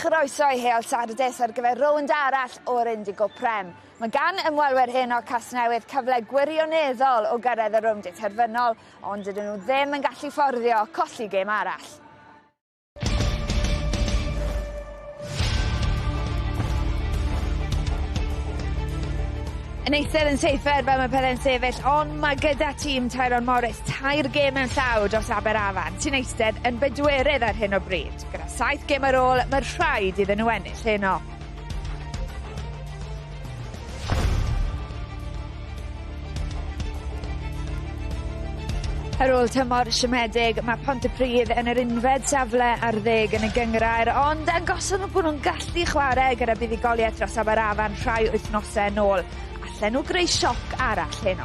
Croeso i Heol Sardis ar gyfer rownd arall o'r Indigo Prem. Mae gan ymwelwyr hyn o Casnewydd cyfle gwirioneddol o gyrraedd y rownd terfynol, ond dydyn nhw ddim yn gallu fforddio colli gêm arall. Yn eithaf yn seithfed fel mae pethau'n sefyll, ond mae gyda tîm Tyrone Morris tair gêm yn llaw dros Aberafan sy'n eistedd yn bedwerydd ar hyn o bryd. Gyda 7 gêm ar ôl, mae'r rhaid iddyn nhw ennill heno. Ar ôl tymor siomedig, mae Pontypridd yn yr unfed safle ar 10 yn y gyngrair, ond dangoson nhw bod nhw'n gallu chwarae gyda buddugoliaeth dros Aberafan rhai wythnosau yn ôl. Allen nhw greu sioc arall heno.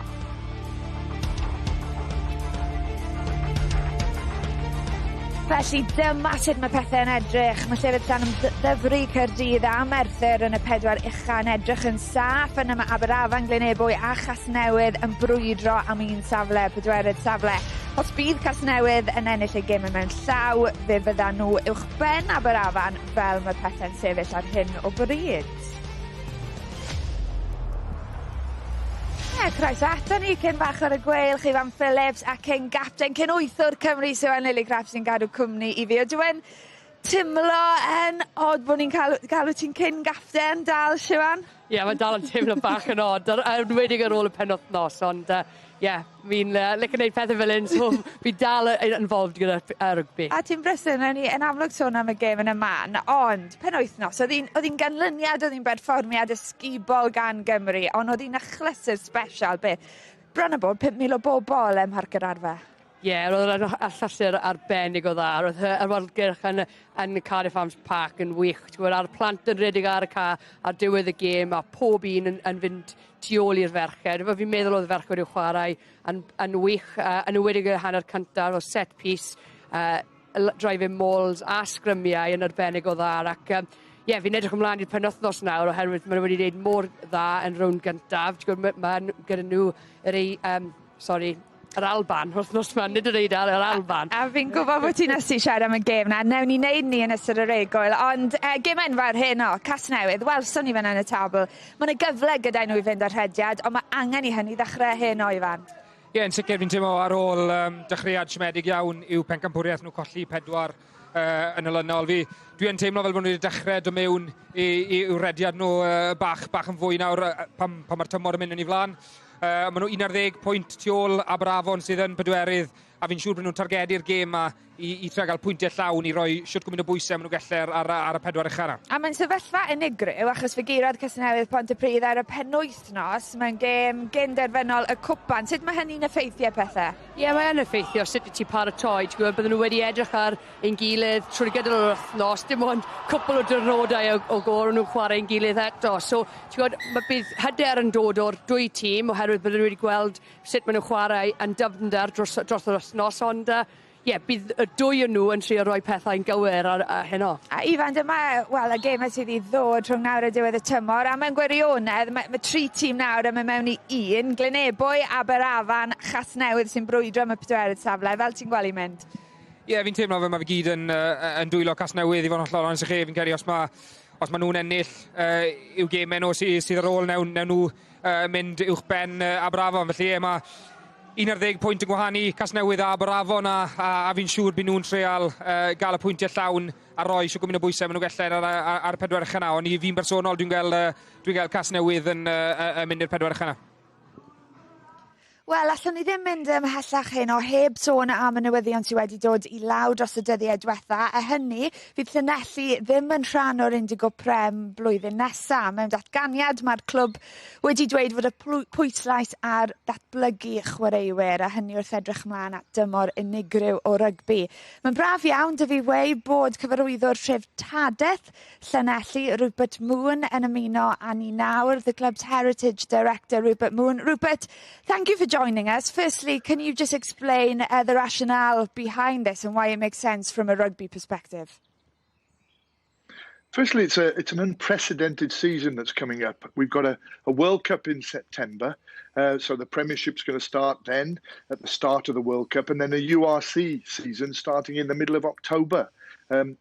Felly dyma sut mae pethau'n edrych. Mae llefydd llan ymddyfru Caerdydd a Merthyr yn y 4 ucha yn edrych yn saff, yna mae Aberafan, Glenebwy a Chasnewydd yn brwydro am un safle, pedwerydd safle. Os bydd Casnewydd yn ennill y gêm mewn llaw, fe fyddan nhw uwchben Aberafan fel mae pethau'n sefyll ar hyn o bryd. Croeso ato ni cyn bach ar y gweil, Chifan Phillips a cyn gapten, cyn wythwr Cymru Siwan Lillycraft sy'n gadw cwmni i fi. O dwi'n timlo yn od bod ni'n galw ti'n cyn gapten dal, Siwan? Ie, mae'n dal yn teimlo bach yn od, yn wedig ar ôl y penwythnos, ond fi'n licio gwneud pethau fel un, so fi dal yn involved gyda rygbi. A ti'n brysyn, yn amlwg sôn am y gêm yn y man, ond penwythnos, oedd hi'n ganlyniad, oedd hi'n berfformiad ysgubol gan Gymru, ond oedd hi'n achlysur special, bron a bod 5,000 o bobl ym Mharc yr Arfe. Ie, roedd yn allasur arbennig o dda. Roedd yr awyrgylch yn Cardiff Arms Park yn wych. A'r plant yn redig ar ar diwedd y gêm, a pob un yn fynd tu ôl i'r ferched. Fi'n meddwl oedd y ferched i'w chwarae yn wych, yn ywedig y hanner cyntaf o set piece, driving mauls a sgrymiau yn arbennig o dda. Ac fi'n edrych ymlaen i'r penwythnos nawr, oherwydd maen nhw wedi gwneud mor dda yn rownd gyntaf. Mae gyda nhw yr Alban, wrthnos yma, nid yr Eidal, yr Alban. A fi'n gwybod bod ti'n ysu siarad am y gêm na, newn ni wneud ni yn ystod yr egwyl, ond gêm enfawr heno, Casnewydd, welson ni fan yn y tabl. Mae'n gyfle gyda nhw i fynd ar rhediad, ond mae angen i hynny ddechrau heno, Ifan. Ie, yn sicr fi'n teimlo ar ôl dechreuad siomedig iawn i'w pencampwriaeth nhw colli 4 yn olynol. Dwi'n teimlo fel bod nhw wedi dechrau do mewn i'w rhediad nhw bach yn fwy nawr pan mae'r tymor yn mynd yn ei flaen. Maen nhw 11 pwynt tu ôl Aberafon sydd yn bedwerydd, a fi'n siŵr bod nhw'n targedu'r gêm yma i trio gael pwyntiau llawn i roi siwt gwmyn o bwysau maen nhw gellir ar y 4 ucha yna. A mae'n sefyllfa unigryw achos fe gurodd Casnewydd Pontypridd ar y penwythnos. Mae'n gêm gyn-derfynol y cwpan. Sut mae hynny'n effeithio pethau? Ie, mae'n effeithio. Sut wyt ti paratoi? Bydden nhw wedi edrych ar ein gilydd trwy'r gydol o'r wythnos. Dim ond cwpl o diwrnodau o gor nhw'n chwarae ein gilydd eto. So, bydd hyder yn dod o'r 2 tîm oherwydd bydden nhw wedi gweld sut maen nhw'n chwarae yn dyfnder dros yr wythnos, ond bydd y 2 o nhw yn trio rhoi pethau'n gywir ar heno. A Ifan, dyma, y gêm sydd i ddod rhwng nawr a diwedd y tymor, a mae'n gwirionedd, mae 3 tîm nawr yn mewn i 1, Glenebwy, Aberafan, Chasnewydd sy'n brwydro am y 4 safle, fel ti'n gweld i mynd? Ie, fi'n teimlo fe mae fe gyd yn dwylo Casnewydd i fod yn hollol ond sy'n fi'n credu os mae nhw'n ennill i'w gemau nhw sydd ar ôl newn nhw mynd uwchben Aberafon, felly mae 11 pwynt yn gwahanu Casnewydd a Aberafon a fi'n siŵr bydd nhw'n treol gael y pwyntiau llawn a roi siw gwmyn o bwysau maen nhw gellir ar y 4 ucha yna, ond i fi'n bersonol dwi'n gael Casnewydd yn mynd i'r 4 ucha yna. Wel, allwn ni ddim mynd ymhellach hyn o heb sôn am y newyddion sydd wedi dod i lawr dros y dyddiau diwetha, a hynny fydd Llanelli ddim yn rhan o'r Indigo Prem blwyddyn nesaf. Mewn datganiad mae'r clwb wedi dweud fod y pwyslais ar datblygu chwaraewyr, a hynny wrth edrych ymlaen at dymor unigryw o rygbi. Mae'n braf iawn dy fi wei bod cyfarwyddwr treftadaeth Llanelli, Rupert Moon, yn ymuno â ni nawr, the club's heritage director, Rupert Moon. Rupert, thank you for joining us. Firstly, can you just explain the rationale behind this and why it makes sense from a rugby perspective? Firstly, it's an unprecedented season that's coming up. We've got a World Cup in September, so the Premiership's going to start then at the start of the World Cup, and then a URC season starting in the middle of October.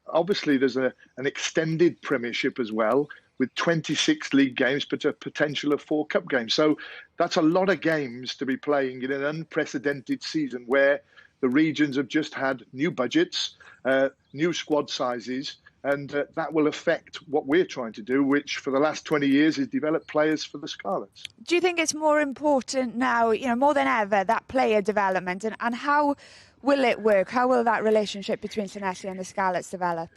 Obviously, there's an extended Premiership as well, with 26 league games, but a potential of 4 cup games. So that's a lot of games to be playing in an unprecedented season where the regions have just had new budgets, new squad sizes, and that will affect what we're trying to do, which for the last 20 years is develop players for the Scarlets. Do you think it's more important now, more than ever, that player development, and how will it work? How will that relationship between Llanelli and the Scarlets develop?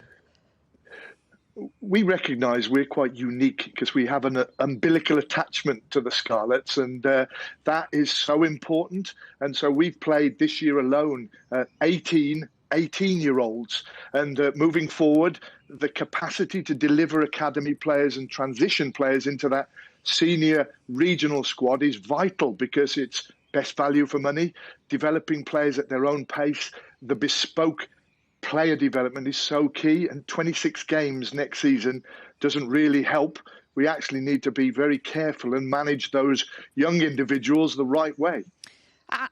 We recognise we're quite unique because we have an umbilical attachment to the Scarlets, and that is so important. And so we've played this year alone 18-year-olds, and moving forward, the capacity to deliver academy players and transition players into that senior regional squad is vital because it's best value for money, developing players at their own pace, the bespoke player development is so key, and 26 games next season doesn't really help. We actually need to be very careful and manage those young individuals the right way.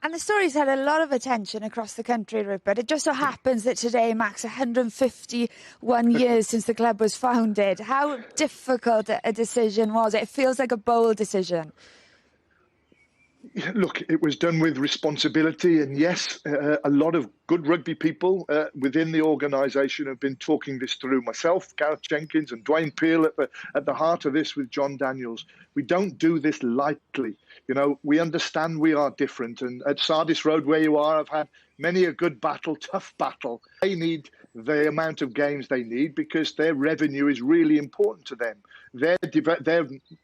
And the story's had a lot of attention across the country, Rupert. It just so happens that today marks 151 years since the club was founded. How difficult a decision was it? It feels like a bold decision. Look, it was done with responsibility, and yes, a lot of good rugby people within the organisation have been talking this through. Myself, Gareth Jenkins and Dwayne Peel at the heart of this with John Daniels. We don't do this lightly. We understand we are different, and at Sardis Road where you are, I've had many a good battle, tough battle. They need the amount of games they need because their revenue is really important to them. Their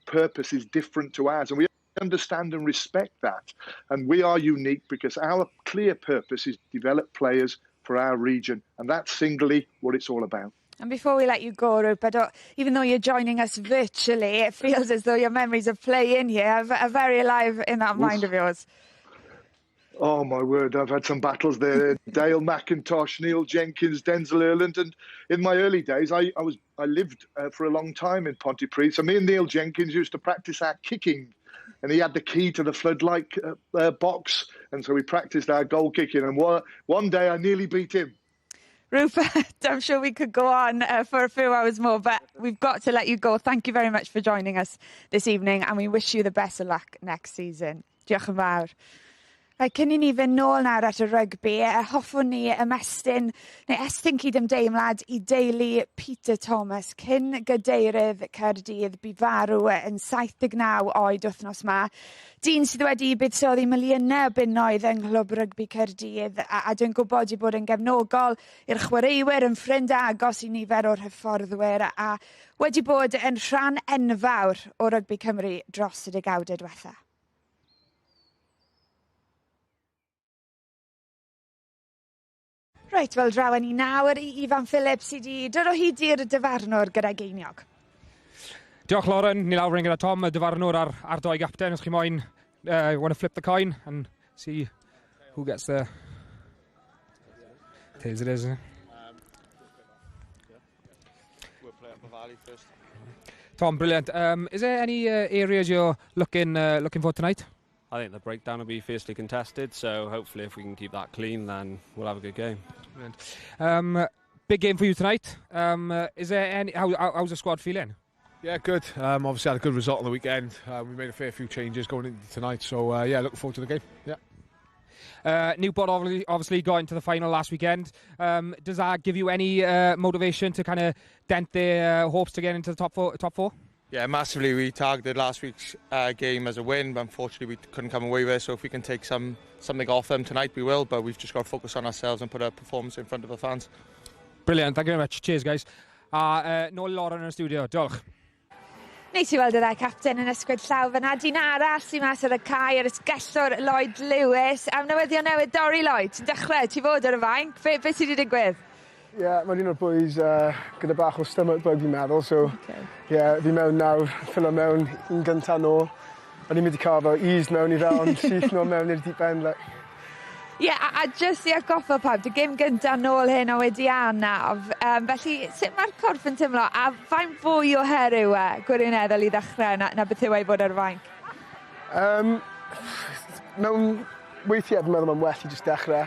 purpose is different to ours, and we understand and respect that, and we are unique because our clear purpose is to develop players for our region, and that's singly what it's all about. And before we let you go, Rupert, even though you're joining us virtually, it feels as though your memories of playing here are very alive in that mind of yours. Oh my word, I've had some battles there. Dale McIntosh, Neil Jenkins, Denzel Erland, and in my early days I lived for a long time in Pontypridd, so me and Neil Jenkins used to practice our kicking. And he had the key to the floodlight box. And so we practiced our goal kicking. And one day I nearly beat him. Rupert, I'm sure we could go on for a few hours more, but we've got to let you go. Thank you very much for joining us this evening, and we wish you the best of luck next season. Diolch yn fawr. Right, cyn I ni fynd nôl nawr at y rygbi, hoffwn ni ymestyn, neu estyn cydymdeimlad I deulu Peter Thomas, cyn gadeirydd Caerdydd bu farw yn 79 oed wythnos ma. Dyn sydd wedi buddsoddi miliynau o bunnoedd yng nghlwb rygbi Caerdydd, a dwi'n gwybod I bod yn gefnogol i'r chwaraewyr yn ffrind agos I nifer o'r hyfforddwyr, a wedi bod yn rhan enfawr o rygbi Cymru dros y degawdau diwetha. Reit, wel draw ni nawr I Ifan Phillips sydd wedi dod o hyd i'r dyfarnwr gyda geiniog. Diolch Lauren, ni lawr yn gyda Tom, y dyfarnwr ar doi gapten. Os chi moyn, you want to flip the coin and see who gets the tails it is. We'll play up the valley first. Tom, brilliant. Is there any areas you're looking for tonight? I think the breakdown will be fiercely contested, so hopefully if we can keep that clean, then we'll have a good game. Brilliant. Big game for you tonight. Is there any? How's the squad feeling? Yeah, good. Obviously had a good result on the weekend. We made a fair few changes going into tonight, so yeah, looking forward to the game. Yeah. Newport obviously got into the final last weekend. Does that give you any motivation to kind of dent their hopes to get into the top four? Yeah, massively. We targeted last week's game as a win, but unfortunately we couldn't come away with it. So if we can take something off them tonight, we will. But we've just got to focus on ourselves and put a performance in front of the fans. Brilliant. Thank you very much. Cheers, guys. Nôl Lauren yn y studio. Diolch. Neis I weld y ddau capten yn ysgwyd llaw fyna. Dyn arall sy'n mas ar y cae ar ysgellwr Lloyd Lewis. Am newyddion newydd Dorri Lloyd. Ti'n dechrau, ti fod ar y fain. Be sydd wedi digwydd? Yeah, mae'n un o'r boys gyda bach o stomach bug fi'n meddwl, so yeah, fi mewn nawr, ffilo mewn un gynta nôl. O'n i'n mynd I cael fel ease mewn I fewn, syth nôl mewn i'r deep end. Yeah, a just I atgoffa pawb, dy gym gynta nôl hyn o wedi anaf. Felly, sut mae'r corff yn teimlo, a fain fwy o heryw gwirioneddol I ddechrau na beth yw ei fod ar fainc? Mewn weithiau, fi'n meddwl mae'n well I just dechrau.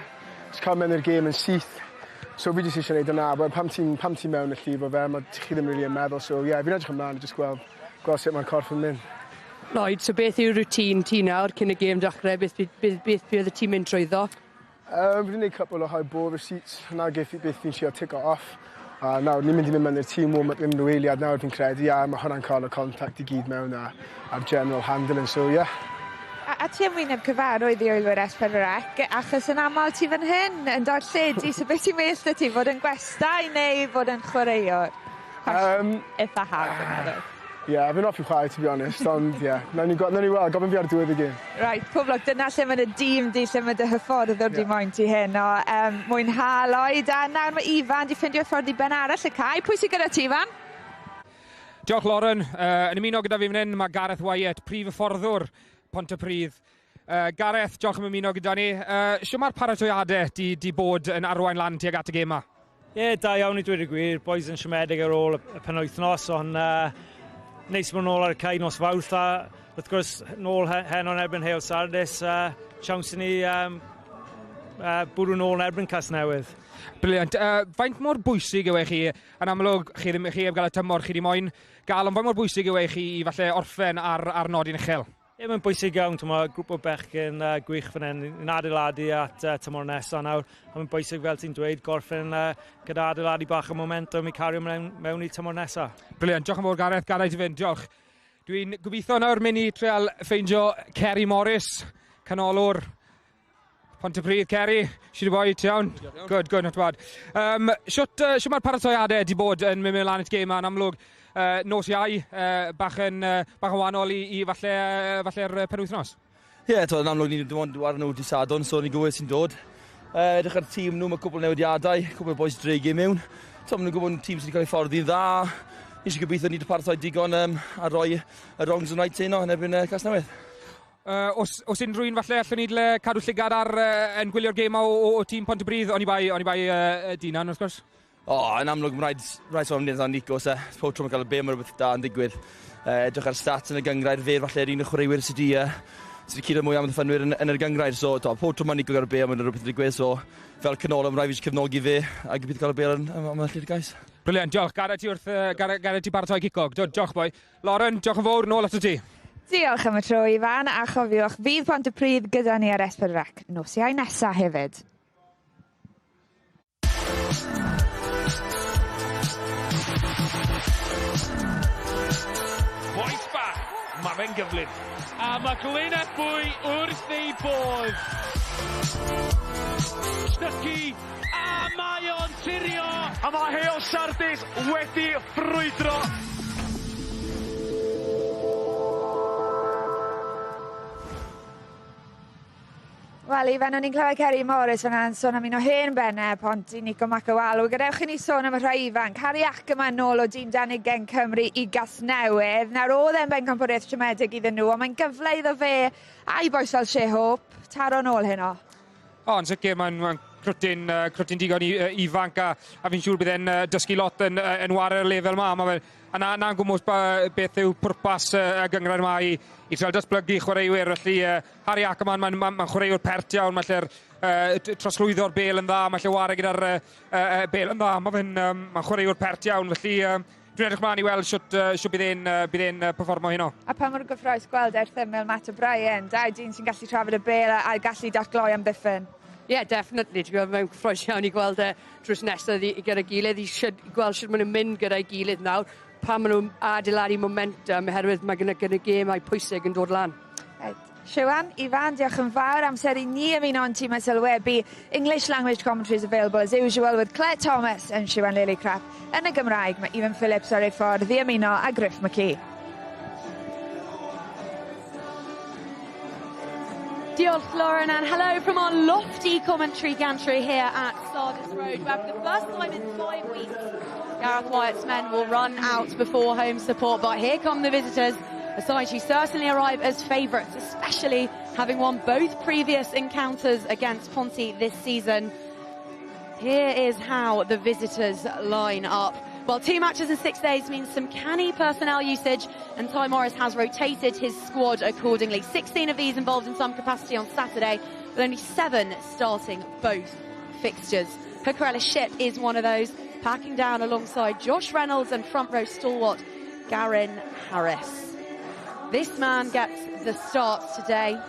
Just cael mewn i'r gêm yn syth. So fi jyst eisiau gwneud yna, but pam ti'n mewn y llif o fe, mae chi ddim really yn meddwl. So yeah, fi'n edrych ymlaen a just gweld sut mae'r corff yn mynd. Lloyd, so beth yw'r routine ti nawr cyn y gêm dechrau? Beth bydd y tîm mynd trwyddo? Fi wedi gwneud couple o high ball receipts. Hna beth fi'n trio tick off. Nawr, ni'n mynd i mewn i'r tîm warm-up ddim yn wyliad nawr fi'n credu. Mae hwnna'n cael y contact i gyd mewn a'r general handling, so yeah. A ti am wyneb cyfarwydd i oelwyr S4C, achos yn aml ti fan hyn yn dod lledu, so beth ti'n meddwl ti, fod yn gwestai neu fod yn chwaraewr? Eitha hawdd yn meddwl. Ie, fi'n offi chwarae, to be honest, ond ie, nawn ni weld, gofyn fi ar diwedd y gêm. Right, pob lwc, dyna lle mae'r dîm di, lle mae dy hyffordd o'r di moyn ti hyn o mwynhau Lloyd, a nawr mae Ifan di ffindio ffordd i ben arall y cae. Pwy sy'n gyda ti, Ifan? Diolch, Lauren. Yn ymuno gyda fi fan hyn, mae Gareth Wyatt, prif hyfforddwr Pontypridd. Gareth, diolch am ymuno gyda ni. Sio mae'r paratoiadau di bod yn arwain lan tuag at y gêm yma? Ie, da iawn i dweud y gwir. Boys yn siomedig ar ôl y penwythnos, ond neis bod nôl ar y cae nos Fawrth, a wrth gwrs nôl hen o'n erbyn Hail Sardis, siawns i ni bwrw nôl yn erbyn Casnewydd. Briliant. Faint mor bwysig yw chi, yn amlwg chi heb gael y tymor chi di moyn gael, ond faint mor bwysig yw chi i falle orffen ar nodyn uchel? Ie, mae'n bwysig iawn, mae grŵp o bechgyn gwych fan hyn yn adeiladu at tymor nesaf nawr. Mae'n bwysig fel ti'n dweud, gorffen gyda adeiladu bach o momentum i cario mewn i tymor nesaf. Briliant, diolch yn fawr Gareth, gadael i fynd, diolch. Dwi'n gobeithio nawr mynd i treol ffeindio Ceri Morris, canolwr Pontypridd. Ceri, siwr boi, ti iawn? Good, not bad. Siwt mae'r paratoiadau wedi bod yn mynd lan at gêm yn amlwg? Nos iau, bach yn wahanol i falle'r penwythnos? Ie, yn amlwg ni wedi bod ar nhw di Sadwn, so ni'n gwybod sy'n dod. Edrych ar tîm nhw, mae cwbl newidiadau, cwbl o boes dreigiau mewn. Mae'n gwybod tîm sydd wedi cael ei fforddi'n dda. Nes i gobeithio ni wedi paratoi digon a roi y wrongs yn oed yn erbyn Casnewydd. Os unrhyw un falle allwn ni cadw llygad yn gwylio'r gêm o tîm Pontypridd, oni bai Dinan, wrth gwrs? Yn amlwg, mae'n rhaid sôn am Nico, pob tro mae'n cael y bêm ar rhywbeth da yn digwydd. Edrych ar stats yn y gyngrair, fer falle'r un o chwaraewyr sydd wedi curo mwy am y ffynwyr yn y gyngrair. So, pob tro mae'n Nico gael y bêm yn rhywbeth yn digwydd, so fel canolwr, mae'n rhaid fi cefnogi fe a gobeithio cael y bêm am y llyd gais. Briliant, diolch. Gareth ti baratoi cicog. Diolch boi. Lauren, diolch yn fawr, nôl at y ti. Diolch am y tro, Ifan, a chofiwch, fydd Pontypridd gyda ni ar S4C nos iau nesaf hefyd. Boes bach, mae fe'n gyflym. A mae Glyn Ebwy wrth ei bodd. Styci, a mae o'n tirio. A mae Hail Sardis wedi ffrwydro. Wel, Ifan, o'n i'n clywed Ceri Morris fan'na'n sôn am un o hen benne Ponty, Nico Macawalw. Gadewch i ni sôn am y rhai ifan. Cari ac yma nôl o dîm Danigen Cymru i Gasnewydd. Nawr oedd e'n bencampwriaeth siomedig iddyn nhw, ond mae'n gyfle iddo fe a'i boes fel Shea Hope. Taro nôl heno. Yn sicr, mae'n crwtyn digon ifanc a fi'n siŵr bydd e'n dysgu lot yn wario lefel yma. A na'n gwmwys beth yw pwrpas y gyngrair yma i treol datblygu chwaraewyr. Felly, Harry Ackerman, mae'n chwaraewr pert iawn. Mae'n trosglwyddo'r bel yn dda. Mae'n wario gyda'r bel yn dda. Mae'n chwaraewr pert iawn. Felly, dwi'n edrych mlaen i weld siwt bydd e'n performo heno. A pa mor gyffroes gweld erthymel Matt O'Brien, dau dyn sy'n gallu trafod y bel a gallu datgloi am ddiffyn. Yeah, definitely. Mae'n gyffroes iawn i gweld drws nesaf gyda'i gilydd. I gweld sut maen nhw'n mynd gyda'i gilydd nawr. Pa maen nhw'n adeiladu momentum, oherwydd mae gyda gêm a'i pwysig yn dod lan. Siwan, Ifan, diolch yn fawr. Amser i ni ymuno'n tîm yn sylwebu. English language commentaries available as usual with Claire Thomas and Siwan Lillycrap. Yn y Gymraeg, mae Ifan Phillips ar ei ffordd i ymuno a Griff McKee. Diolch, Lauren, and hello from our lofty commentary gantry here at Sardis Road, where for the first time in 5 weeks, Gareth Wyatt's men will run out before home support. But here come the visitors, a side who certainly arrive as favourites, especially having won both previous encounters against Ponty this season. Here is how the visitors line up. Well, 2 matches in 6 days means some canny personnel usage, and Ty Morris has rotated his squad accordingly. 16 of these involved in some capacity on Saturday, with only 7 starting both fixtures. Huckarella Ship is one of those, packing down alongside Josh Reynolds and front row stalwart Garin Harris. This man gets the starts today.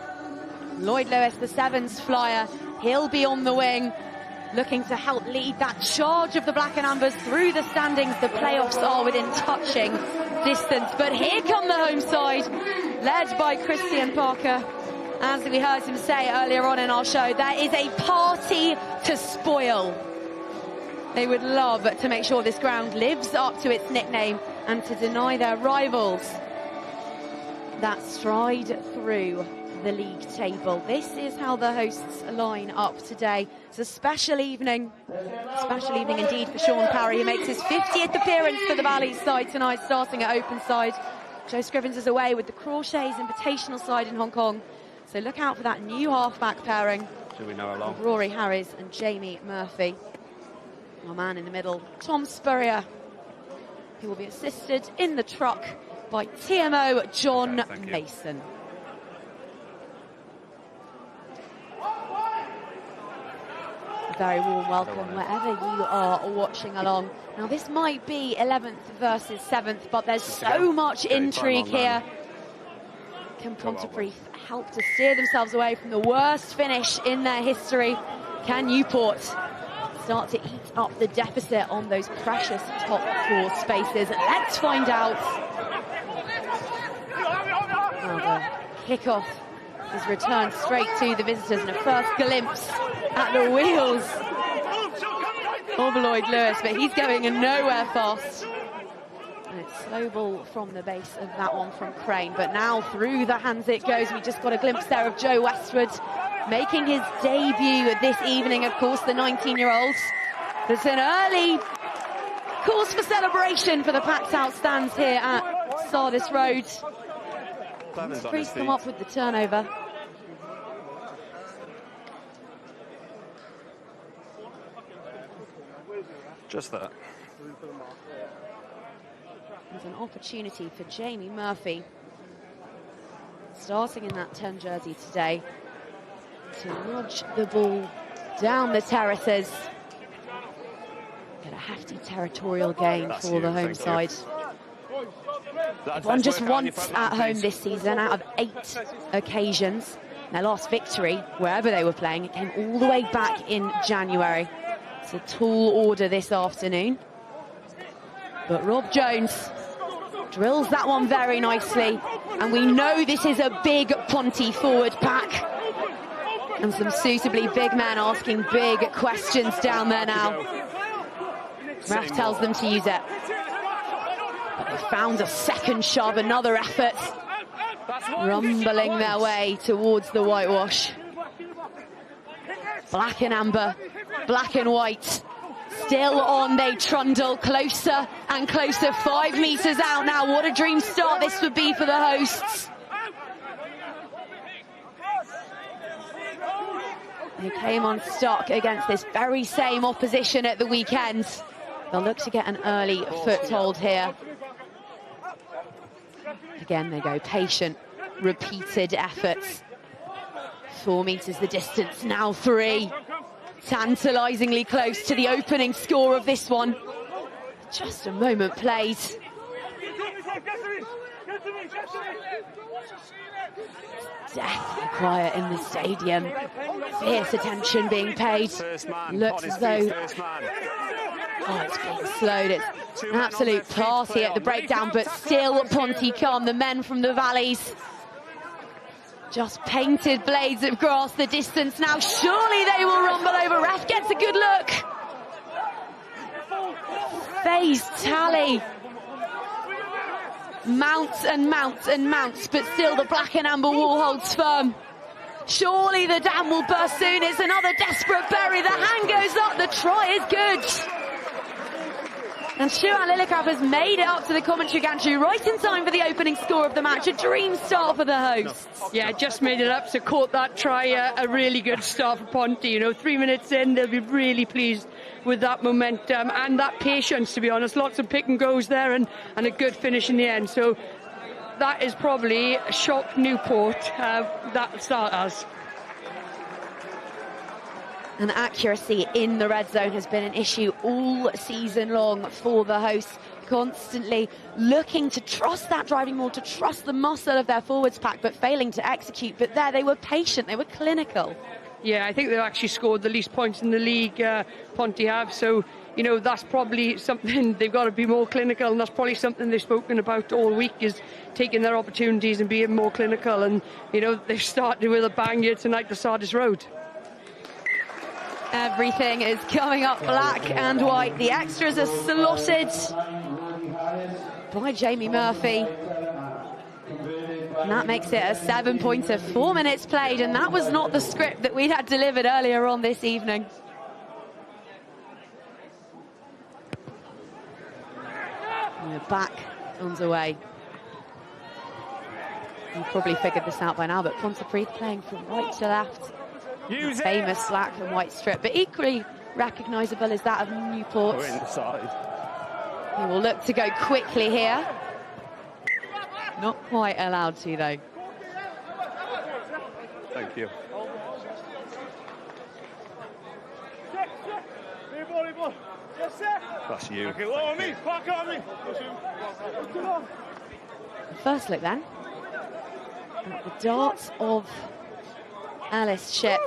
Lloyd Lewis, the sevens flyer, he'll be on the wing, looking to help lead that charge of the Black and Ambers through the standings. The playoffs are within touching distance, but here come the home side, led by Christian Parker. As we heard him say earlier on in our show, there is a party to spoil. They would love to make sure this ground lives up to its nickname and to deny their rivals that stride through the league table. This is how the hosts line up today. It's a special evening indeed for Sean Parry, who makes his 50th appearance for the Valley side tonight, starting at open side. Joe Scrivens is away with the Crawshays Invitational side in Hong Kong. So look out for that new halfback pairing. Should we know how long? Rory Harris and Jamie Murphy. Our man in the middle, Tom Spurrier, who will be assisted in the truck by TMO John Mason. A very warm welcome wherever you are watching along. Now this might be 11th versus 7th, but there's so much intrigue here. Can Pontypridd help to steer themselves away from the worst finish in their history? Can Newport start to eat up the deficit on those precious top four spaces? Let's find out. The kickoff is returned straight to the visitors, and a first glimpse at the wheels of Lloyd Lewis, but he's going nowhere fast. And it's slow ball from the base of that one from Crane, but now through the hands it goes. We just got a glimpse there of Joe Westwood making his debut this evening, of course, the 19-year-old. There's an early cause for celebration for the packed out stands here at Sardis Road. Please come up with the turnover. Just that. There's an opportunity for Jamie Murphy, starting in that 10 jersey today, to nudge the ball down the terraces. Get a hefty territorial gain for the home side. They've won just once at home this season out of 8 occasions. Their last victory, wherever they were playing, it came all the way back in January. It's a tall order this afternoon. But Rob Jones drills that one very nicely. And we know this is a big Ponty forward pack. And some suitably big men asking big questions down there now. Ref tells them to use it. But they found a second shove, another effort. Rumbling their way towards the whitewash. Black and amber, black and white. Still on, they trundle closer and closer. 5 meters out now. What a dream start this would be for the hosts. They came unstuck against this very same opposition at the weekend. They'll look to get an early foothold here. Again, they go patient, repeated efforts. 4 meters the distance, now 3. Tantalisingly close to the opening score of this one. Just a moment played. Deathly quiet in the stadium. Fierce attention being paid. Looks as though... Oh, it's being slowed. It's an absolute party at the breakdown, but still Ponty calm. The men from the valleys. Just painted blades of grass the distance now. Surely they will rumble over. Ref gets a good look. Phase tally. Mounts and mounts and mounts, but still the black and amber wall holds firm. Surely the dam will burst soon. It's another desperate bury. The hand goes up. The try is good. And Shuan Lillicrap has made it up to the commentary gantry right in time for the opening score of the match. A dream start for the hosts. Yeah, just made it up, so caught that try. A really good start for Ponty. You know, 3 minutes in, they'll be really pleased with that momentum and that patience, to be honest. Lots of pick and goes there and a good finish in the end. So that is probably shocked Newport, that start as. And accuracy in the red zone has been an issue all season long for the hosts, constantly looking to trust that driving maul, to trust the muscle of their forwards pack, but failing to execute. But there, they were patient, they were clinical. Yeah, I think they've actually scored the least points in the league, Ponty have, so, you know, that's probably something they've got to be more clinical, and that's probably something they've spoken about all week, is taking their opportunities and being more clinical. And, you know, they've started with a bang here tonight to Sardis Road. Everything is coming up black and white. The extras are slotted by Jamie Murphy. And that makes it a 7-pointer, 4 minutes played, and that was not the script that we had delivered earlier on this evening. And we're back underway. You've probably figured this out by now, but Pontypridd playing from right to left. Famous slack and white strip, but equally recognisable as that of Newport. We're inside. He will look to go quickly here. Not quite allowed to, though. Thank you. That's you. First look then at the darts of Alice Ship,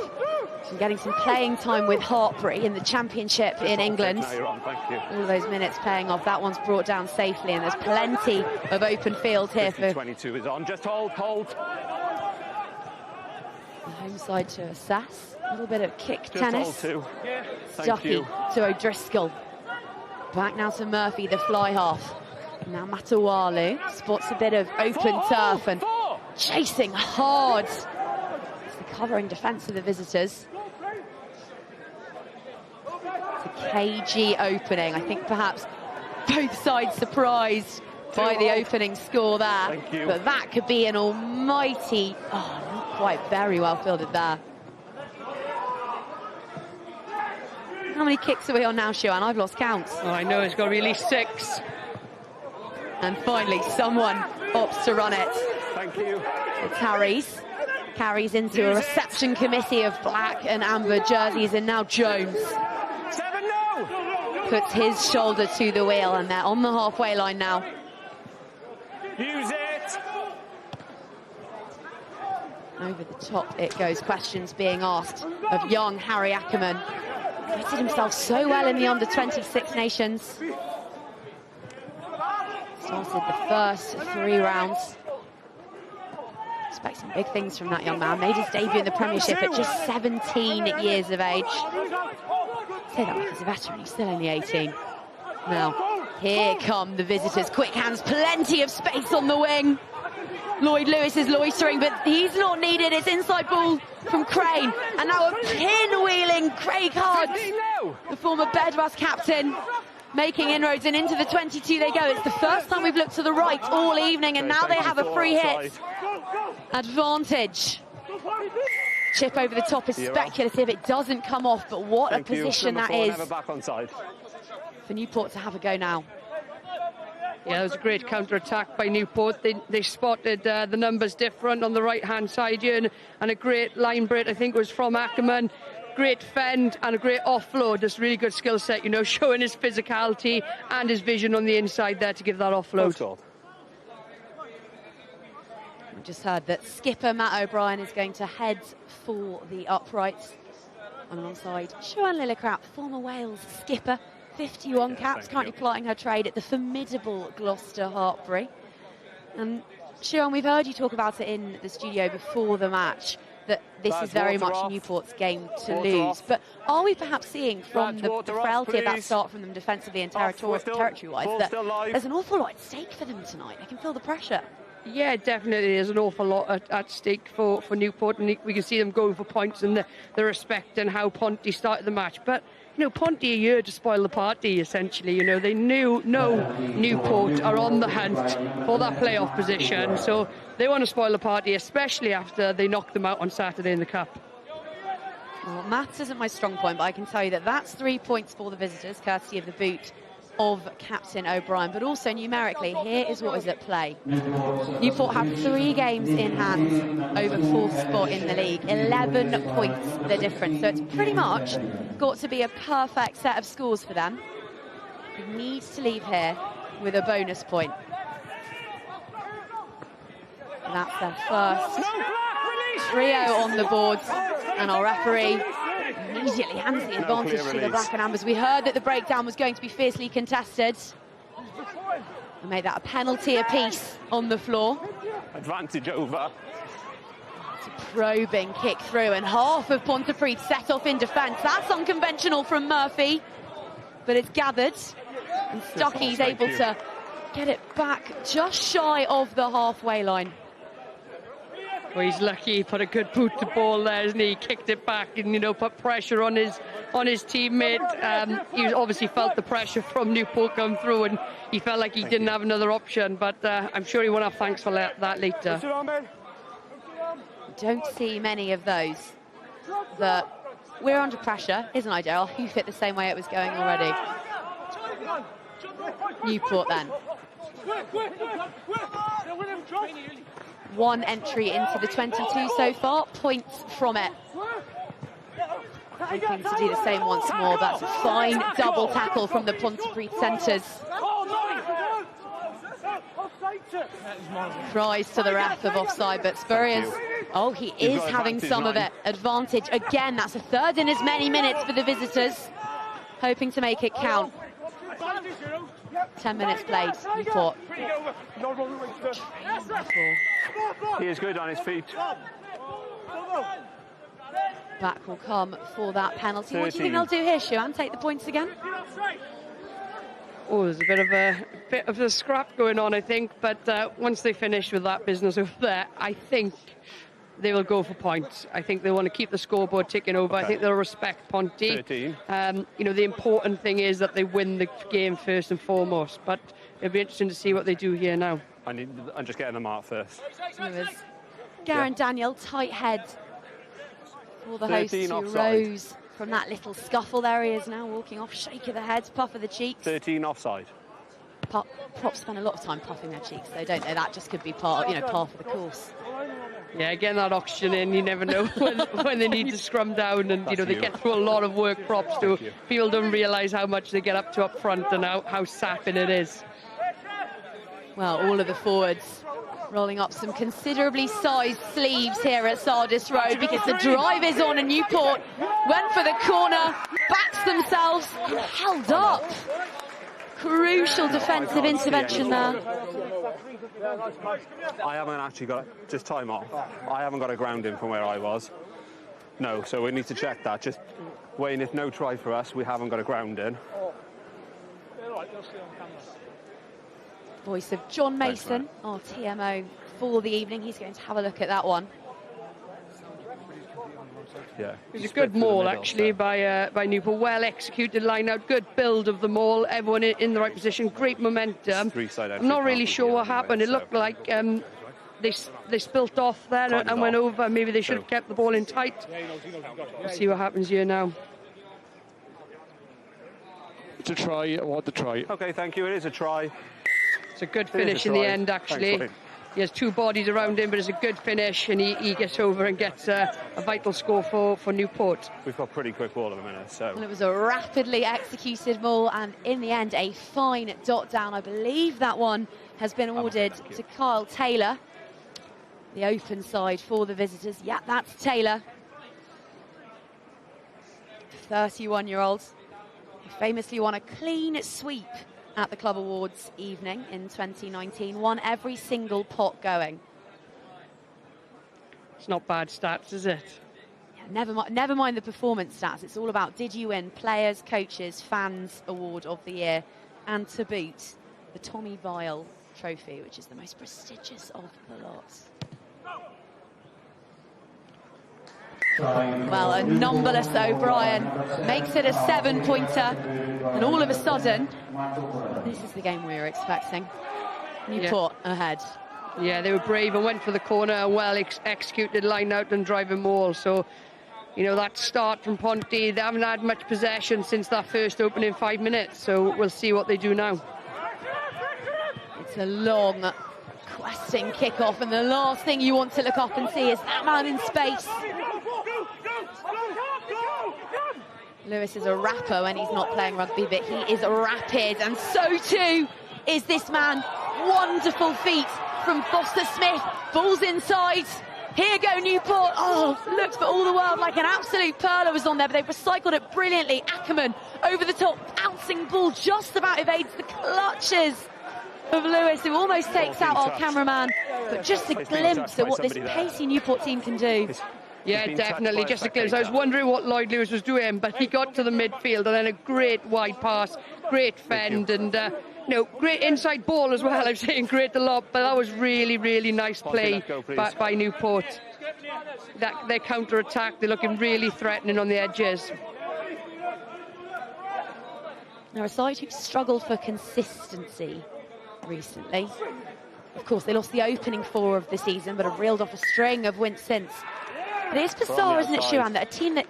and getting some playing time with Hartbury in the Championship in England. No, you're on, thank you. All of those minutes paying off. That one's brought down safely, and there's plenty of open field here for 22 is on. Just hold. the home side to assess. A little bit of kick Just tennis. hold too. Stucky to O'Driscoll. Back now to Murphy, the fly half. Now Matawalu spots a bit of open turf and chasing hard. It's the covering defence of the visitors. It's a cagey opening. I think perhaps both sides surprised by the opening score there. But that could be an almighty... Oh, not quite, very well fielded there. How many kicks are we on now, Shuan? I've lost count. Oh, I know, it's got to be at least 6. And finally, someone opts to run it. Thank you. It carries into a reception committee of black and amber jerseys, and now Jones puts his shoulder to the wheel, and they're on the halfway line now. Use it. Over the top it goes. Questions being asked of young Harry Ackerman. Fitted himself so well in the under-26 nations. Started the first 3 rounds. Expect some big things from that young man. Made his debut in the Premiership at just 17 years of age. Say that like he's a veteran, he's still only 18. Now, here come the visitors. Quick hands, plenty of space on the wing. Lloyd Lewis is loitering, but he's not needed. It's inside ball from Crane. And now a pinwheeling Craig Hart, the former Bedwas captain, making inroads, and into the 22 they go. It's the first time we've looked to the right all evening, and now they have a free hit advantage. Chip over the top is speculative. It doesn't come off, but what a position that is for Newport to have a go now. Yeah, it was a great counter-attack by Newport. They spotted the numbers different on the right-hand side here, and a great line break, I think, was from Ackerman. Great fend and a great offload. Just really good skill set, you know, showing his physicality and his vision on the inside there to give that offload. We just heard that skipper Matt O'Brien is going to head for the uprights. And alongside Siobhan Lillicrap, former Wales skipper, 51 caps, currently plying her trade at the formidable Gloucester Hartbury. And Siobhan, we've heard you talk about it in the studio before the match, that this is very much Newport's game to lose. But are we perhaps seeing from the frailty of that start from them defensively and territory-wise that there's an awful lot at stake for them tonight? They can feel the pressure. Yeah, definitely. There's an awful lot at stake for Newport, and we can see them going for points and the respect and how Ponty started the match. But, you know, Ponty are here to spoil the party, essentially. You know, they know Newport are on the hunt for that playoff position, so they want to spoil the party, especially after they knocked them out on Saturday in the Cup. Well, maths isn't my strong point, but I can tell you that that's 3 points for the visitors, courtesy of the boot of Captain O'Brien, but also numerically, here is what is at play. Newport have 3 games in hand over 4th spot in the league, 11 points the difference, so it's pretty much got to be a perfect set of scores for them. They need to leave here with a bonus point. And that's their first trio on the board, and our referee immediately hands the advantage to the Black and Ambers. We heard that the breakdown was going to be fiercely contested. We made that a penalty apiece on the floor. Advantage over. It's a probing kick through, and half of Pontypridd set off in defence. That's unconventional from Murphy, but it's gathered, and Stuckey's able to get it back just shy of the halfway line. Well, he's lucky. He put a good boot to ball there, isn't he? He kicked it back and, you know, put pressure on his teammate. He obviously felt the pressure from Newport come through, and he felt like he didn't have another option. But I'm sure he won't have thanks for that later. Don't see many of those. That we're under pressure isn't ideal. I'll hoof it the same way it was going already. Newport then. 1 entry into the 22 so far, points from it. Hoping to do the same once more. That's a fine double tackle from the Pontypridd centres. Cries to the ref of offside, but Spurriers, oh, he is having some of it. Advantage again, that's a third in as many minutes for the visitors. Hoping to make it count. 10 minutes played, Newport. He is good on his feet. Back will come for that penalty. What do you think they'll do here, Shuan? Take the points again? Oh, there's a bit of a scrap going on, I think. But once they finish with that business over there, I think they will go for points. I think they want to keep the scoreboard ticking over. Okay. I think they'll respect Ponty. 13. You know, the important thing is that they win the game first and foremost. But it'll be interesting to see what they do here now. I'm just getting them out first. Garen Daniel, tight head for the hosts, who rose from that little scuffle. There he is now, walking off, shake of the head, puff of the cheeks. 13 offside. Props spend a lot of time puffing their cheeks, though, don't they? That just could be part of the course. Yeah, getting that oxygen in, you never know when they need to scrum down, and you know they get through a lot of work. Props to people don't realise how much they get up to up front and how sapping it is. Well, all of the forwards rolling up some considerably sized sleeves here at Sardis Road, because the drive is on, and Newport went for the corner, backs themselves and held up. Crucial defensive intervention there. I haven't actually got, just time off, I haven't got a grounding from where I was. No, so we need to check that. Just Wayne, if no try for us, we haven't got a grounding. Voice of John Mason, our TMO for the evening. He's going to have a look at that one. Yeah, it was a good maul actually by Newport. Well executed line out, good build of the maul. Everyone in the right position, great momentum. I'm not really sure what happened. It looked like they spilt off there and went over. Maybe they should have kept the ball in tight. We'll see what happens here now. It's a try. I want the try. Okay, thank you. It is a try. It's a good finish in the end, actually. Thanks, he has 2 bodies around him, but it's a good finish, and he gets over and gets a vital score for Newport. We've got pretty quick ball at the minute, so... Well, it was a rapidly executed maul, and in the end, a fine dot down. I believe that one has been awarded to Kyle Taylor. The open side for the visitors. Yeah, that's Taylor. 31-year-old who famously won a clean sweep at the Club Awards evening in 2019, won every single pot going. It's not bad stats, is it? Yeah, never mind the performance stats. It's all about, did you win Players, Coaches, Fans Award of the Year, and to boot, the Tommy Vile Trophy, which is the most prestigious of the lot. Well, a numberless O'Brien makes it a 7-pointer, and all of a sudden, this is the game we were expecting. Newport ahead. Yeah, they were brave and went for the corner, well executed line out and driving maul. So you know, that start from Ponty, they haven't had much possession since that first opening 5 minutes, so we'll see what they do now. It's a long, questing kick-off, and the last thing you want to look up and see is that man in space. Lewis is a rapper when he's not playing rugby, but he is rapid, and so too is this man. Wonderful feet from Foster Smith. Ball's inside. Here go Newport. Oh, looked for all the world like an absolute pearler was on there, but they've recycled it brilliantly. Ackerman over the top, bouncing ball, just about evades the clutches of Lewis, who almost takes out our cameraman. But just a glimpse at what this pacey Newport team can do. Yeah, definitely, just a glimpse. I was wondering what Lloyd Lewis was doing, but he got to the midfield and then a great wide pass, great fend, and great inside ball as well. I'm saying great a lot, but that was really, really nice play by Newport. Their counter-attack, they're looking really threatening on the edges. Now, a side who've struggled for consistency recently. Of course, they lost the opening 4 of the season, but have reeled off a string of wins since. But it's bizarre, isn't it, Shuan, that a team that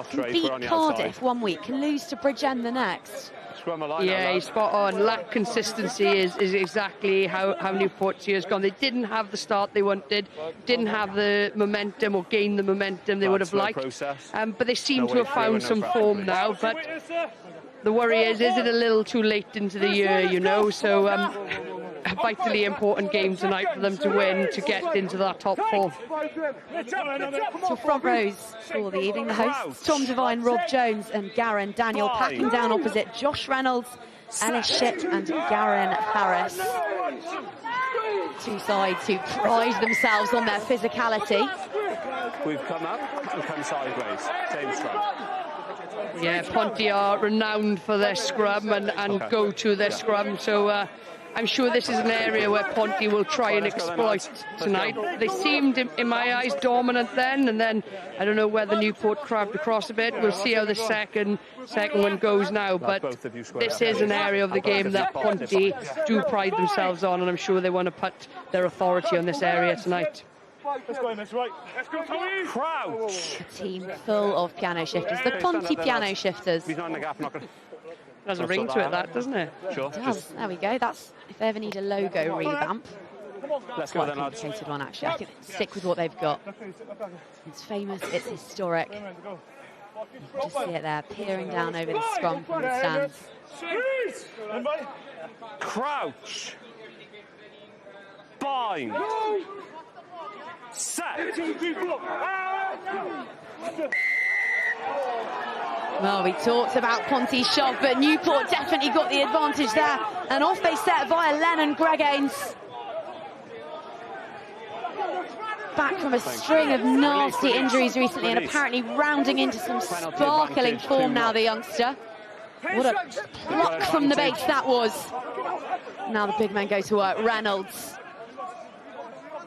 can beat Cardiff one week can lose to Bridgend the next? Yeah, he's spot on. Lack consistency is exactly how Newport's year's gone. They didn't have the start they wanted, didn't have the momentum or gain the momentum they would have liked. But they seem to have found some form now. But the worry is it a little too late into the year, you know? So a vitally important game tonight for them to win to get into that top 4. So front rows for the evening, the hosts Tom Devine, Rob Jones and Garen Daniel, packing down opposite Josh Reynolds, Ellis Shipp and Garen Harris. Two sides who pride themselves on their physicality. We've come up and come sideways, same scrum. Yeah, Ponty are renowned for their scrum and go to their scrum, so I'm sure this is an area where Ponty will try and exploit tonight. They seemed, in my eyes, dominant then, and then I don't know whether Newport crabbed across a bit. We'll see how the second one goes now, but this is an area of the game that Ponty do pride themselves on, and I'm sure they want to put their authority on this area tonight. Let's go, miss, right. Let's go, Tommy. Crouch. A team full of piano shifters, the Ponty piano shifters. He's not in the gap, not going to... There's a ring to it, that, doesn't it? Sure. It does. There we go. That's if they ever need a logo revamp. Let's Quite go a then, lads. complicated one, actually. I can stick with what they've got. It's famous. It's historic. You can just see it there, peering down over the scrum from the stands. Crouch. Bind. Set. Well, we talked about Ponty's shove, but Newport definitely got the advantage there. And off they set via Lennon Gregains. Back from a string of nasty injuries recently and apparently rounding into some sparkling form now, the youngster. What a pluck from the base that was. Now the big men go to work. Reynolds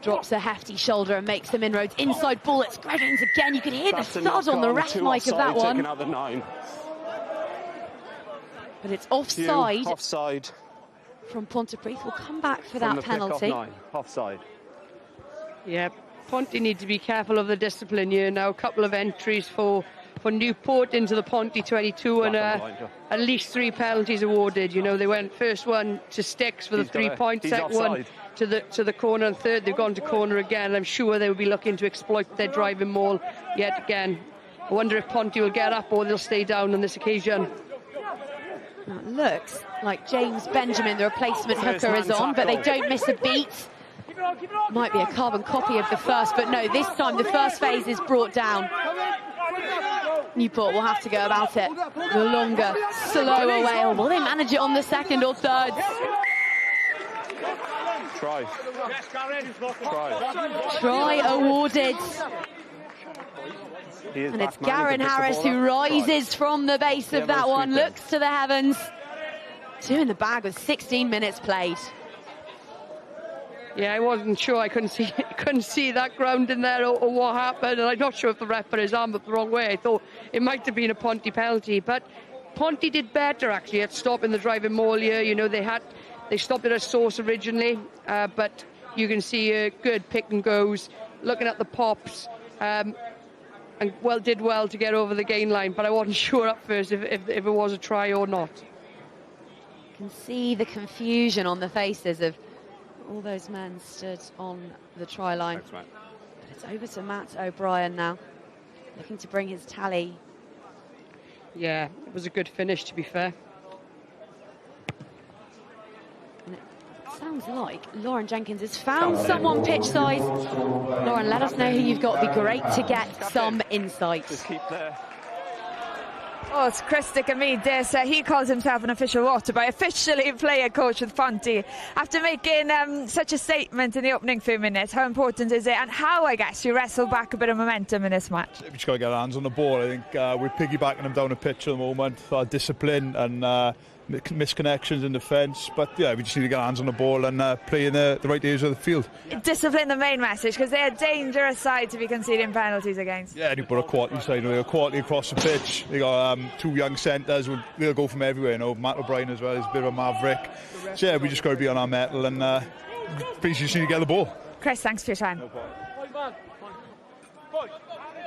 drops a hefty shoulder and makes some inroads. Inside ball, it's Gregains again. You can hear the thud on the ref mic of that one. But it's offside. Offside. From Pontypridd. We'll come back for that penalty. Offside. Yeah, Ponty need to be careful of the discipline here now. A couple of entries for Newport into the Ponty 22 and at least 3 penalties awarded. You know, they went first one to Sticks for the 3 points, second one to the corner, and third they've gone to corner again. I'm sure they will be looking to exploit their driving maul yet again. I wonder if Ponty will get up or they'll stay down on this occasion. Now it looks like James Benjamin, the replacement hooker, is on, but they don't miss a beat. Might be a carbon copy of the first, but no, this time the first phase is brought down. Newport will have to go about it the longer, slower way. Or will they manage it on the second or third? Try. Try awarded. And it's Garen Harris who rises from the base of that one, looks to the heavens. 2 in the bag with 16 minutes played. Yeah, I wasn't sure. I couldn't see that ground in there or what happened, and I'm not sure if the ref put his arm up the wrong way. I thought it might have been a Ponty penalty, but Ponty did better actually at stopping the driving maul here. You know, they stopped it at source originally, but you can see good pick and goes. Looking at the pops, did well to get over the gain line, but I wasn't sure at first if it was a try or not. You can see the confusion on the faces of all those men stood on the try line. That's right. But it's over to Matt O'Brien now, looking to bring his tally. Yeah, it was a good finish, to be fair. And it sounds like Lauren Jenkins has found someone pitch side. Lauren, let us know who you've got. It'd be great to get some insight. Just keep there. Oh, it's Chris Dickamidis. He calls himself an official water boy, officially player coach with Ponty. After making such a statement in the opening few minutes, how important is it, and how, I guess, you wrestle back a bit of momentum in this match? We just got to get our hands on the ball. I think we're piggybacking them down the pitch at the moment. Our discipline and misconnections in defence, but yeah, we just need to get our hands on the ball and play in the right areas of the field. Discipline, the main message, because they're a dangerous side to be conceding penalties against. Yeah, they've got a quality side. They've got quality across the pitch. They got two young centres. They'll go from everywhere. You know, Matt O'Brien as well is a bit of a maverick. So yeah, we just got to be on our mettle and please just need to get the ball. Chris, thanks for your time. No problem.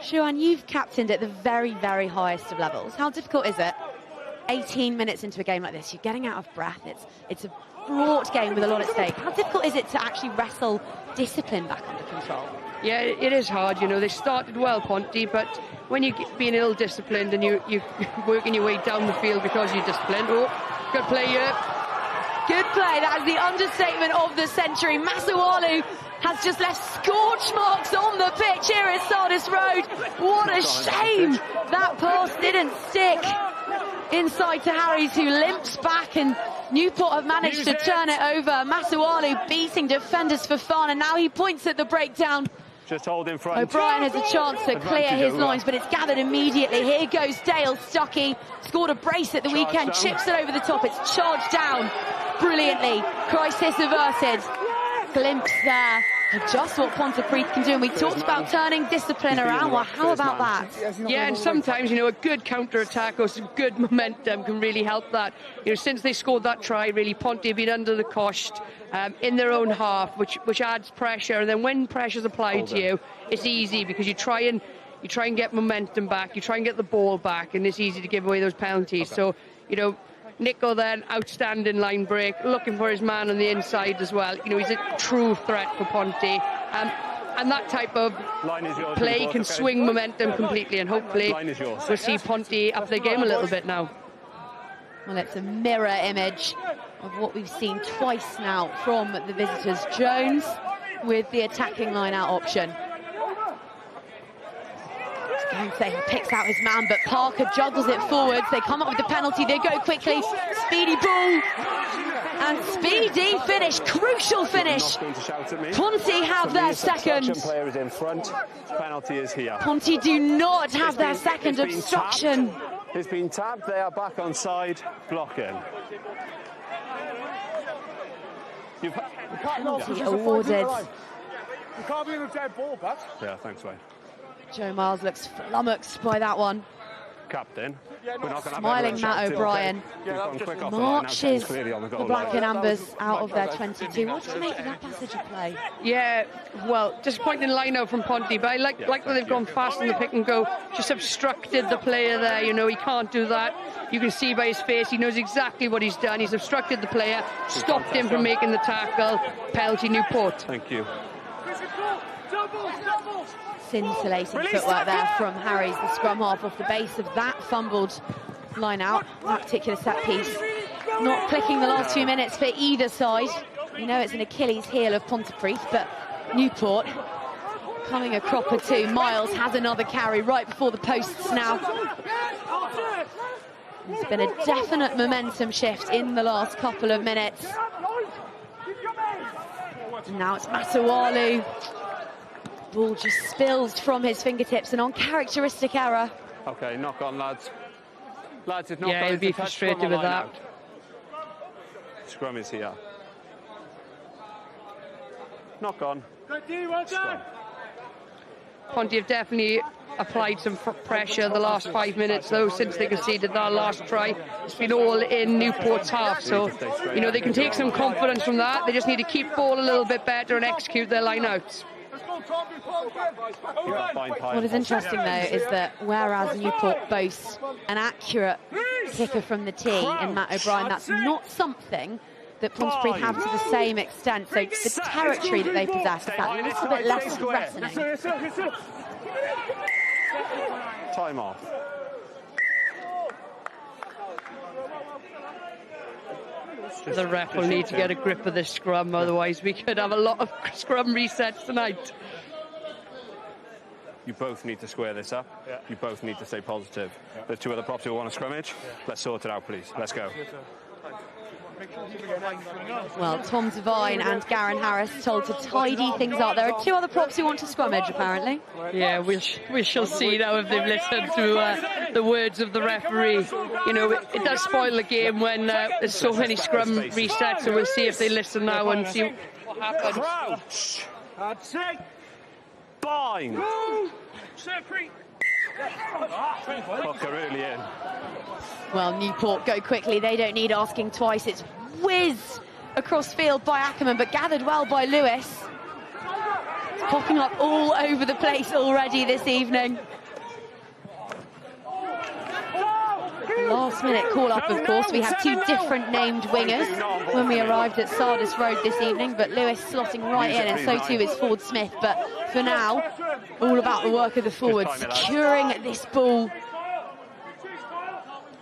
Shuan, you've captained at the very, very highest of levels. How difficult is it? 18 minutes into a game like this, you're getting out of breath. It's a fraught game with a lot at stake. How difficult is it to actually wrestle discipline back under control? Yeah, it is hard. You know, they started well, Ponty, but when you're being ill-disciplined and you're working your way down the field because you're disciplined. Oh, good play here. Good play. That is the understatement of the century. Masualu has just left scorch marks on the pitch here at Sardis Road. What a shame that pass didn't stick inside to Harries, who limps back, and Newport have managed to turn it over. Masualu beating defenders for fun, and now he points at the breakdown. Just hold in front. O'Brien has a chance to clear his lines, but it's gathered immediately. Here goes Dale Stuckey. Scored a brace at the weekend, chips it over the top. It's charged down brilliantly. Crisis averted. Glimpse there of just what Pontypridd can do. And we talked about turning discipline around. Well, how about that? Yeah, and sometimes, you know, a good counter-attack or some good momentum can really help that. You know, since they scored that try, really, Ponty have been under the cosh in their own half, which adds pressure. And then when pressure's applied to you, it's easy because you try and get momentum back, you try and get the ball back, and it's easy to give away those penalties. So, you know, Nico then, outstanding line break, looking for his man on the inside as well. You know, he's a true threat for Ponty. And that type of play can swing momentum completely, and hopefully we'll see Ponty up their game a little bit now. Well, it's a mirror image of what we've seen twice now from the visitors. Jones with the attacking line-out option. He picks out his man, but Parker juggles it forwards. They come up with the penalty, they go quickly. Speedy ball and speedy finish, crucial finish. Ponty have their second. Player is in front. Penalty is here. Ponty do not have their second. Obstruction. It's been tapped. They are back on side, blocking. Penalty awarded. You can't be in a dead ball, but. Yeah, thanks, Wayne. Joe Miles looks flummoxed by that one. Captain. Smiling Matt O'Brien. Marches the Black and Ambers out of their 22. What do you make of that passage of play? Yeah, well, disappointing line-out from Ponty, but I like that they've gone fast in the pick and go. Just obstructed the player there, you know, he can't do that. You can see by his face, he knows exactly what he's done. He's obstructed the player, stopped him from making the tackle. Penalty Newport. Thank you. Scintillating footwork there from Harries, the scrum half, off the base of that fumbled line out, that particular set piece. Not clicking the last few minutes for either side. You know it's an Achilles heel of Pontypridd, but Newport coming a crop or two. Miles has another carry right before the posts now. There's been a definite momentum shift in the last couple of minutes. And now it's Masualu. Ball just spills from his fingertips, and on characteristic error. Okay, knock on, lads. Lads, if not, yeah, he'll be frustrated with that. Scrum is here. Knock on. Scrum. Ponty have definitely applied some pressure the last 5 minutes, though, since they conceded that last try. It's been all in Newport's half, so, you know, they can take some confidence from that. They just need to keep ball a little bit better and execute their line-outs. What is interesting, though, is that whereas Newport boasts an accurate kicker from the tee in Matt O'Brien, that's not something that Pontypridd have to the same extent. So the territory that they possess is that little bit less threatening. Time off. The ref will need to get a grip of this scrum, otherwise we could have a lot of scrum resets tonight. You both need to square this up. Yeah. You both need to stay positive. Yeah. There's two other props who want to scrimmage. Yeah. Let's sort it out, please. Let's go. Well, Tom Devine and Garen Harris told to tidy things up. There are two other props who want to scrummage, apparently. Yeah, we shall see now if they've listened to the words of the referee. You know, it does spoil the game when there's so many scrum resets, so we'll see if they listen now and see what happens. Crouch! That's it! Bind! Look, they're really in. Well, Newport go quickly. They don't need asking twice. It's whizzed across field by Ackerman, but gathered well by Lewis. It's popping up all over the place already this evening. Last minute call up, of course. We have two different named wingers when we arrived at Sardis Road this evening, but Lewis slotting right in, and so too is Ford Smith. But for now, all about the work of the forwards, securing this ball.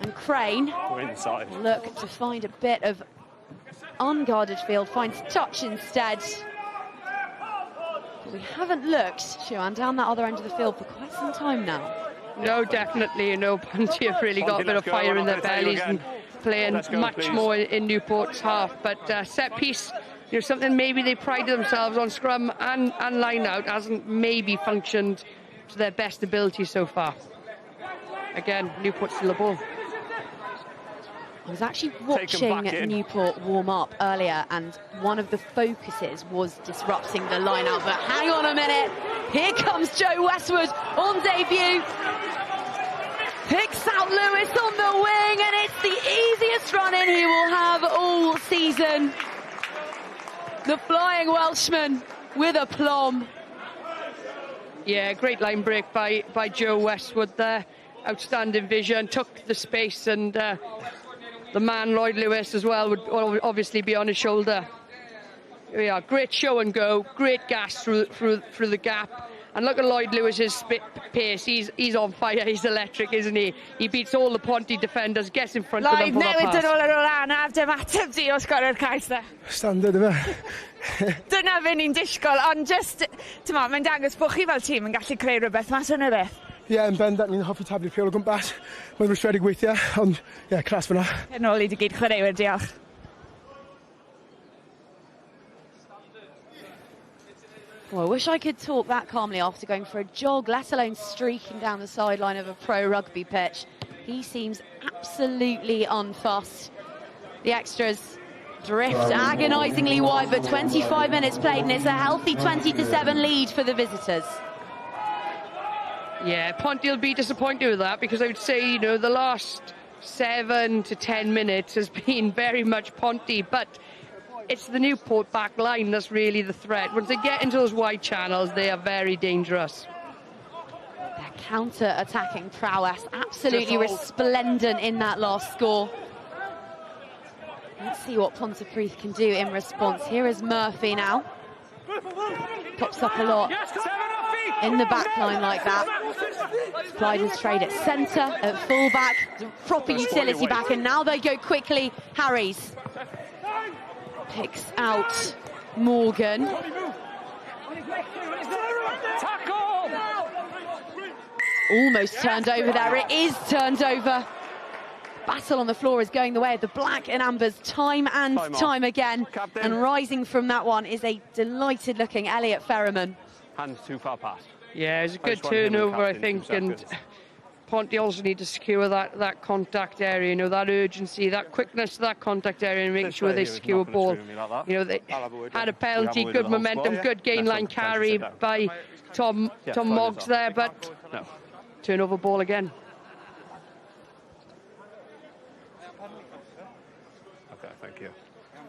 And Crane look to find a bit of unguarded field, finds touch instead. But we haven't looked, Siwan, down that other end of the field for quite some time now. No, definitely, you know, Ponty have really got a bit of fire in their bellies and playing much more in Newport's half. But set piece, you know, something maybe they pride themselves on, scrum and line out, hasn't maybe functioned to their best ability so far. Again, Newport still the ball. I was actually watching Newport warm up earlier, and one of the focuses was disrupting the line out. But hang on a minute, here comes Joe Westwood on debut. Picks out Lewis on the wing, and it's the easiest run in he will have all season. The Flying Welshman with aplomb. Yeah, great line break by Joe Westwood there. Outstanding vision, took the space, and the man Lloyd Lewis as well would obviously be on his shoulder. Here we are, great show and go, great gas through the gap. And look at Lloyd Lewis's pace. He's on fire. He's electric, isn't he? He beats all the Ponty defenders. Gets in front of them for the pass. Lloyd, newid yn ôl ar ôl anna, dim ateb di o sgorio'r cais da. Standard yma. Dyna fe ni'n disgwyl, ond just, mae'n dangos bod chi fel tîm yn gallu creu rhywbeth mas o'n y beth. Ie, yn bendant, ni'n hoffi tablu pêl o gwmpas. Mae'n rwystredig weithiau, ond ie, cras fyna. Yn ôl i dy gyd chwaraewyr, diolch. Well, I wish I could talk that calmly after going for a jog, let alone streaking down the sideline of a pro rugby pitch. He seems absolutely unfussed. The extras drift agonisingly wide, but 25 minutes played, and it's a healthy 20-7 lead for the visitors. Yeah, Ponty will be disappointed with that, because I would say, you know, the last 7 to 10 minutes has been very much Ponty, but it's the Newport back line that's really the threat. Once they get into those wide channels, they are very dangerous. Their counter-attacking prowess absolutely resplendent in that last score. Let's see what Pontypridd can do in response. Here is Murphy now. Pops up a lot in the back line like that. Applied his trade at centre, at full-back, proper utility back, and now they go quickly. Harries picks out Morgan. Almost turned over there. It is turned over. Battle on the floor is going the way of the black and ambers time and time again. Captain. And rising from that one is a delighted-looking Elliot Ferryman. Hands too far past. Yeah, it's a good turnover, I think, and Ponty also need to secure that contact area, you know, that urgency, that quickness to that contact area, and make sure they secure a ball. You know, they had a penalty, good momentum, good gain line carry by Tom Moggs there, but turnover ball again. Okay, thank you.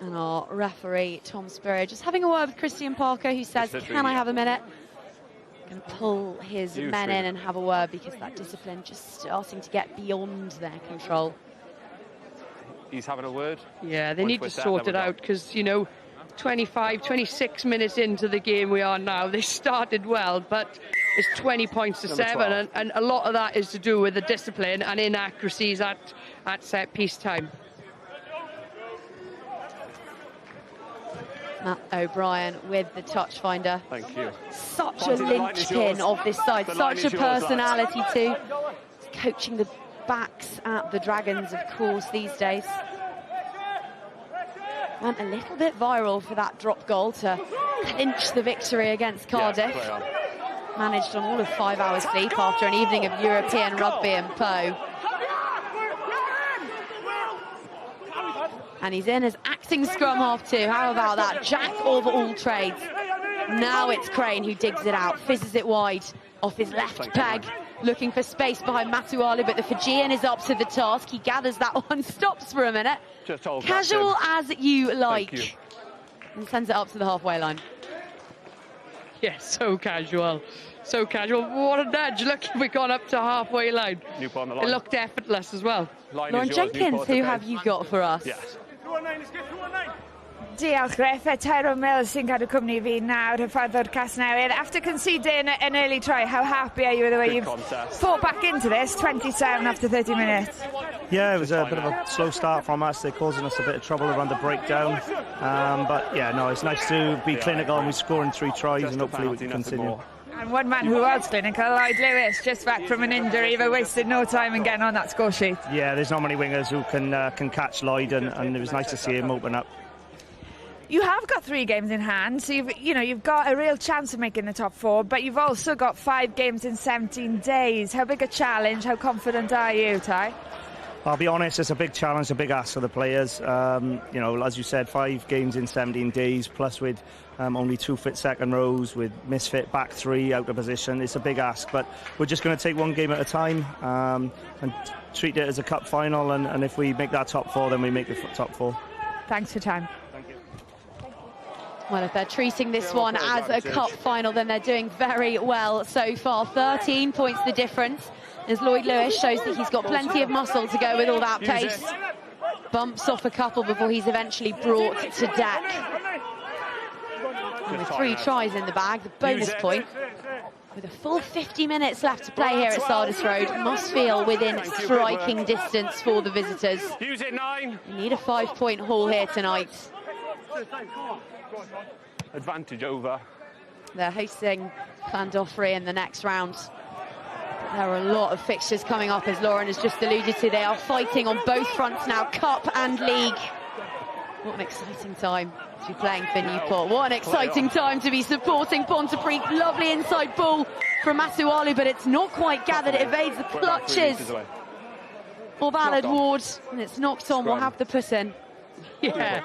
And our referee, Tom Spurrier, just having a word with Christian Parker, who says, can I have a minute? Going to pull his men in and have a word because that discipline just starting to get beyond their control. He's having a word. Yeah, they need to sort it out because, you know, 25, 26 minutes into the game we are now. They started well, but it's 20 points to 7, and a lot of that is to do with the discipline and inaccuracies at set-piece time. Matt O'Brien with the touch finder. Thank you. Such a linchpin of this side, such a personality too. He's coaching the backs at the Dragons, of course, these days. Went a little bit viral for that drop goal to clinch the victory against Cardiff. Managed on all of 5 hours sleep after an evening of European rugby in Po. And he's in as acting scrum half too. How about that? Jack of all trades. Now it's Crane who digs it out, fizzes it wide off his left peg, looking for space behind Matualu, but the Fijian is up to the task. He gathers that one, stops for a minute. Casual as you like. And sends it up to the halfway line. Yeah, so casual. So casual. What a nudge. Look, we've gone up to halfway line. Newport on the line. It looked effortless as well. Lauren Jenkins, who have you got for us? Yes. Diolch, Griff. Tyrone Mills sy'n cadw cwmni fi nawr y ffordd o'r Casnewydd. After conceding an early try, how happy are you with the way you've fought back into this? 27 after 30 minutes. Yeah, it was a bit of a slow start from us. They're causing us a bit of trouble around the breakdown. But yeah, no, it's nice to be clinical and we're scoring 3 tries and hopefully we can continue. And one man who was clinical, Lloyd Lewis, just back from an injury, but wasted no time in getting on that score sheet. Yeah, there's not many wingers who can catch Lloyd, and it was nice to see him open up. You have got 3 games in hand, so you've got a real chance of making the top 4, but you've also got 5 games in 17 days. How big a challenge? How confident are you, Ty? I'll be honest, it's a big challenge, a big ask for the players. You know, as you said, 5 games in 17 days, plus with only 2 fit second rows, with misfit back 3 out of position. It's a big ask, but we're just going to take one game at a time and treat it as a cup final, and if we make that top 4, then we make the top 4. Thanks for your time. Thank you. Well, if they're treating this one as a cup final, then they're doing very well so far. 13 points the difference, as Lloyd Lewis shows that he's got plenty of muscle to go with all that pace. Bumps off a couple before he's eventually brought to deck. And with 3 tries in the bag, the bonus point, with a full 50 minutes left to play here at Sardis Road, must feel within striking distance for the visitors. Use it, 9. They need a 5-point haul here tonight. Advantage over. They're hosting Llandofri in the next round. There are a lot of fixtures coming up, as Lauren has just alluded to. They are fighting on both fronts now, Cup and League. What an exciting time to be playing for Newport. What an exciting time to be supporting Pontypridd. Lovely inside ball from Masualu, but it's not quite gathered. It evades the clutches of Aled Ward, and it's knocked on. We'll have the put in. Yeah,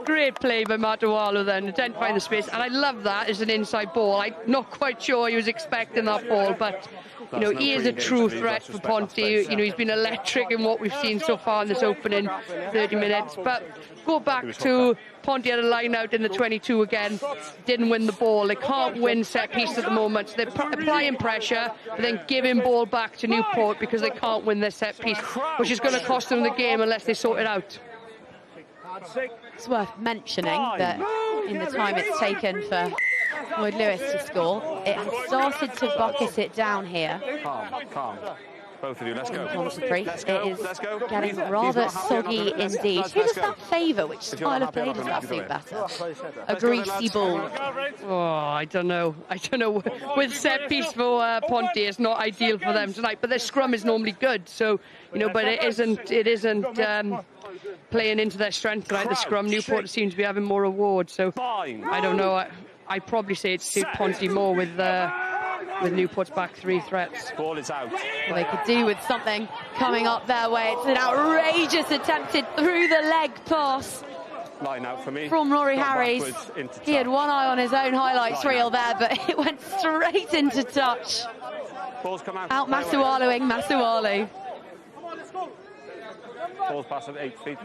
great play by Matualu then, identifying the space, and I love that as an inside ball. I'm not quite sure he was expecting that ball, but you know, he is a true threat for Ponty. You know, he's been electric in what we've seen so far in this opening 30 minutes. But go back to Ponty had a line out in the 22 again, didn't win the ball. They can't win set piece at the moment. So they're applying pressure, but then giving ball back to Newport because they can't win their set piece, which is going to cost them the game unless they sort it out. It's worth mentioning that in the time it's taken for Lloyd Lewis to score, it has started to bucket it down here. Calm. Both of you, let's go. Pontypridd. It is getting rather soggy indeed. Who does that favour? Which style of play does that suit better? A greasy ball. Oh, I don't know. With set piece for Ponty, it's not ideal for them tonight. But their scrum is normally good, so you know. But it isn't playing into their strength tonight. The scrum, Newport seems to be having more awards. So I don't know. I'd probably say it's suit Ponty more with Newport's back 3 threats. Ball is out. Well, they could do with something coming up their way. It's an outrageous attempted through the leg pass. Line out for me. From Rory Harries. He had one eye on his own highlights reel there, but it went straight into touch. Ball's come out. Out Masualuing Masualu. Ball's past 8 feet.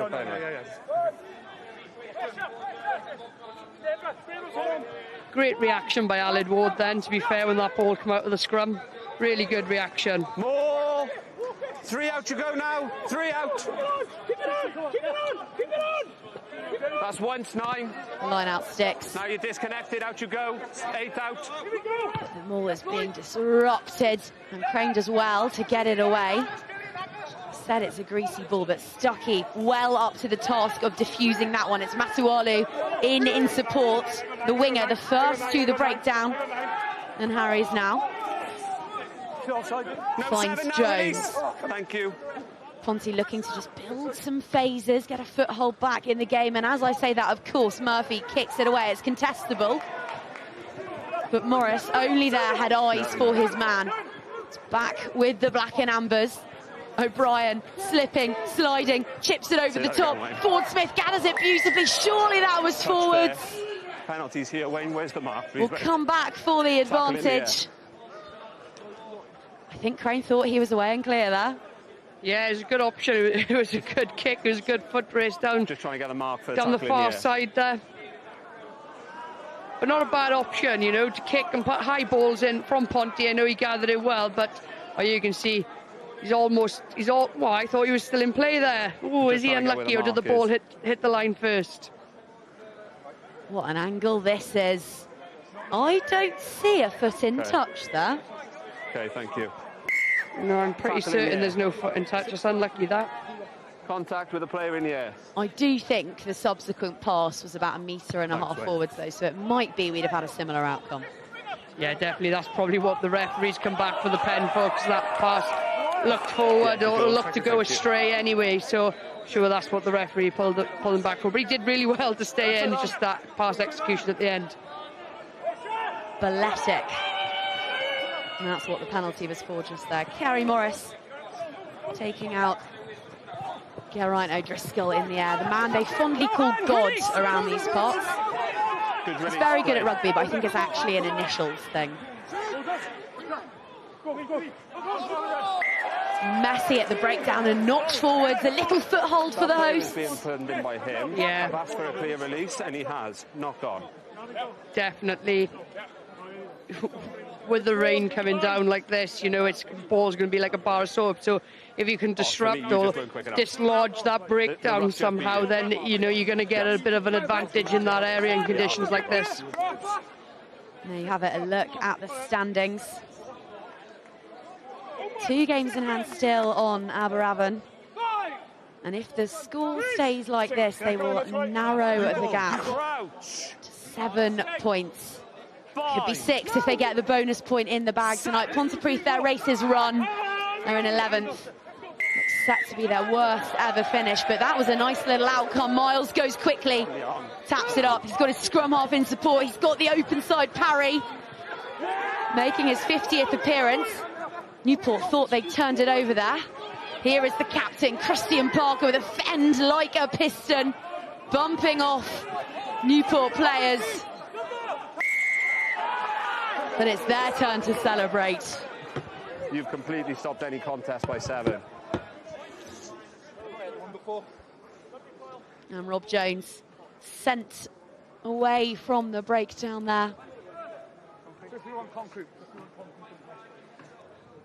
Great reaction by Aled Ward then, to be fair, when that ball came out of the scrum. Really good reaction. More! 3 out you go now. 3 out. That's once 9. Line out sticks. Now you're disconnected. Out you go. 8 out. The ball is being disrupted, and Crane does well to get it away. Said it's a greasy ball, but Stuckey well up to the task of defusing that one. It's Matualu in support. The winger, the first to the breakdown. And Harry's now. Finds Jones. Thank you. Ponty looking to just build some phases, get a foothold back in the game. And as I say that, of course, Murphy kicks it away. It's contestable. But Morris, only there, had eyes for his man. It's back with the black and ambers. O'Brien slipping, sliding, chips it over the top. Ford Smith gathers it beautifully. Surely that was forwards. Penalties here. Wayne, where's the mark? We'll come back for the advantage. I think Crane thought he was away and clear there. Yeah, it was a good option. It was a good kick. It was a good foot race down. Just trying to get the mark for down the far side there. But not a bad option, you know, to kick and put high balls in from Ponty. I know he gathered it well, but you can see well, I thought he was still in play there. Oh, is he unlucky, or did the ball hit the line first? What an angle this is. I don't see a foot in touch there. Okay, thank you. No, I'm pretty certain there's no foot in touch. It's unlucky that. Contact with a player in the air. I do think the subsequent pass was about 1.5 meters forwards, though, so it might be we'd have had a similar outcome. Yeah, definitely. That's probably what the referees come back for the pen for, because that pass looked forward or looked to go astray anyway. So sure, that's what the referee pulled him back for. But he did really well to stay in. Just that pass execution at the end. Balletic. And that's what the penalty was for just there. Kerry Morris taking out Geraint O'Driscoll in the air. The man they fondly call God around these parts. He's very good at rugby, but I think it's actually an initials thing. Messy at the breakdown and knocked forwards. A little foothold for the hosts. Being turned in by him. Yeah. I've asked for a clear release, and he has. Knocked on. Definitely. With the rain coming down like this, you know, ball's going to be like a bar of soap. So if you can disrupt or dislodge that breakdown somehow, then, you know, you're going to get a bit of an advantage in that area in conditions like this. There you have it, a look at the standings. 2 games in hand still on Aberavon. And if the score stays like this, they will narrow the gap to 7 points. Could be 6 if they get the bonus point in the bag tonight. Pontypridd, their race is run. They're in 11th. It's set to be their worst ever finish, but that was a nice little outcome. Miles goes quickly, taps it up. He's got his scrum half in support. He's got the open side parry, making his 50th appearance. Newport thought they turned it over there. Here is the captain, Christian Parker, with a fend like a piston, bumping off Newport players. But it's their turn to celebrate. You've completely stopped any contest by 7. And Rob Jones sent away from the breakdown there.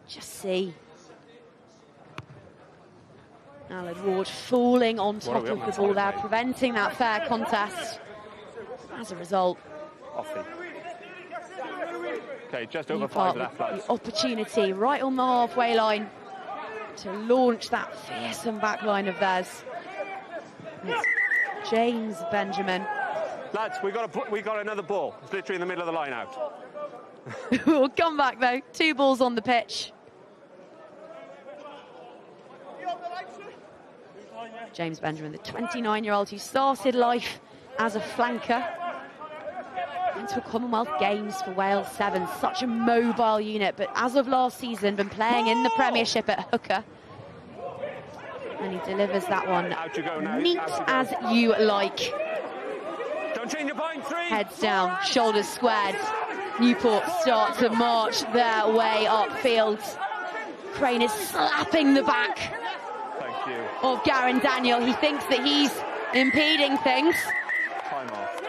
Just see Alan Ward falling on top of the ball there, preventing that fair contest. As a result, okay, just over 5 left, lads. The opportunity right on the halfway line to launch that fearsome back line of theirs. And it's James Benjamin. Lads, we got another ball. It's literally in the middle of the line out. We'll come back though. 2 balls on the pitch. James Benjamin, the 29-year-old who started life as a flanker. Into a Commonwealth Games for Wales 7, such a mobile unit, but as of last season, been playing in the Premiership at hooker. And he delivers that one neat as you like. Don't change your point, 3. Heads down, shoulders squared. Newport start to march their way upfield. Crane is slapping the back of Garen Daniel. He thinks that he's impeding things. Time off.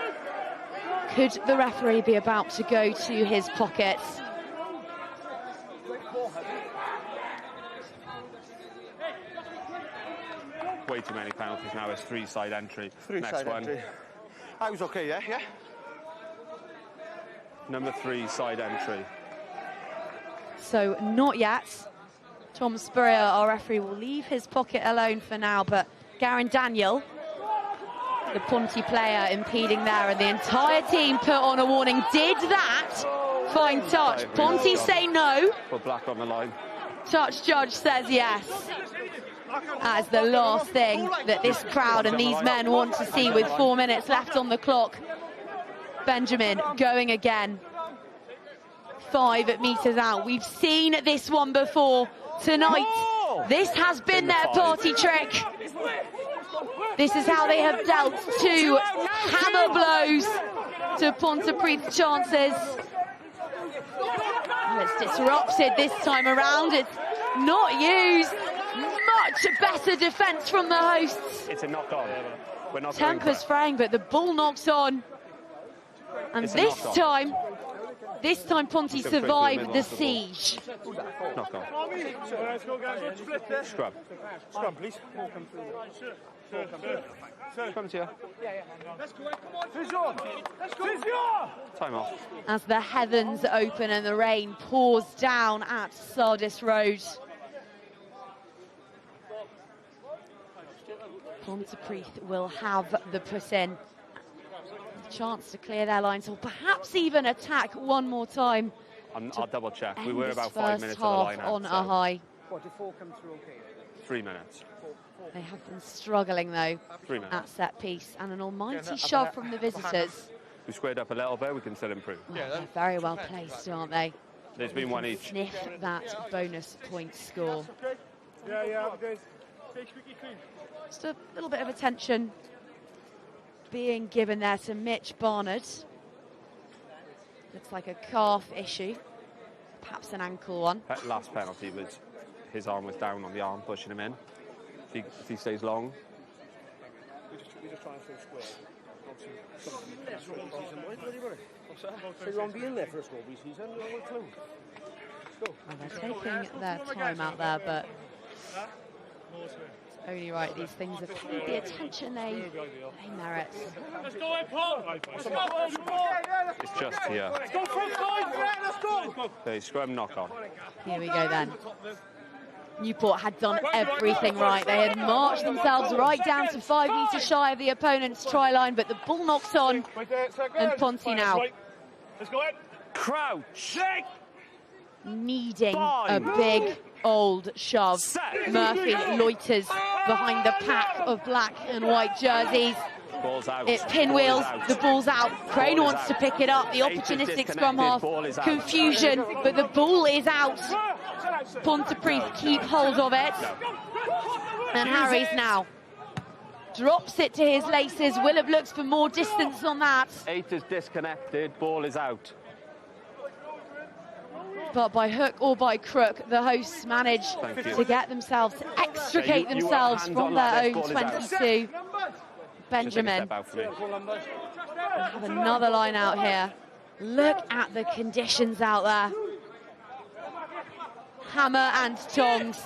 Could the referee be about to go to his pockets? Way too many penalties now. It's 3-side entry. Next Side one. entry. I was okay, yeah. Number 3 side entry. So not yet. Tom Spurrier, our referee, will leave his pocket alone for now, but Garen Daniel, the Ponty player, impeding there, and the entire team put on a warning. Did that fine touch? Ponty say no. Put black on the line. Touch judge says yes. As the last thing that this crowd and these men want to see with 4 minutes left on the clock. Benjamin going again. 5 metres out. We've seen this one before. Tonight, this has been their party trick. This is how they have dealt 2 hammer blows to Pontypridd's chances. And it's disrupted this time around. It's not used. Much better defence from the hosts. It's a knock-on. We're not Tempers fraying, but the ball knocks on. And this time Ponty survived the siege. Knock on. Scrub. Scrum, please. Scrum to you. Time off. As the heavens open and the rain pours down at Sardis Road. Pontypridd will have the put-in. Chance to clear their lines, or perhaps even attack one more time. I'll double check. We were about 5 minutes of the line out, on a high. What, did 4 come through okay? 3 minutes. They have been struggling though 3 minutes. at set piece, and an almighty shove from the visitors. We squared up a little bit, we can still improve. Well, they're very well placed, aren't they? There's been one each. Sniff that bonus point score. Just a little bit of attention being given there to Mitch Barnard. Looks like a calf issue, perhaps an ankle one. That last penalty was, his arm was down on the arm, pushing him in. If he stays long. We just try and stay square. So long being there for a Strawberry season, no clue. Well, they're taking their time out there, but it's only right. These things have paid the attention they merit. Let's go, Paul! It's just here. Let's go, let's go! They scrum knock on. Here we go then. Newport had done everything right. They had marched themselves right down to 5 metres shy of the opponent's try line, but the ball knocks on, and Ponty now crouch, needing a big old shove. Murphy loiters behind the pack of black and white jerseys. Ball's out. It pinwheels, the ball's out. Crane wants to pick it up. The opportunistic scrum half, confusion, but the ball is out. Pontypridd keep hold of it. And Harries now drops it to his laces. Willop looks for more distance on that. 8 is disconnected, ball is out. But by hook or by crook, the hosts manage to get themselves, to extricate themselves from their own 22. Benjamin. We have another line out here. Look at the conditions out there. Hammer and tongs.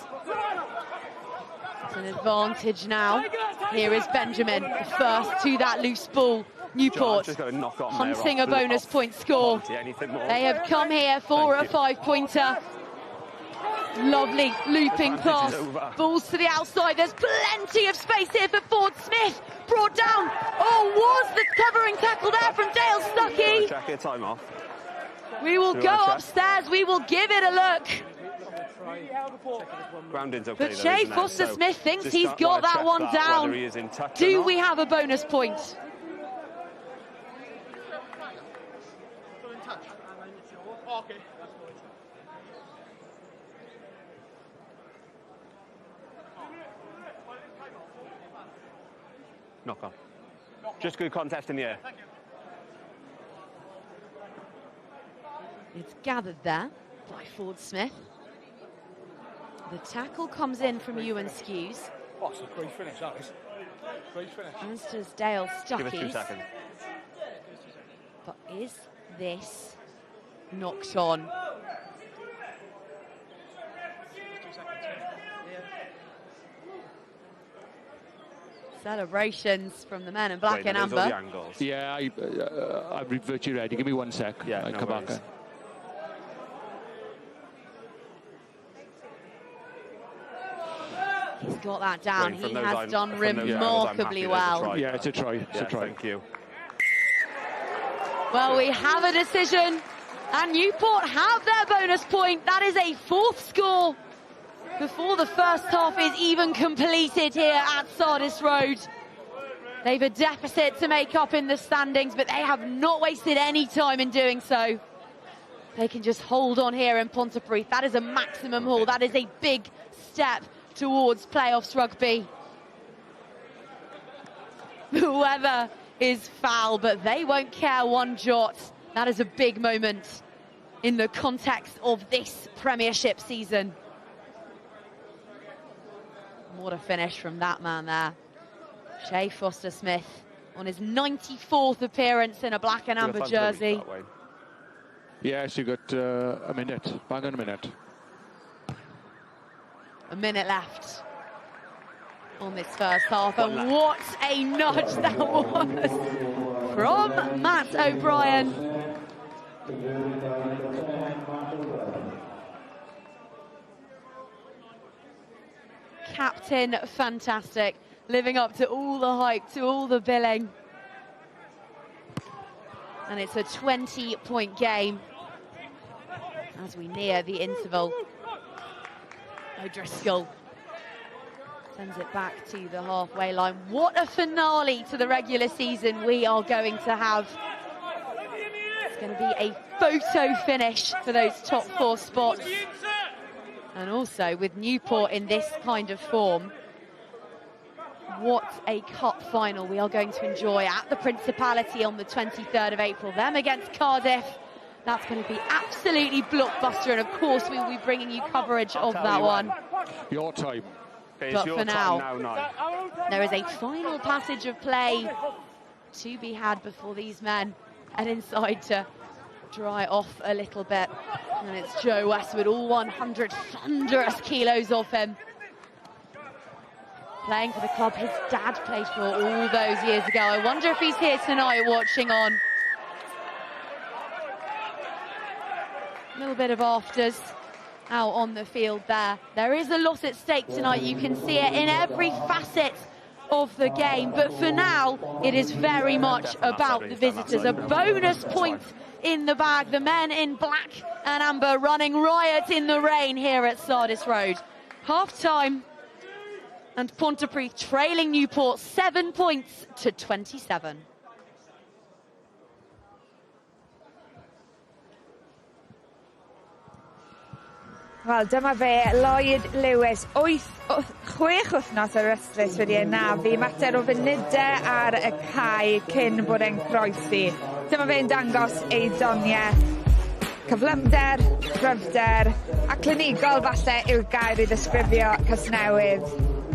It's an advantage now. Here is Benjamin, first to that loose ball. Newport hunting a bonus point score. They have come here for a 5-pointer. Lovely looping pass. Balls to the outside. There's plenty of space here for Ford Smith. Brought down. Oh, was the covering tackle there from Dale Stuckey? Check your time off. We will go upstairs. We will give it a look. Grounding's okay, But Shea Foster-Smith thinks he's got that one down. Do we have a bonus point? Knock on. Just good contest in the air. It's gathered there by Ford Smith. The tackle comes in from Ewan Skews. Oh, it's a great finish, that is. Great finish. As does Dale Give us 2 Stuckey. seconds. But Is this knocked on? Celebrations from the men in black and amber. Yeah, I'm virtually ready. Give me 1 sec. Yeah, I'll come back. He's got that down. He has done remarkably well. Yeah, it's a try. It's a try. Thank you. Well, we have a decision, and Newport have their bonus point. That is a 4th score before the first half is even completed here at Sardis Road. They've a deficit to make up in the standings, but they have not wasted any time in doing so. They can just hold on here in Pontypridd. That is a maximum haul. That is a big step towards playoffs rugby. The weather is foul, but they won't care one jot. That is a big moment in the context of this Premiership season. What a finish from that man there. Shea Foster-Smith on his 94th appearance in a black and amber jersey. Yes, you got a minute. Bang on a minute. A minute left on this first half, and what a nudge that was from Matt O'Brien. Captain fantastic, living up to all the hype, to all the billing. And it's a 20-point game as we near the interval. O'Driscoll sends it back to the halfway line. What a finale to the regular season we are going to have. It's going to be a photo finish for those top 4 spots. And also with Newport in this kind of form, what a cup final we are going to enjoy at the Principality on the 23rd of April. Them against Cardiff. That's going to be absolutely blockbuster, and of course we will be bringing you coverage of that one. Your time. But for now, there is a final passage of play to be had before these men head inside to dry off a little bit. And it's Joe Westwood, all 100 thunderous kilos of him. Playing for the club his dad played for all those years ago. I wonder if he's here tonight watching on. A little bit of afters out on the field there. There is a lot at stake tonight. You can see it in every facet of the game. But for now, it is very much about the visitors. A bonus point in the bag. The men in black and amber running riot in the rain here at Sardis Road. Half-time, and Pontypridd trailing Newport 7 points to 27. Wel, dyma fe, Lloyd Lewis, 6 wythnos ar ystris wedi anafu, mater o funudau ar y cae cyn bod e'n croesi. Dyma fe'n dangos ei doniau, cyflymder, cryfder, a clinigol falle yw'r gair i ddisgrifio Casnewydd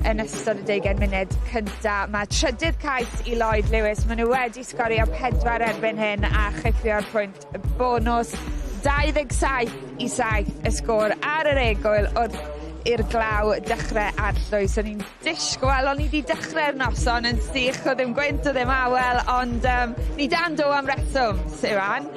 yn ystod y 20 munud cyntaf. Mae trydydd cais i Lloyd Lewis. Maen nhw wedi sgorio 4 erbyn hyn a chyffio'r pwynt bonus. 27-7 y sgôr ar yr egwyl wrth i'r glaw dechrau arllwys. O'n i'n disgwyl, o'n i wedi dechrau'r noson yn sych, o ddim gwynt, o ddim awel, ond ni dan do am reswm, Siwan.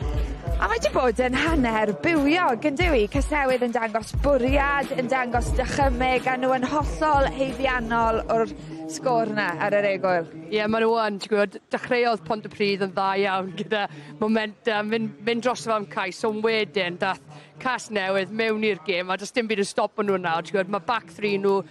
A mae wedi bod yn hanner bywiog, yn dywi. Casnewydd yn dangos bwriad, yn dangos dychymyg, a nhw yn hollol heiddiannol o'r sgôr na ar yr egwyl. Ie, maen nhw yn, ti'n gwybod, dechreuodd Pontypridd yn dda iawn gyda momentum, mynd dros am cais, ond wedyn dath Casnewydd mewn i'r gêm, a does dim byd yn stopo nhw nawr, ti'n gwybod, mae back 3 nhw,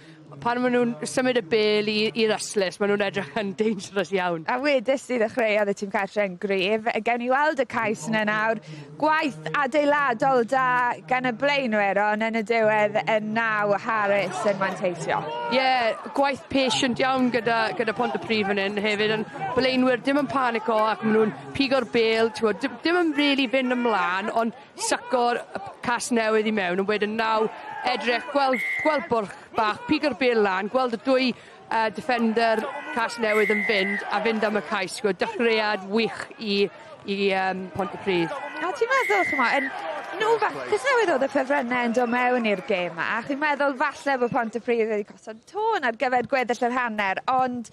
pan maen nhw'n symud y bel i'r yslis, maen nhw'n edrych yn dangerous iawn. A wedys i ddechreuodd y tîm cartre'n gryf. Gawn ni weld y cais yna nawr. Gwaith adeiladol da gan y blaenweron yn y diwedd yn 9 Harris yn manteisio. Ie, gwaith patient iawn gyda Pontypridd fan hyn hefyd. Yn blaenwyr dim yn panico ac maen nhw'n pigo'r bel. Dim yn really fynd ymlaen, ond syco'r Casnewydd i mewn. Yn wedyn naw edrych, gweld bwrch bach, pigo'r bel lan, gweld y 2 defender Casnewydd yn fynd am y cais. Dechreuad wych i Pontypridd. A ti'n meddwl, chymod, cys newydd oedd y ffefrynnau yn dod mewn i'r gêm yma, a chi'n meddwl falle bod Pontypridd wedi gosod tôn ar gyfer gweddill yr hanner, ond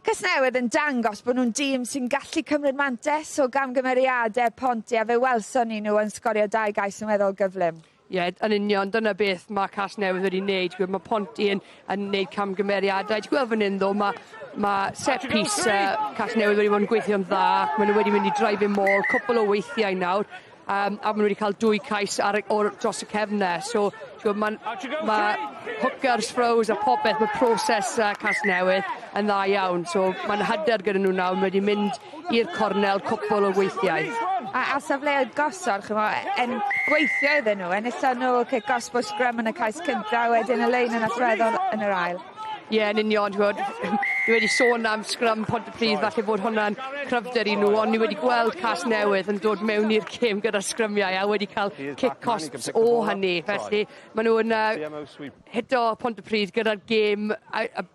cys newydd yn dangos bod nhw'n dîm sy'n gallu cymryd mantes o gamgymeriadau Ponty, a fe welson ni nhw yn sgorio 2 gais yn weddol gyflym. Ie, yn union, dyna beth mae Casnewydd wedi wneud. Mae Ponty yn wneud camgymeriadau. Ti'n gweld fan hyn, ddo, mae set piece Casnewydd wedi bod yn gweithio'n dda. Maen nhw wedi mynd i driving mall, cwpl o weithiau nawr. A maen nhw wedi cael 2 cais dros y cefnau. So, mae hookers, throws a popeth, mae proses Casnewydd yn dda iawn. So, mae'n hyder gyda nhw nawr. Mae wedi mynd i'r cornel cwpl o weithiau. A safleoedd gosod, yn gweithio iddyn nhw, yn illa nhw gosbo sgrym yn y cais cyntaf, wedyn y lein yn allweddol yn yr ail. Ie, yn union, ni wedi sôn am sgrym Pontypridd, falle bod hwnna'n cryfder i nhw, ond ni wedi gweld Casnewydd yn dod mewn i'r gêm gyda'r sgrymiau a wedi cael kick-costs o hynny. Felly, maen nhw'n hito Pontypridd gyda'r gêm,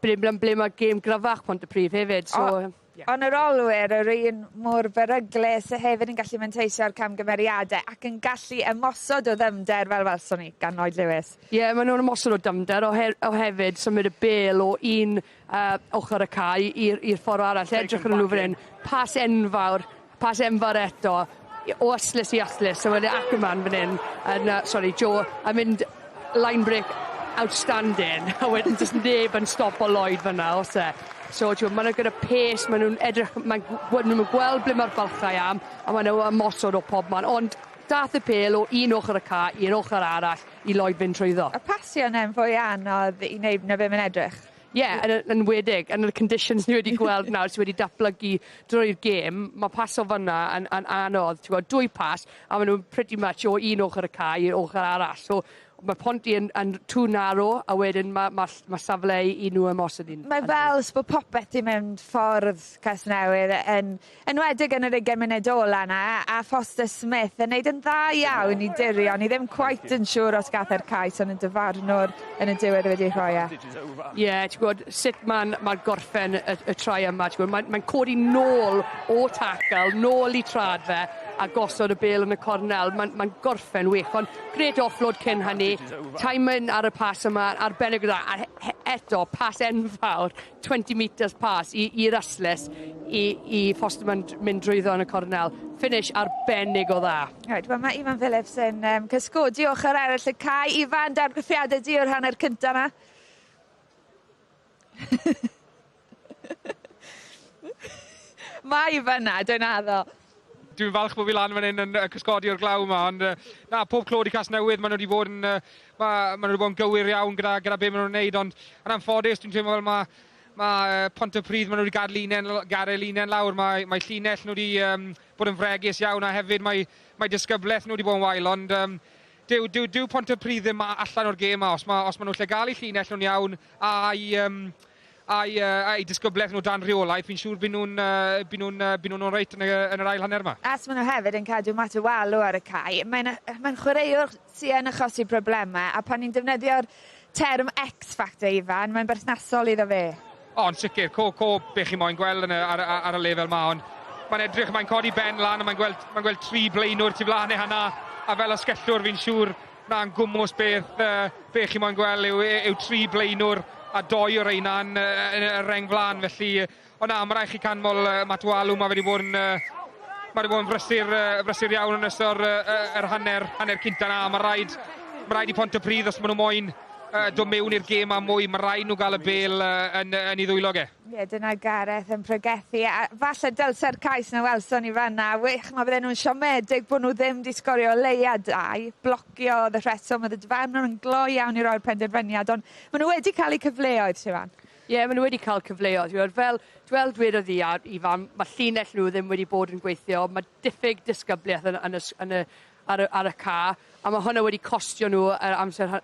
ble mae gêm gryfach Pontypridd hefyd. Ond yr olwyr, yr un mor beryglis hefyd yn gallu menteisio'r camgymeriadau ac yn gallu ymosod o ddymder fel welson ni gan Lloyd Lewis. Ie, maen nhw'n ymosod o dymder o hefyd symud y bel o un ochr y cae i'r ffordd arall. Edrych yn nhw fan hyn, pas enfawr eto, o aslys i aslys. So wedi Ackerman fan hyn, Joe, a mynd line break outstanding, a wedyn jyst neb yn stop o Lloyd fan'na, os e. So, maen nhw gyda pace, maen nhw'n edrych, maen nhw'n gweld ble mae'r balchau am, a maen nhw'n ymosod o pob man. Ond dath y pel o un ochr y ca i'r ochr arall i Lloyd fynd trwyddo. Y pasio yna'n fwy anodd i wneud na be mae'n edrych. Ie, yn wedig, yn y conditions ni wedi gweld nawr sydd wedi datblygu drwy'r gêm, mae paso fan'na yn anodd. 2 pas, a maen nhw'n pretty much o un ochr y ca i'r ochr arall. So, mae Ponty yn too narrow, a wedyn mae safle i nhw ymosod un. Mae fel bod popeth i mewn ffordd Casnewydd yn wedig yn yr 20 munud ola yna, a Foster Smith yn neud yn dda iawn i dirio. Ni ddim quite yn siŵr os gath e'r cais, ond yn dyfarnwr yn y diwedd wedi rhoi e. Ie, ti'n gwybod, sut mae'n gorffen y trai yma. Mae'n codi nôl o tackle, nôl i trad fe, a gosod y bel yn y cornel. Mae'n gorffen wych, ond gret offload cyn hynny. Timing ar y pas yma, arbennig o dda, a eto, pas enfawr, 20 metres pas i'r aslys, i Foster mynd drwyddo yn y cornel. Finish arbennig o dda. Right, mae Ivan Phillips yn cysgodi ochr eraill y cae. Ifan, dargraffiadau di o'r hanner cynta yna. Mae Ifan na, dwi'n addo. Dwi'n falch bod fi lan fan hyn yn cysgodi o'r glaw yma, ond pob clod i Casnewydd, maen nhw wedi bod yn gywir iawn gyda be maen nhw'n wneud, ond yn anffodus dwi'n teimlo fel mae Pontypridd, maen nhw wedi gadael linell lawr, mae llinell nhw wedi bod yn fregus iawn, a hefyd mae disgyblaeth nhw wedi bod yn wael, ond dyw Pontypridd ddim allan o'r gêm, os maen nhw'n lle gael eu llinell nhw'n iawn, a'i disgyblaeth nhw dan rheolaeth, fi'n siŵr bydd nhw'n reit yn yr ail hanner yma. As maen nhw hefyd yn cadw Matawalw ar y cae, mae'n chwaraewr sy'n yn achosi problemau, a pan ni'n defnyddio'r term X-Factor, Ifan, mae'n berthnasol iddo fe. Ond sicr, co be chi moyn gweld ar y lefel yma, ond mae'n edrych, mae'n codi ben lan, a mae'n gweld 3 blaenwr tu flaen hynna, a fel ysgellwr fi'n siŵr na'n gwmws be chi moyn gweld yw 3 blaenwr, a 2 o'r reina yn y reng flan, felly ond mae rhaid chi canmol Matawalw, mae wedi bod yn frysur iawn yn ystod yr hanner cynta na, mae rhaid i Pontypridd os maen nhw moyn dod mewn i'r gêm a mwy, mae rhaid nhw gael y bel yn ei ddwylog e. Ie, dyna Gareth yn pregethu, a falle dylse'r cais na welson ni fanna, wych, mae bydden nhw'n siomedig bod nhw ddim di sgorio leia 2, blocio y rheswm, oedd y dyfarnwr yn glo iawn i roi'r penderfyniad, ond maen nhw wedi cael eu cyfleoedd, Siwan. Ie, maen nhw wedi cael cyfleoedd. Fel dwedodd Ifan, mae llinell nhw ddim wedi bod yn gweithio, mae diffyg disgyblaeth ar y ca, a mae hwnna wedi costio nhw ar amser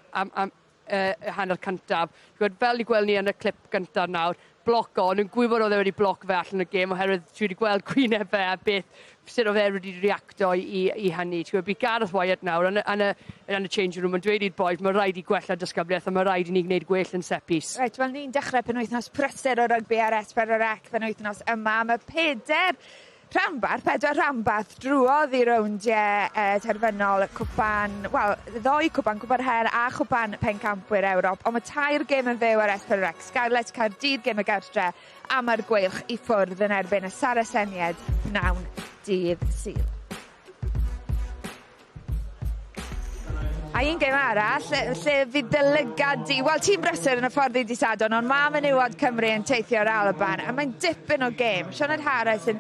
hanner cyntaf. Fel i gweld ni yn y clip gyntaf nawr, bloc on, yn gwybod oedd e wedi bloc fe allan y gêm, oherwydd ti wedi gweld gwyneb fe a sut oedd e wedi reacto i hynny. Bydd Gareth Wyatt nawr yn y changing room yn dweud i'r boys, mae rhaid i gwella disgyblaeth a mae rhaid i ni gwneud gwell yn set piece. Reit, wel ni'n dechrau penwythnos prysur o rygbi ar S4C penwythnos yma. Mae 4 Rhanbarth, 4 rhanbarth drwodd I rowndiau terfynol cwpan, wel, ddoi cwpan her a cwpan pencampwyr Ewrop, ond mae 2 gêm yn fyw ar S4C, Scarlett Caerdydd gêm y gartre, a mae'r gweilch I ffwrdd yn erbyn y Saraseniad 9 dydd Sul. A un gêm arall, lle fydd dylygad di, wel, tîm brysur yn y ffordd I disadon, ond mae menywod Cymru yn teithio'r Alban, a mae'n dipyn o gêm. Sioned Harris yn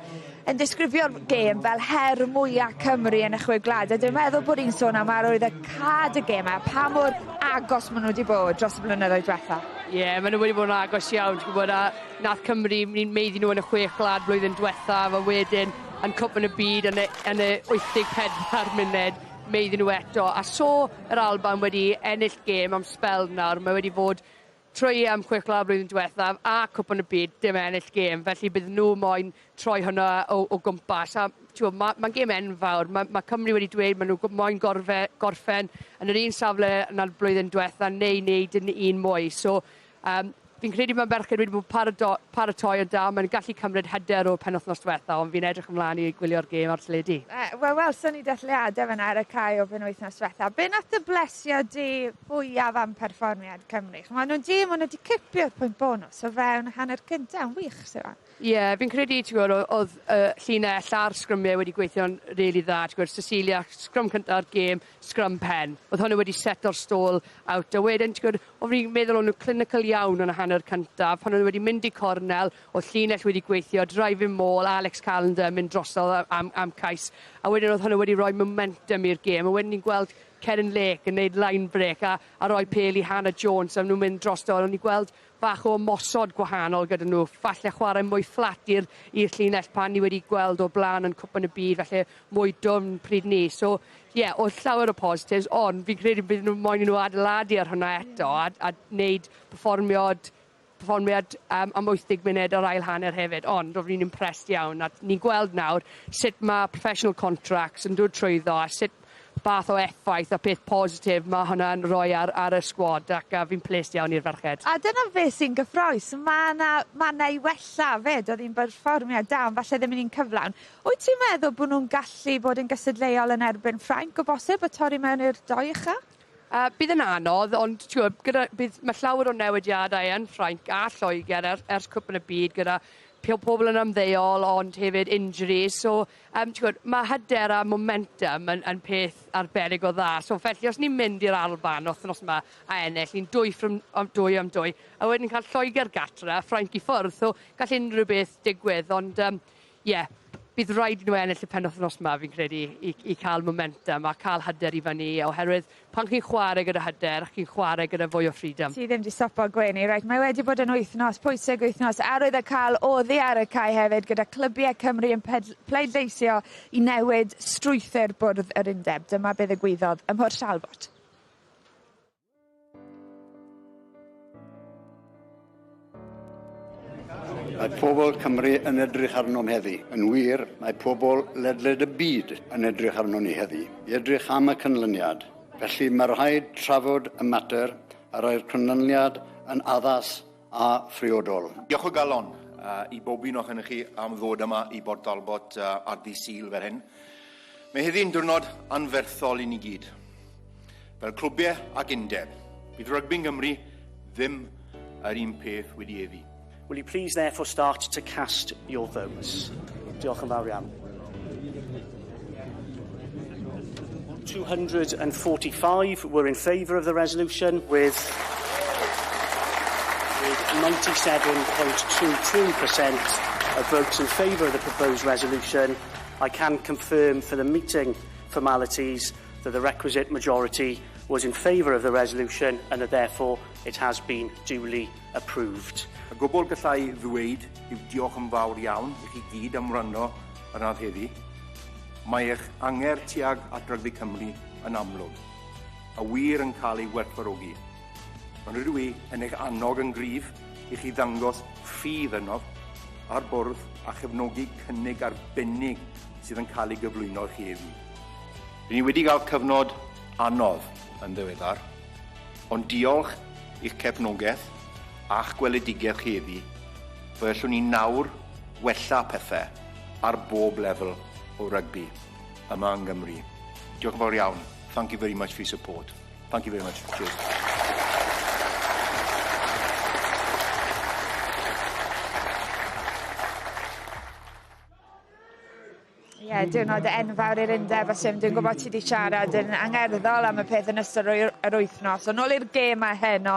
disgrifio'r gêm fel her mwyaf Cymru yn y chwilglad, a dwi'n meddwl bod hi'n sôn am arwydd y cad y gêm a pa mor agos maen nhw wedi bod dros y blynyddoedd diwetha. Ie, maen nhw wedi bod yn agos iawn. Ti'n gwybod, nath Cymru, ni'n meiddi nhw yn y chwilglad blwyddyn diwetha, a wedyn yn cwpan y byd yn y 84 munud. Meiddi nhw eto, a so yr Alban wedi ennill gêm am spel nawr, mae wedi bod trwy am chwilglad blwyddyn diwethaf a cwpan y byd dim ennill gêm, felly bydd nhw moyn troi hwnna o gwmpas. A mae'n gêm enfawr, mae Cymru wedi dweud maen nhw moyn gorffen yn yr un safle na'r blwyddyn diwethaf neu wneud yn un mwy. So, fi'n credu mae merched wedi bod paratoi o da, mae'n gallu cymryd hyder o penwythnos diwetha, ond fi'n edrych ymlaen I gwylio'r gêm ar teledu. Wel, sy'n ni dathliadau fyna ar y cae o penwythnos diwetha. Be nath y blesio di fwyaf am perfformiad Cymru? Mae nhw'n dîm ond wedi cipio'r pwynt bonus o fewn hanner cyntaf yn wych, sy'n Ie, fi'n credu, ti'n gwybod, oedd llinell a'r sgrymiau wedi gweithio'n rili dda. Ti'n gwybod, Cecilia, sgrym cyntaf gêm, sgrym pen. Oedd hwnna wedi seto'r stôl out. A wedyn, ti'n gwybod, oedd fi'n meddwl o'n nhw clinical iawn yn y hanner cyntaf. Pan o'n nhw wedi mynd I cornel, oedd llinell wedi gweithio, driving maul, Alex Calendar mynd drosodd am cais. A wedyn oedd hwnna wedi rhoi momentum i'r gêm. A wedyn ni'n gweld Karen Lake yn neud line break a rhoi pel I Hannah Jones a nhw'n mynd drosodd. O'n ni'n gweld bach o mosod gwahanol gyda nhw, falle chwarae mwy fflat i'r llinell pan ni wedi gweld o blaen yn cwpan y byd, falle mwy dwfn pryd ni. So, ie, oedd llawer o positives, ond fi'n credu bydd nhw'n moyn I nhw adeiladu ar hwnna eto a wneud perfformiad am 80 munud o'r ail hanner hefyd, ond oedd ni'n impressed iawn. A ni'n gweld nawr sut mae professional contracts yn dod trwyddo a sut bath o effaith a peth positif mae hwnna'n rhoi ar y sgwad ac fi'n plesed iawn i'r ferched. A dyna fe sy'n gyffroes, mae na I wella fyd, oedd hi'n perfformiad da, ond falle ddim yn un cyflawn. Wyt ti'n meddwl bod nhw'n gallu bod yn gysadleuol yn erbyn Ffrainc o bosib a torri mewn i'r 2 ucha? Bydd yn anodd, ond mae llawer o newidiadau yn Ffrainc a Lloegr ers cwpan y byd gyda pobl yn ymddeol ond hefyd injuries. So, mae hyder a momentum yn peth arbennig o dda. So, felly, os ni'n mynd i'r Alban wythnos yma a ennill, ni'n 2 am 2, a wedyn ni'n cael Lloegr gatre, Ffrainc I ffwrdd, so gall unrhyw beth digwydd. Ond, bydd rhaid nhw ennill y penwythnos yma, fi'n credu, I cael momentum a cael hyder I fyny, oherwydd pan chi'n chwarae gyda hyder, chi'n chwarae gyda fwy o freedom. Ti ddim wedi stopo gwenu, reit? Mae wedi bod yn wythnos, pwysig wythnos, a roedd y cael oddi ar y cae hefyd gyda clybiau Cymru yn pleidleisio I newid strwythur bwrdd yr undeb. Dyma bydd y gwyddodd ym Mhwrs Talbot. Mae pobl Cymru yn edrych arnom heddi. Yn wir, mae pobl ledled y byd yn edrych arnom ni heddi. I edrych am y canlyniad. Felly mae rhaid trafod y mater a rhoi'r canlyniad yn addas a phriodol. Diolch o galon I bob un o'ch chi am ddod yma I Bord Talbot ar ddydd Sul fel hyn. Mae heddi'n diwrnod anferthol I ni gyd. Fel clwbiau ac undeb, bydd rygbi Nghymru ddim yr un peth wedi eddi. Will you please therefore start to cast your votes? Diolch yn fawr iawn. 245 were in favour of the resolution with 97.22% of votes in favour of the proposed resolution. I can confirm for the meeting formalities that the requisite majority was in favour of the resolution and that therefore it has been duly approved. Y gwbl gallai ddweud yw diolch yn fawr iawn I chi gyd am rano yn ar heddi. Mae eich anger tuag at rygbi Cymru yn amlwg, a wir yn cael ei werthfawrogi. Mae'n rydw I yn eich annog yn gryf I chi ddangos ffydd yno ar bwrdd a chefnogi cynnig arbennig sydd yn cael ei gyflwyno chi heddi. Rydyn ni wedi cael cyfnod anodd yn ddiweddar, ond diolch i'ch cefnogaeth a'ch gweledigaeth chi heddi, fe allwn ni nawr wella pethau ar bob lefel o rygbi yma yng Nghymru. Diolch yn fawr iawn. Thank you very much for your support. Thank you very much. Cheers. Ie, diwrnod enfawr i'r undeb, a Sim, dwi'n gwybod ti wedi siarad yn angerddol am y peth yn ystod yr wythnos. Ond ôl i'r gêm a heno,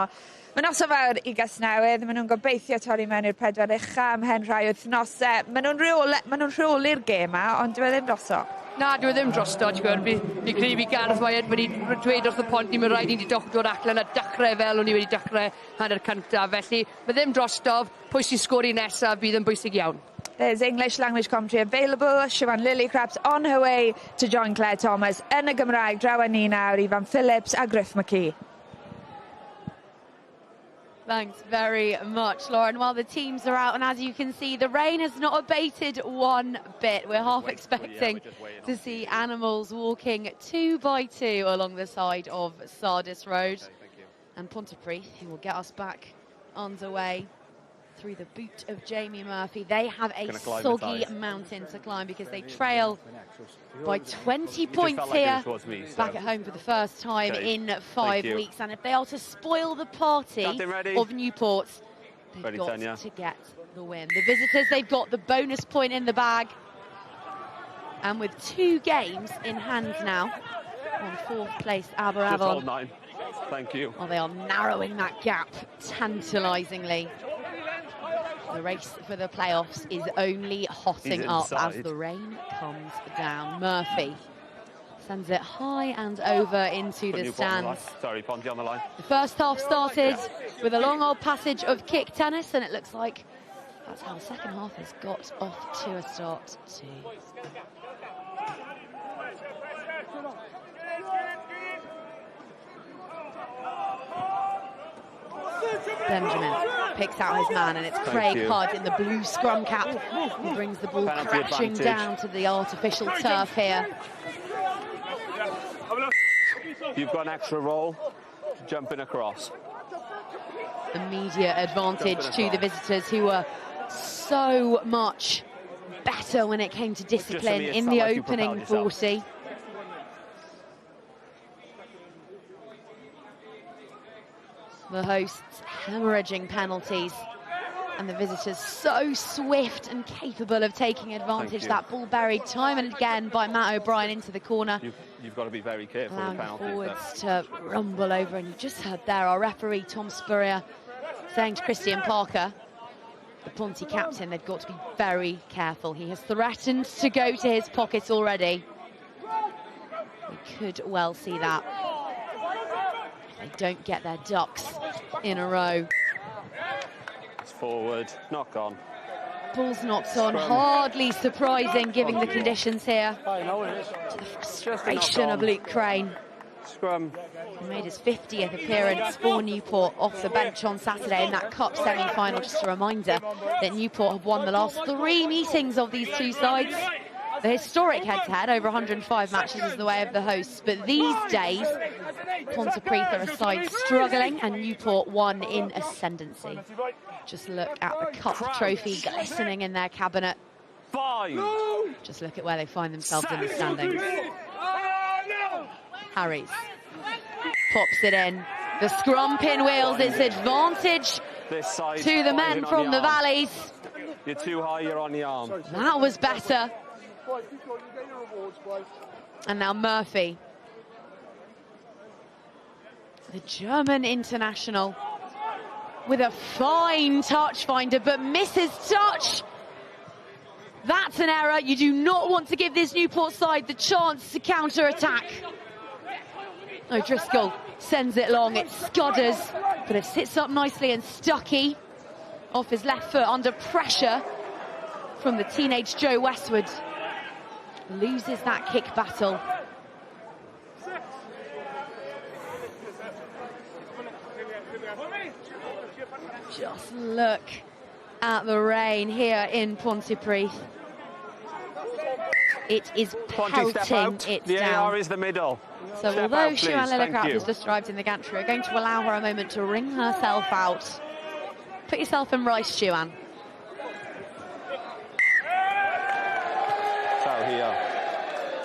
mae'n noson fawr i Gasnewydd, maen nhw'n gobeithio torri mewn i'r 4 ucha am hen rhai wythnosau. Maen nhw'n rheoli'r gêm a, ond dwi ddim droso. Na, dwi ddim drosto, ti'n gwybod, fi credu fi Gareth Wyatt wedi dweud wrth y pont ni, mae'n rhaid ni wedi doctor allan a dechrau fel o'n i wedi dechrau hanner cyntaf, felly mae ddim drostof, pwy sy'n sgori nesaf bydd yn bwysig iawn. There's English language commentary available. Siobhan Lillycraft on her way to join Claire Thomas yn y Gymraeg. Draw ni nawr, Ifan Phillips a Griff McKee. Thanks very much, Lauren. Well, the teams are out, and as you can see, the rain has not abated one bit. We're half expecting to see animals walking 2 by 2 along the side of Sardis Road. And Pontypridd, who will get us back underway through the boot of Jamie Murphy. They have a soggy mountain to climb because they trail by 20 points here, back at home for the first time in 5 weeks. And if they are to spoil the party of Newport, they've got to get the win. The visitors, they've got the bonus point in the bag. And with 2 games in hand now, on 4th place Aberavon. Thank you. Well, they are narrowing that gap tantalisingly. The race for the playoffs is only hotting up as the rain comes down. Murphy sends it high and over into the stands. Sorry, Ponty on the line. The first half started with a long old passage of kick tennis, and it looks like that's how the second half has got off to a start too. Benjamin picks out his man, and it's Craig Hudd in the blue scrum cap who brings the ball crashing down to the artificial turf here. You've got an extra roll, jumping across. Immediate advantage to the visitors, who were so much better when it came to discipline in the opening 40. The hosts hemorrhaging penalties, and the visitors so swift and capable of taking advantage. That ball buried time and again by Matt O'Brien into the corner. You've got to be very careful with penalties. Forwards to rumble over, and you just heard there our referee Tom Spurrier saying to Christian Parker, the Ponty captain, they've got to be very careful. He has threatened to go to his pocket already. We could well see that. They don't get their ducks in a row. It's forward, knock on. Ball's knocked on, hardly surprising given the conditions here. To the frustration of Luke Crane. Scrum. He made his 50th appearance for Newport off the bench on Saturday in that Cup semi-final. Just a reminder that Newport have won the last 3 meetings of these 2 sides. The historic head-to-head, over 105 matches, is the way of the hosts. But these days, Pontypridd are a side struggling, and Newport one in ascendancy. Just look at the cup trophy glistening in their cabinet. Just look at where they find themselves in the standings. Harries pops it in. The scrum pinwheels its advantage to the men from the valleys. You're too high, you're on the arm. That was better. And now Murphy, the German international, with a fine touch finder, but misses touch. That's an error. You do not want to give this Newport side the chance to counter-attack. O'Driscoll sends it long, it scudders, but it sits up nicely, and Stuckey, off his left foot under pressure from the teenage Joe Westwood, loses that kick battle. Just look at the rain here in Pontypridd. It is pelting it the down. AR is the middle. So Step although out, please. Siobhan Thank Lillycraft you. has just arrived in the gantry, we're going to allow her a moment to wring herself out. Put yourself in rice, Siobhan. here.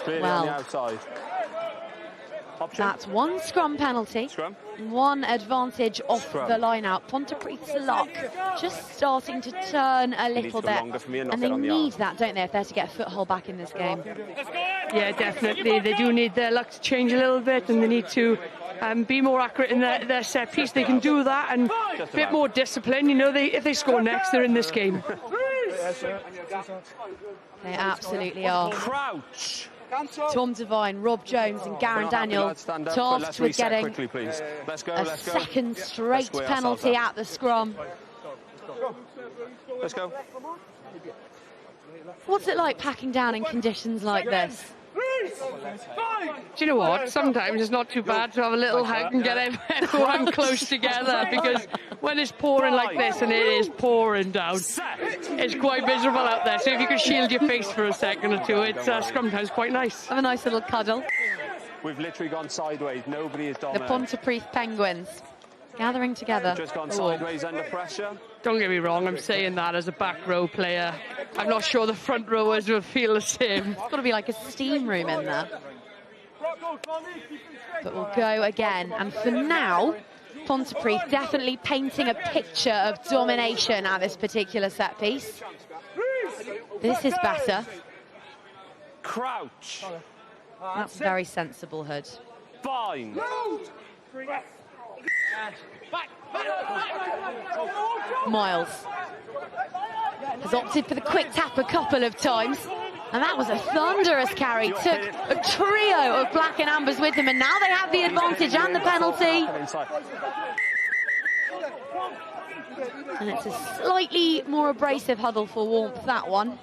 Clearly on the outside. Option. That's one scrum penalty. Scrum. One advantage off the line out. Pontypridd's luck just starting to turn a little bit. And they need that, don't they, if they're to get a foothold back in this game? Yeah, definitely. They do need their luck to change a little bit, and they need to be more accurate in their set piece. They can do that, and a bit more discipline. You know, if they score next, they're in this game. They absolutely are. Crouch. Tom Devine, Rob Jones and Garen Daniel tasked with getting a second straight penalty at the scrum. Let's go. What's it like packing down in conditions like this? Do you know what? Sometimes it's not too bad to have a little hug and get everyone close together, because when it's pouring like this, and it is pouring down, it's quite miserable out there. So if you can shield your face for a second or two, it's scrum time's quite nice. Have a nice little cuddle. We've literally gone sideways. Nobody is dominant. The Pontypridd Penguins gathering together. Just gone sideways under pressure. Don't get me wrong, I'm saying that as a back row player. I'm not sure the front rowers will feel the same. It's got to be like a steam room in there. But we'll go again. And for now, Pontypridd definitely painting a picture of domination at this particular set piece. This is better. Crouch. That's very sensible, Hood. Fine. Miles has opted for the quick tap a couple of times, and that was a thunderous carry. Took a trio of black and ambers with him, and now they have the advantage and the penalty. And it's a slightly more abrasive huddle for warmth, that one.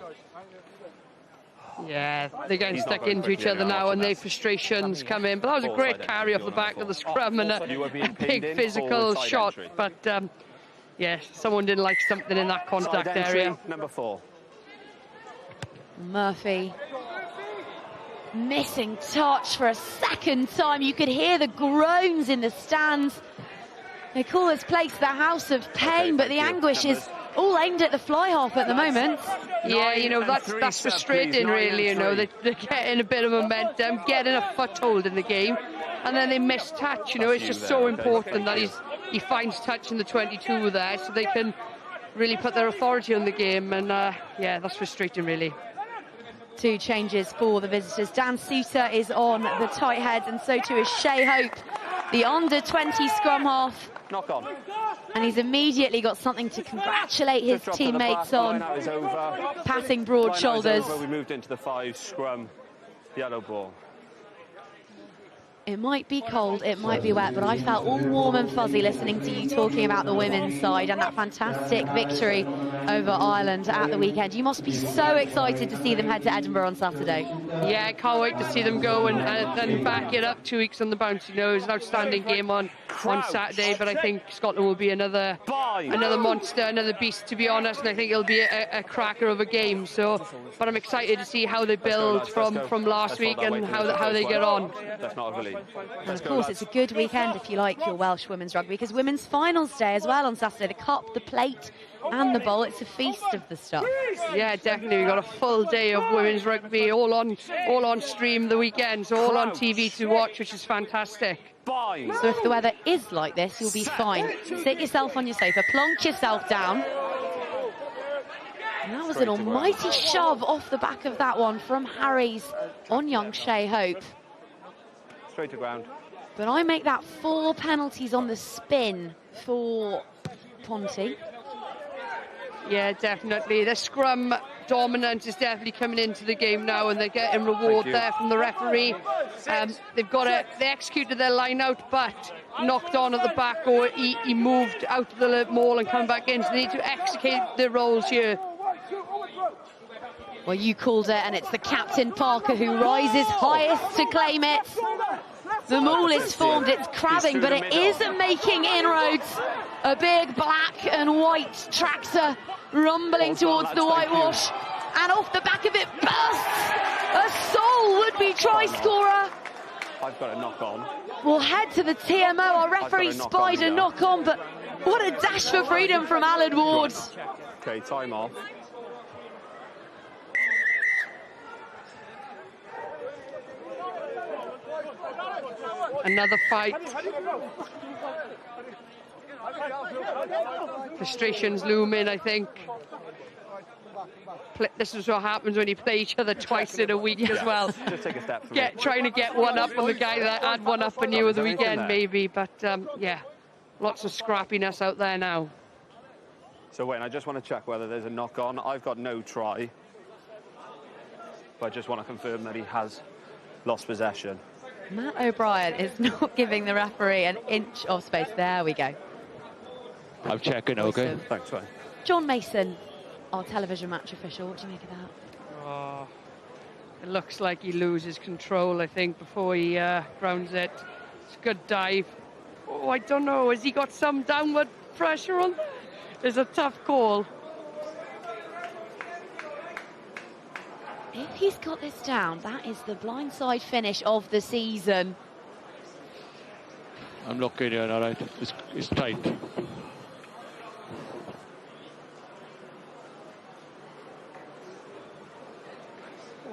Yeah, they're getting stuck into each other now, and their frustrations come in. But that was a great carry off the back of the scrum and a big physical shot. But yeah, someone didn't like something in that contact area. Number 4. Murphy missing touch for a second time. You could hear the groans in the stands. They call this place the house of pain, but the anguish is all aimed at the fly half at the moment. Yeah, you know, that's frustrating, really. You know, they're getting a bit of momentum, getting a foothold in the game, and then they miss touch. You know, it's just so important that he finds touch in the 22 there, so they can really put their authority on the game. And yeah, that's frustrating, really. 2 changes for the visitors. Dan Suter is on the tight head, and so too is Shay Hope, the under-20 scrum half. Knock on. And he's immediately got something to congratulate his teammates on. Passing broad shoulders. We moved into the 5 scrum, yellow ball. It might be cold, it might be wet, but I felt all warm and fuzzy listening to you talking about the women's side and that fantastic victory over Ireland at the weekend. You must be so excited to see them head to Edinburgh on Saturday. Yeah, I can't wait to see them go and back it up 2 weeks on the bounce. You know, it's an outstanding game on Saturday, but I think Scotland will be another monster, another beast, to be honest, and I think it'll be a cracker of a game. So, but I'm excited to see how they build from last week and how they get on. That's not a belief. And of course, it's a good weekend if you like your Welsh women's rugby, because women's finals day as well on Saturday. The cup, the plate and the bowl. It's a feast of the stuff. Yeah, definitely. We've got a full day of women's rugby, all on stream the weekend, so all on TV to watch, which is fantastic. So if the weather is like this, you'll be fine. Sit yourself on your sofa, plonk yourself down. And that was an almighty shove off the back of that one from Harry's on young Shay Hope. Straight to ground. But I make that 4 penalties on the spin for Ponty. Yeah, definitely. The scrum dominance is definitely coming into the game now, and they're getting reward there from the referee. They executed their line out, but knocked on at the back, or he moved out of the maul and come back in. So they need to execute their roles here. Well, you called it, and it's the captain Parker who rises highest to claim it. The maul is formed, it's crabbing, but it isn't making inroads. A big black and white tractor rumbling towards the whitewash, and off the back of it bursts a sole would-be try-scorer. I've got a knock-on. We'll head to the TMO. Our referee spied a knock-on, but what a dash for freedom from Alan Ward. Okay, time off. Another fight. Frustration's looming, I think. This is what happens when you play each other twice in a week as well. Just take a step from Trying to get one up on the guy that had one up on you at the weekend, maybe. But, yeah, lots of scrappiness out there now. So, Wayne, I just want to check whether there's a knock-on. I've got no try. But I just want to confirm that he has lost possession. Matt O'Brien is not giving the referee an inch of space. There we go. I'm checking, okay. Thanks, Wayne. John Mason, our television match official. What do you make of that? Oh, it looks like he loses control, I think, before he grounds it. It's a good dive. Oh, I don't know. Has he got some downward pressure on? It's a tough call. If he's got this down, that is the blindside finish of the season. I'm looking here, all right. It's tight.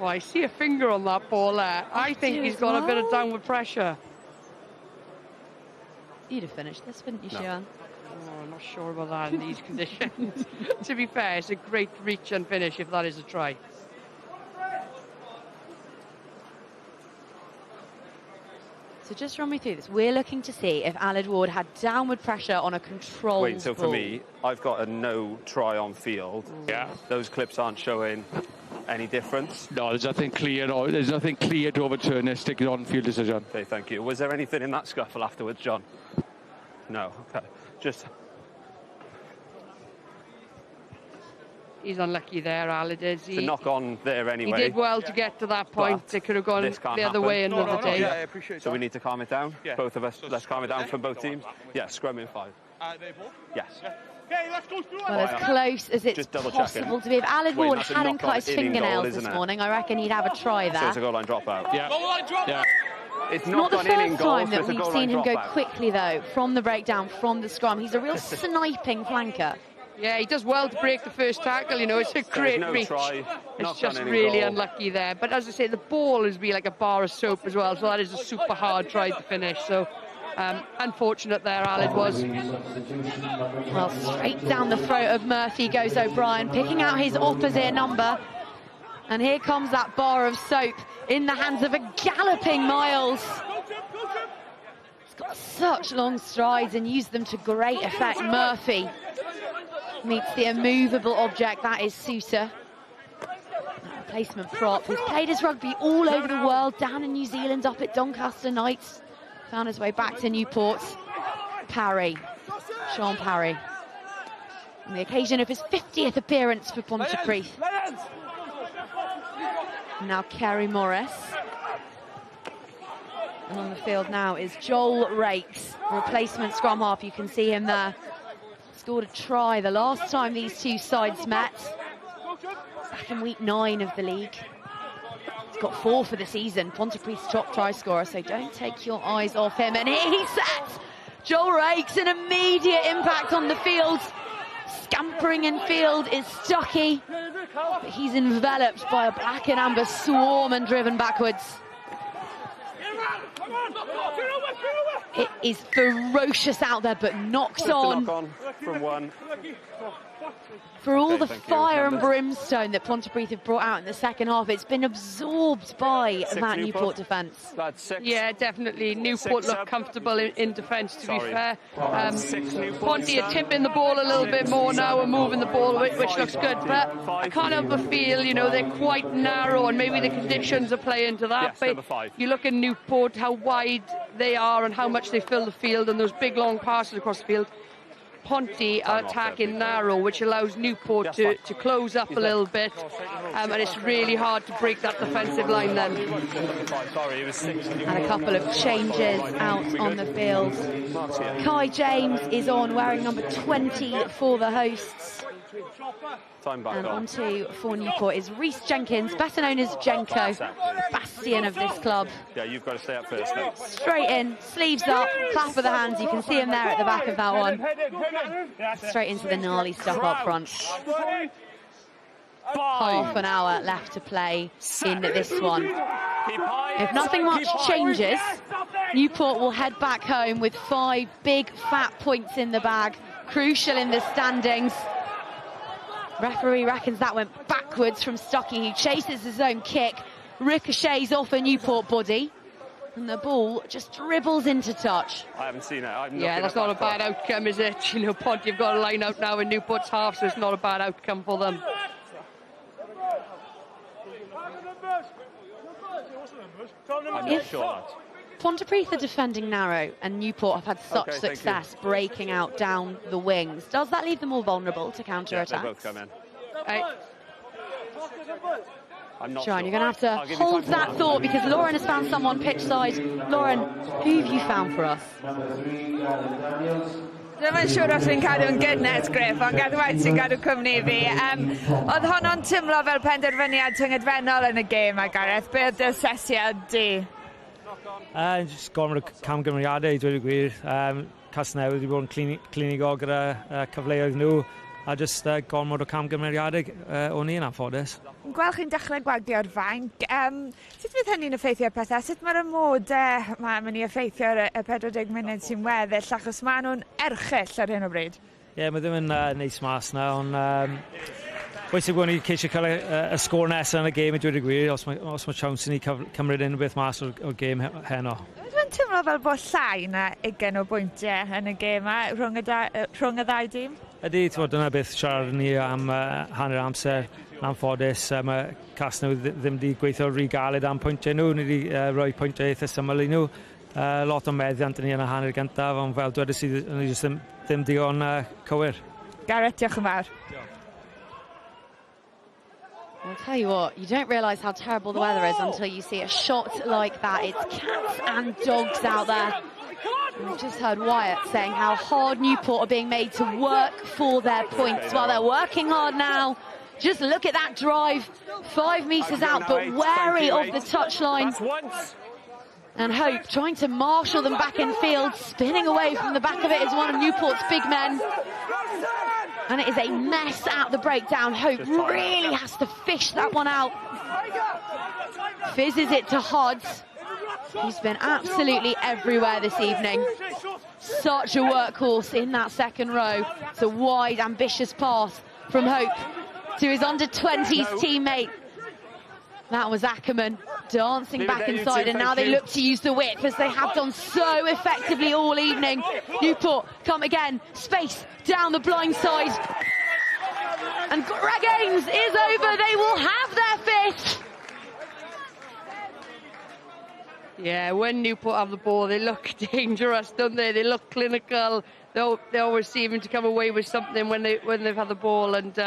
Oh, I see a finger on that ball there. I think he's got a bit of downward pressure. You'd have finished this, wouldn't you, Sian? Oh, I'm not sure about that in these conditions. To be fair, it's a great reach and finish if that is a try. So just run me through this. We're looking to see if Aled Ward had downward pressure on a controlled Wait, so for ball. me, I've got a no try on field. Yeah. Those clips aren't showing any difference. No, there's nothing clear. No, there's nothing clear to overturn this. Stick it on field decision. Okay, thank you. Was there anything in that scuffle afterwards, John? No. Okay. Just. He's unlucky there, Aled is. To knock on there anyway. He did well to get to that point. They could have gone the other way another day. Yeah, I appreciate so we need to calm it down. Yeah. Both of us. Let's calm it down from both teams. Yeah, scrum in 5. Yes. Okay, let's go through. Well, as close as it's possible to be. If Aled Ward hadn't cut his fingernails this morning, I reckon he'd have a try there. So it's a goal line dropout. Yeah. Goal line dropout. Yeah. It's not the first time that so we've seen him go quickly, though, from the breakdown, from the scrum. He's a real sniping flanker. Yeah, he does well to break the first tackle, you know, it's a great reach. It's just really unlucky there. But as I say, the ball has been like a bar of soap as well, so that is a super hard try to finish. So, unfortunate there, Aled was. Well, straight down the throat of Murphy goes O'Brien, picking out his opposite number. And here comes that bar of soap in the hands of a galloping Miles. He's got such long strides and used them to great effect. Murphy meets the immovable object, that is Sousa. That replacement prop who's played his rugby all over the world, down in New Zealand, up at Doncaster Knights. Found his way back to Newport. Parry, Sean Parry. On the occasion of his 50th appearance for Pontypridd. Now Kerry Morris. And on the field now is Joel Rakes, replacement scrum half. You can see him there. Scored a try the last time these two sides met. Back in week 9 of the league. He's got 4 for the season. Pontypridd's top try scorer, so don't take your eyes off him. And here he sets Joel Rakes, an immediate impact on the field. Scampering in field is Stuckey, but he's enveloped by a black and amber swarm and driven backwards. It is ferocious out there, but knocks on. Knock on from 1. For all the fire and brimstone that Pontypridd have brought out in the second half, it's been absorbed by that Newport defence. Yeah, definitely. Newport looked comfortable in defence, to be fair. Ponty are tipping the ball a little bit more now and moving the ball, which looks good. But I can't help but feel, you know, they're quite narrow, and maybe the conditions are playing to that. Yes, but you look at Newport, how wide they are and how much they fill the field, and those big long passes across the field. Ponty are attacking narrow, which allows Newport to close up a little bit, and it's really hard to break that defensive line then. And a couple of changes out on the field. Kai James is on, wearing number 20 for the hosts. Time back and on. onto for Newport is Reece Jenkins, better known as Jenko, bastion of this club. Yeah, you've got to stay up first then. Straight in, sleeves up, clap of the hands. You can see him there at the back of that one. Straight into the gnarly stuff up front. Half an hour left to play in this one. If nothing much changes, Newport will head back home with 5 big fat points in the bag, crucial in the standings. Referee reckons that went backwards from Stuckey, who chases his own kick, ricochets off a Newport body, and the ball just dribbles into touch. I haven't seen it. Yeah, that's not a bad outcome, is it? You know, Ponty have got a line out now in Newport's half, so it's not a bad outcome for them. I'm not sure. Pontypridd are defending narrow, and Newport have had such success breaking out down the wings. Does that leave them more vulnerable to counter-attacks? Yeah, they both come in. I'm not John, sure. you're going to have to hold that thought, because Lauren has found someone pitch side. Lauren, who have you found for us? Ddim yn siŵr os fi'n cadw'n gynnes, Griff, ond gadwaith sy'n cadw cwmni fi. Oedd honno'n timlo fel penderfyniad tyngedfennol yn y gêm, a Gareth. Be oedd dy asesiad di? Just gormod o camgymeriadau, dweud y gwir. Casnewydd wedi bod yn clinigo gyda cyfleoedd nhw, a just gormod o camgymeriadau o'n i'n anffodus. Gweld chi'n dechrau gwagio'r fainc. Sut fydd hynny'n effeithio'r pethau? Sut mae'r ymodau mae'n mynd i effeithio'r 40 munud sy'n weddill, achos maen nhw'n erchyll ar hyn o bryd? Ie, mae ddim yn neis mas na, ond bwysig bod ni ceisio cael y sgôr nesaf yn y gêm, i dweud y gwir, os mae chance ni cymryd unrhyw beth mas o'r gêm heno. Dwi'n teimlo fel bod llai na 20 o bwyntiau yn y gêm rhwng y ddau dîm? Ydy, dyna beth siarad ni am hanner amser. Yn anffodus, mae Casnewydd ddim wedi gweithio rhy galed am pwyntiau nhw. Ni wedi rhoi pwyntiau eitha syml i nhw. Lot o meddiant ni yn y hanner gyntaf, ond fel dweud sydd ni ddim digon cywir. Gareth, diolch yn fawr. I'll tell you what, you don't realise how terrible the weather is until you see a shot like that. It's cats and dogs out there. We've just heard Wyatt saying how hard Newport are being made to work for their points. Well, they're working hard now. Just look at that drive, 5 metres out, but wary of the touchline. And Hope trying to marshal them back in field, spinning away from the back of it is one of Newport's big men. And it is a mess at the breakdown. Hope really has to fish that one out. Fizzes it to Hodds. He's been absolutely everywhere this evening. Such a workhorse in that second row. It's a wide, ambitious pass from Hope to his under-20s teammate. That was Ackerman dancing back inside, and now they look to use the width, as they have done so effectively all evening. Newport come again, space down the blind side. And Greg Ames is over, they will have their fifth. Yeah, when Newport have the ball, they look dangerous, don't they? They look clinical. They always seem to come away with something when they've had the ball, and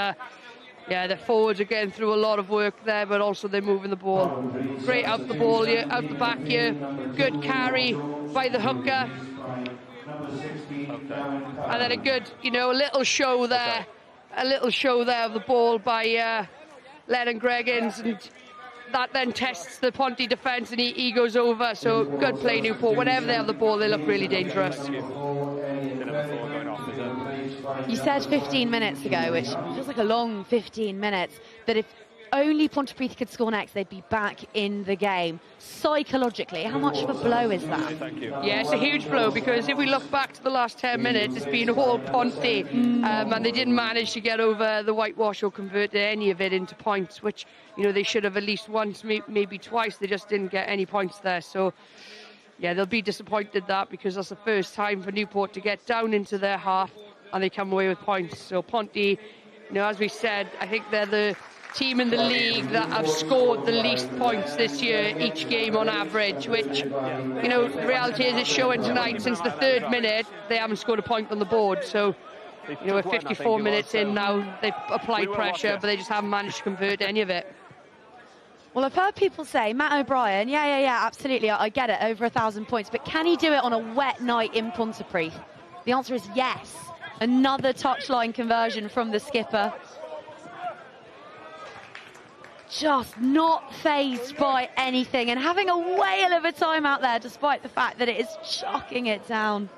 yeah, the forwards are getting through a lot of work there, but also they're moving the ball. Great out the ball here, out the back here. Good carry by the hooker. And then a good, a little show there. A little show there of the ball by Lennon Greggins, and that then tests the Ponty defence, and he goes over. So good play, Newport. Whenever they have the ball, they look really dangerous. You said 15 minutes ago, which feels like a long 15 minutes, that if only Pontypridd could score next, they'd be back in the game. Psychologically, how much of a blow is that? Yeah, it's a huge blow, because if we look back to the last 10 minutes, it's been all Ponty, and they didn't manage to get over the whitewash or convert any of it into points, which, they should have at least once, maybe twice. They just didn't get any points there. So, yeah, they'll be disappointed that, because that's the first time for Newport to get down into their half, and they come away with points. So Ponty, as we said, I think they're the team in the league that have scored the least points this year, each game on average, which, the reality is it's showing tonight. Since the 3rd minute, they haven't scored a point on the board. So, we're 54 minutes in now. They've applied pressure, but they just haven't managed to convert any of it. Well, I've heard people say, Matt O'Brien, yeah, absolutely, I get it, over 1,000 points, but can he do it on a wet night in Pontypridd? The answer is yes. Another touchline conversion from the skipper. Just not fazed by anything, and having a whale of a time out there, despite the fact that it is chucking it down.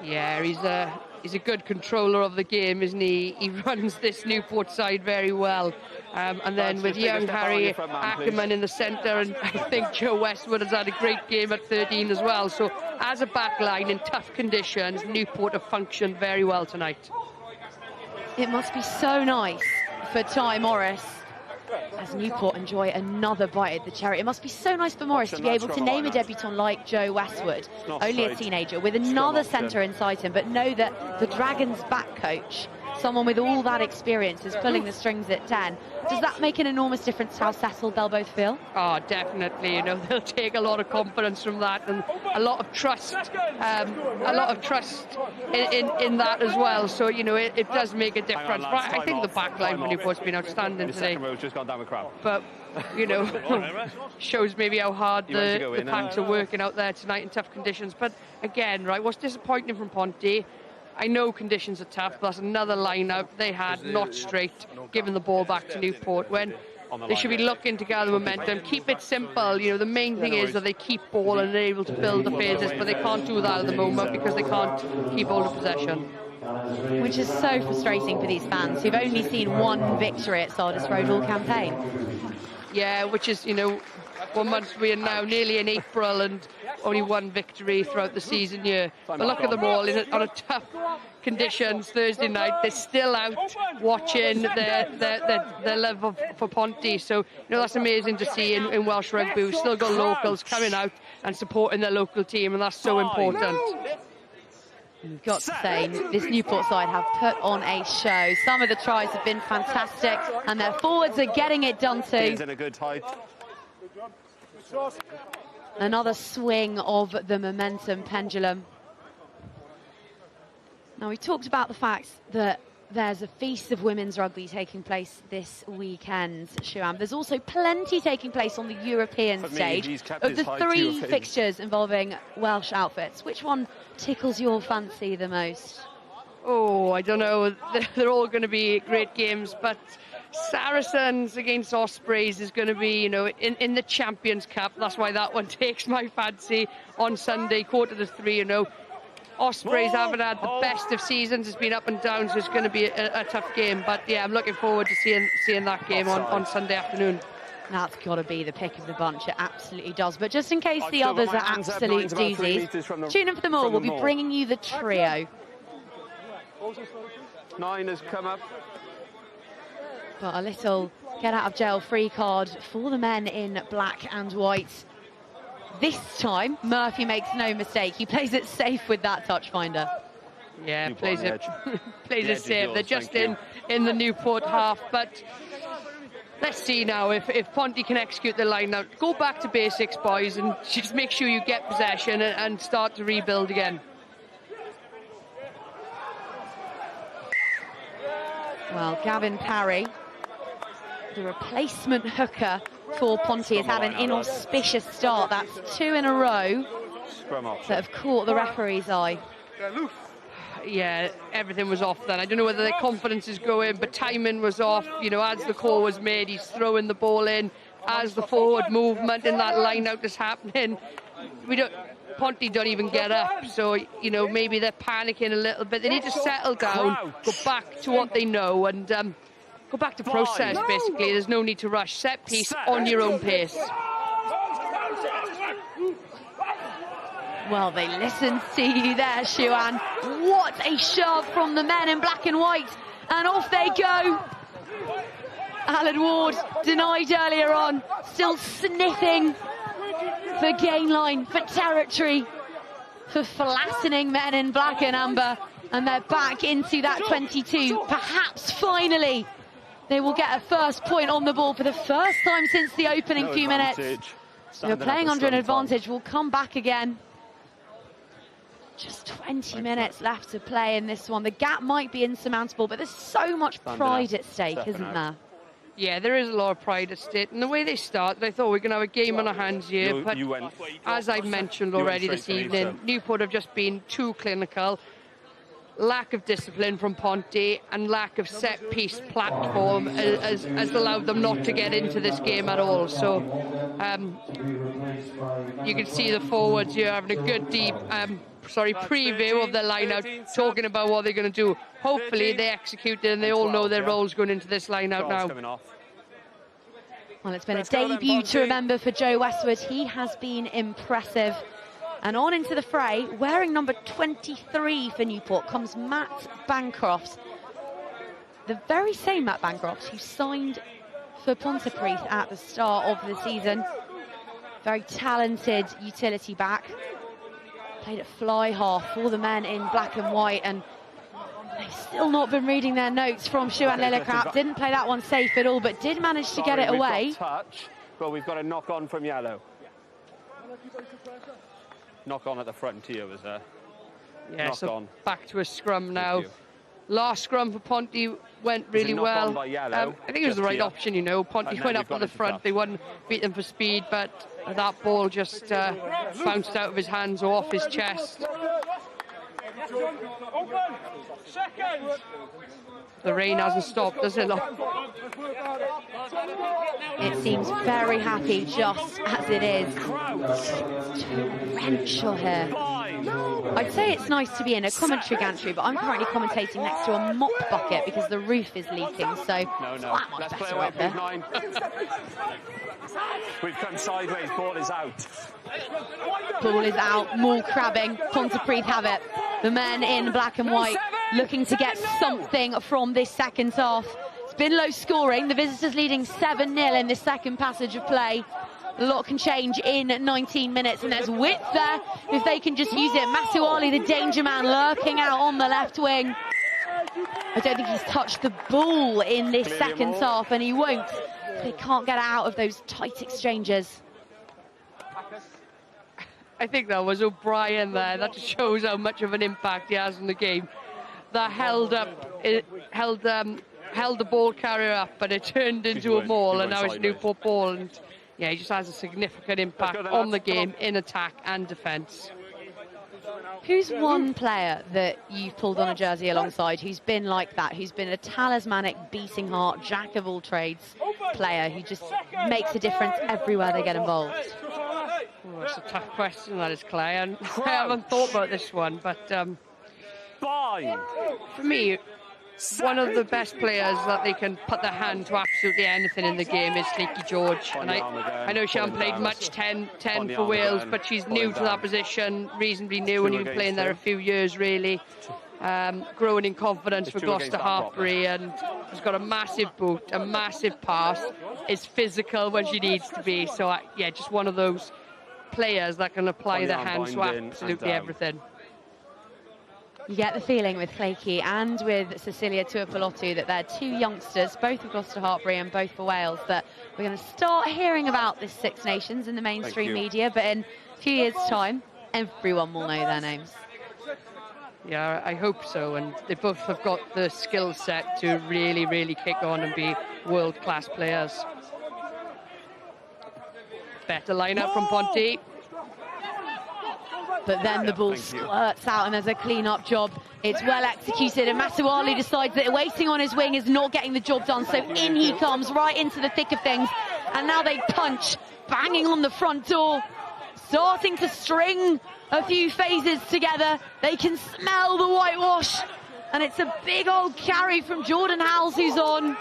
Yeah, he's a good controller of the game, isn't he? He runs this Newport side very well. And then with young Harry Ackerman in the centre, and I think Joe Westwood has had a great game at 13 as well. So as a back line in tough conditions, Newport have functioned very well tonight. It must be so nice for Ty Morris as Newport enjoy another bite at the cherry. It must be so nice for Morris to be able to name a debutant like Joe Westwood, only a teenager, with another centre inside him, but know that the Dragons' back coach, someone with all that experience, is pulling the strings at 10. Does that make an enormous difference to how settled they'll both feel? Oh, definitely. You know, they'll take a lot of confidence from that, and a lot of trust, in that as well. So, you know, it does make a difference. But I think the back line for Newport's been outstanding today. Second row's just gone down with crowd. But, you know, shows maybe how hard the packs are working out there tonight in tough conditions. But again, right, what's disappointing from Ponty, I know conditions are tough, but that's another line-out they had not straight, giving the ball back to Newport when they should be looking to gather momentum, keep it simple. You know, the main thing is that they keep ball and they're able to build the phases, but they can't do that at the moment because they can't keep hold of possession. Which is so frustrating for these fans who've only seen one victory at Sardis Road all campaign. Yeah, which is, you know, 1 month we are now nearly in April and only one victory throughout the season here. But look at them all on a tough conditions Thursday night. They're still out watching their love for Ponty. So, you know, that's amazing to see in Welsh rugby. We've still got locals coming out and supporting their local team, and that's so important. You've got to say, this Newport side have put on a show. Some of the tries have been fantastic, and their forwards are getting it done too. He's in a good height. Another swing of the momentum pendulum. Now, we talked about the fact that there's a feast of women's rugby taking place this weekend, Shuam. There's also plenty taking place on the European stage. Of the 3 fixtures involving Welsh outfits, which one tickles your fancy the most? Oh, I don't know. They're all going to be great games, but Saracens against Ospreys is going to be, you know, in the Champions Cup. That's why that one takes my fancy on Sunday, 2:45, you know. Ospreys haven't had the best of seasons. It's been up and down, so it's going to be a tough game. But, yeah, I'm looking forward to seeing that game on Sunday afternoon. That's got to be the pick of the bunch. It absolutely does. But just in case the others are absolute doozies, tune in for them all. We'll be bringing you the trio. 9 has come up. But a little get-out-of-jail-free card for the men in black and white. This time, Murphy makes no mistake. He plays it safe with that touch finder. Yeah, plays it safe. They're just in the Newport half. But let's see now if Ponty can execute the line out. Go back to basics, boys, and just make sure you get possession and start to rebuild again. Well, Gavin Parry, the replacement hooker for Ponty, has had an inauspicious start. That's 2 in a row that have caught the referee's eye. Yeah, everything was off then. I don't know whether their confidence is going, but timing was off. You know, as the call was made, he's throwing the ball in. As the forward movement in that line out is happening, Ponty don't even get up. So, you know, maybe they're panicking a little bit. They need to settle down, go back to what they know, and go back to process, basically. There's no need to rush. Set piece on your own pace. Well, they listened to you there, Shuan. What a shove from the men in black and white. And off they go. Alan Ward, denied earlier on, still sniffing for gain line, for territory, for flattening men in black and amber. And they're back into that 22. Perhaps finally they will get a first point on the ball for the first time since the opening few minutes. They're playing under an advantage. We'll come back again. Just 20 minutes left to play in this one. The gap might be insurmountable, but there's so much pride at stake, isn't there? Yeah, there is a lot of pride at stake. And the way they started, I thought we were going to have a game on our hands here. But as I've mentioned already this evening, Newport have just been too clinical. Lack of discipline from Ponty and lack of set-piece platform has allowed them not to get into this game at all. So you can see the forwards here having a good deep preview of the line-out, talking about what they're going to do. Hopefully they execute it and they all know their roles going into this line-out now. Well, it's been a debut to remember for Joe Westwood. He has been impressive. And on into the fray, wearing number 23 for Newport, comes Matt Bancroft. The very same Matt Bancroft who signed for Pontypridd at the start of the season. Very talented utility back. Played at fly half for the men in black and white, and they've still not been reading their notes from Shuan Lillicrap. Didn't play that one safe at all, but did manage to get it away. We've got touch, but we've got a knock on from yellow. Knock on at the front here, was there? Yeah, knock so on. Back to a scrum now. Last scrum for Ponty went really well. I think it was the right option, you know. Ponty went up on the front. They wouldn't beat them for speed, but that ball just bounced out of his hands or off his chest. The rain hasn't stopped, does it? It seems very happy just as it is. Torrential here. I'd say it's nice to be in a commentary gantry, but I'm currently commentating next to a mop bucket because the roof is leaking, so it's that much better up here. We've come sideways, ball is out. Ball is out, more crabbing. Pontypridd have it. The men in black and white looking to get something from this second half. It's been low scoring. The visitors leading 7-0 in this second passage of play. A lot can change in 19 minutes, and there's width there if they can just use it. Masuali, the danger man, lurking out on the left wing. I don't think he's touched the ball in this second half, and he won't. They can't get out of those tight exchanges. I think that was O'Brien there. That just shows how much of an impact he has in the game. That held the ball carrier up, but it turned into a maul, and now it's Newport ball. And yeah, he just has a significant impact on the game in attack and defence. Who's one player that you've pulled on a jersey alongside who's been like that, who's been a talismanic, beating heart, jack of all trades player who just makes a difference everywhere they get involved? Oh, that's a tough question, that is, Clay. And I haven't thought about this one, but for me, one of the best players that they can put their hand to absolutely anything in the game is Sleeky George. And I know she hasn't played much 10 for Wales, but she's new to that position, reasonably new, and you've been playing there a few years, really. Growing in confidence for Gloucester Hartbury, and has got a massive boot, a massive pass, is physical when she needs to be. So, yeah, just one of those players that can apply their hands to absolutely everything. You get the feeling with Clakey and with Cecilia Tuapolotu that they're two youngsters, both for Gloucester Hartbury and both for Wales, that we're going to start hearing about this Six Nations in the mainstream media, but in a few years' time, everyone will know their names. Yeah, I hope so, and they both have got the skill set to really, really kick on and be world-class players. Better lineup from Ponty. But then the ball squirts out and there's a clean-up job. It's well executed, and Masuali decides that waiting on his wing is not getting the job done, so in he comes right into the thick of things. And now they punch, banging on the front door, starting to string a few phases together. They can smell the whitewash, and it's a big old carry from Jordan Howells who's on.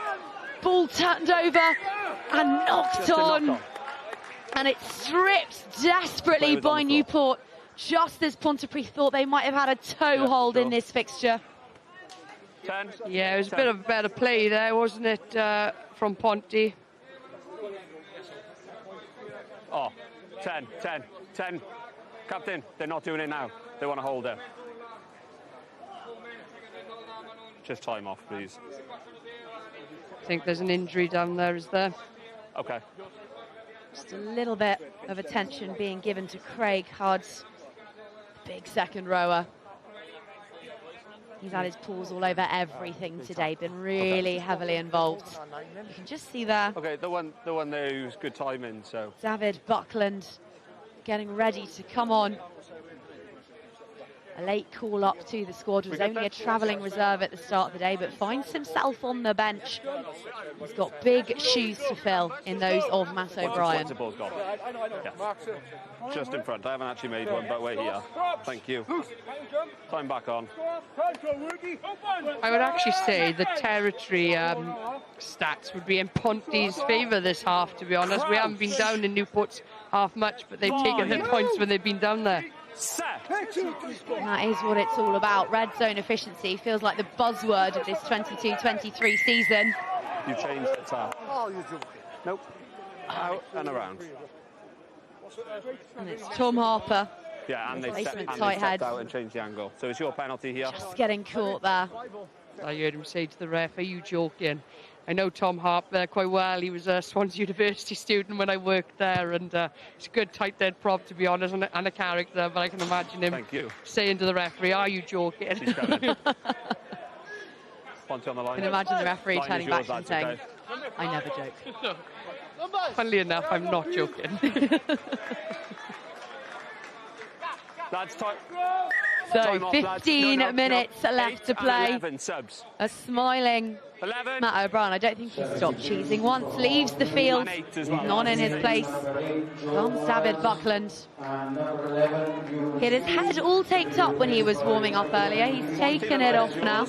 Ball turned over and knocked on, and it's stripped desperately by Newport, just as Pontypridd thought they might have had a toe hold in this fixture. Yeah, it was a bit of a better play there, wasn't it, from Ponty? Oh, 10. Captain, they're not doing it now. They want to hold it. Just time off, please. I think there's an injury down there, is there? Okay. Just a little bit of attention being given to Craig Hudds, big second rower. He's had his paws all over everything today, been really heavily involved. You can just see there. Okay, the one there who's good timing, so. David Buckland getting ready to come on. A late call up to the squad, was only a travelling reserve at the start of the day, but finds himself on the bench. He's got big shoes to fill in those of Matt O'Brien. Once the ball's gone. Yeah. Just in front. I haven't actually made one, but we're here. Thank you. Time back on. I would actually say the territory stats would be in Ponty's favour this half, to be honest. We haven't been down in Newport's half much, but they've taken their points when they've been down there. And that is what it's all about. Red zone efficiency feels like the buzzword of this 22-23 season. You changed the tap. Nope. Out and around. And it's Tom Harper. Yeah, and they've stepped out and changed the angle. So it's your penalty here. Just getting caught there. I heard him say to the ref, "Are you joking?" I know Tom Harper quite well. He was a Swansea University student when I worked there, and he's a good tight-head prop, to be honest, and a character, but I can imagine him saying to the referee, "Are you joking?" Ponty on the line. I can imagine the referee turning back and saying, "I never joke." Funnily enough, I'm not joking. That's time. So 15 minutes left to play. 11 subs. A smiling 11. Matt O'Brien. I don't think he stopped cheesing once. Leaves the field. None in his place. Comes David Buckland. He had his head all taped up when he was warming up earlier. He's taken it off now.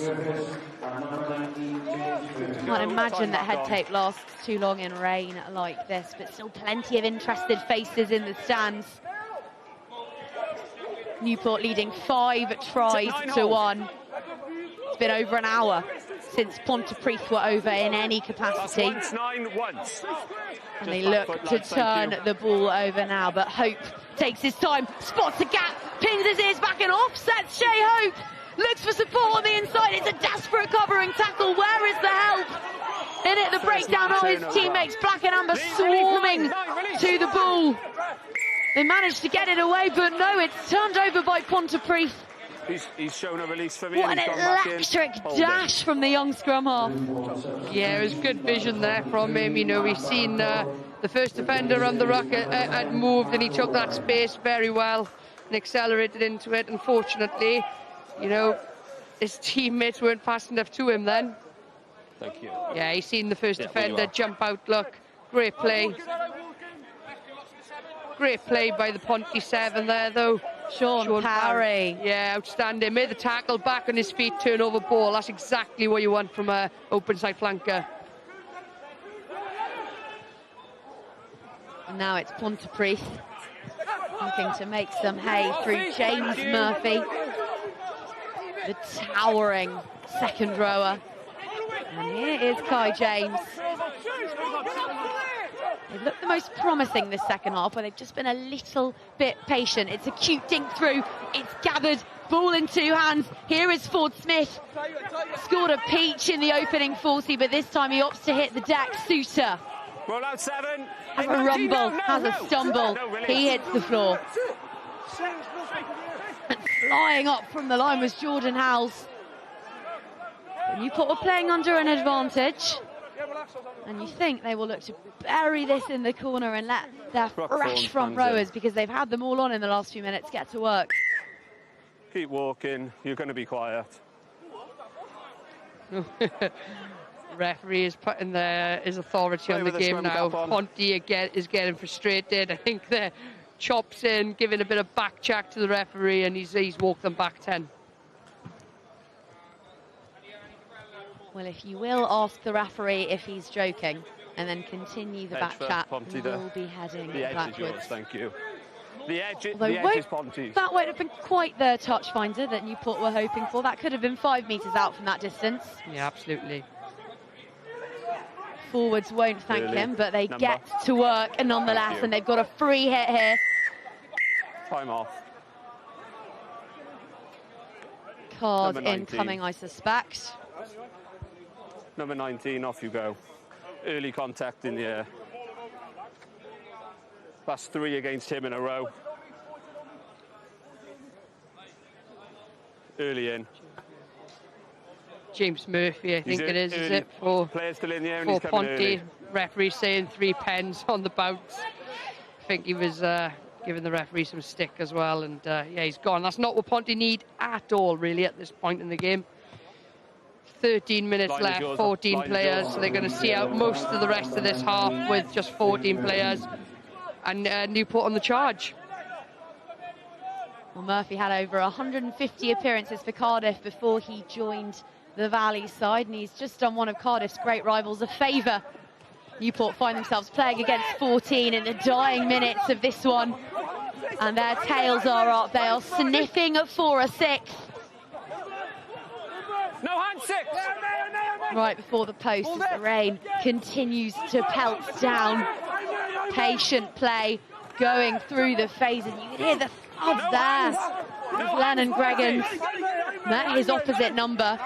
Can't imagine that head tape lasts too long in rain like this, but still plenty of interested faces in the stands. Newport leading 5 tries to 1. It's been over an hour since Pontypridd were over in any capacity. And they look to turn the ball over now, but Hope takes his time, spots a gap, pins his ears back and offsets Shea Hope. Looks for support on the inside. It's a desperate covering tackle. Where is the help? In it, the breakdown are his teammates. Black and Amber swarming to the ball. They managed to get it away, but no, it's turned over by Pontypridd. He's shown a release for me. What an electric dash from the young scrum half. Yeah, it was good vision there from him. You know, we've seen the first defender on the ruck had moved, and he took that space very well and accelerated into it. Unfortunately, you know, his teammates weren't fast enough to him then. Thank you. Yeah, he's seen the first defender jump out. Look, great play. Great play by the Ponty 7 there, though. Sean Parry. Yeah, outstanding. Made the tackle, back on his feet, turnover ball. That's exactly what you want from an open side flanker. And now it's Pontypridd looking to make some hay through James Murphy, the towering second rower. And here is Kai James. They've looked the most promising this second half, where they've just been a little bit patient. It's a cute dink through. It's gathered. Ball in 2 hands. Here is Ford Smith. Scored a peach in the opening 40, but this time he opts to hit the deck. Suter roll out 7. has a rumble, has a stumble. He hits the floor. And flying up from the line was Jordan Howells. Newport were playing under an advantage. And you think they will look to bury this in the corner and let their fresh front rowers, because they've had them all on in the last few minutes, get to work. Keep walking. You're going to be quiet. Referee is putting his authority on the game now. Ponty again is getting frustrated. I think the chops in, giving a bit of back check to the referee, and he's walked them back 10. Well, if you will ask the referee if he's joking, and then continue the back chat, we will be heading the edge backwards. is yours, thank you. The edge is Ponty's. That won't have been quite the touch finder that Newport were hoping for. That could have been 5 metres out from that distance. Yeah, absolutely. Forwards won't thank him, but they get to work, and nonetheless, and they've got a free hit here. Time off. Card incoming, I suspect. Number 19, off you go. Early contact in the air. That's 3 against him in a row. Early in. James Murphy, I think it is it? For players still in the air, and he's coming Ponty. early. Referee saying 3 pens on the bounce. I think he was giving the referee some stick as well, and yeah, he's gone. That's not what Ponty need at all, really, at this point in the game. 13 minutes left, 14 players, so they're going to see out most of the rest of this half with just 14 players, and Newport on the charge. Well, Murphy had over 150 appearances for Cardiff before he joined the Valley side, and he's just done one of Cardiff's great rivals a favour. Newport find themselves playing against 14 in the dying minutes of this one, and their tails are up. They are sniffing for a sixth. No hand six! Right before the post as the rain continues to pelt down. Patient play going through the phases. You can hear the thud there as Lennon Greggans met his opposite number,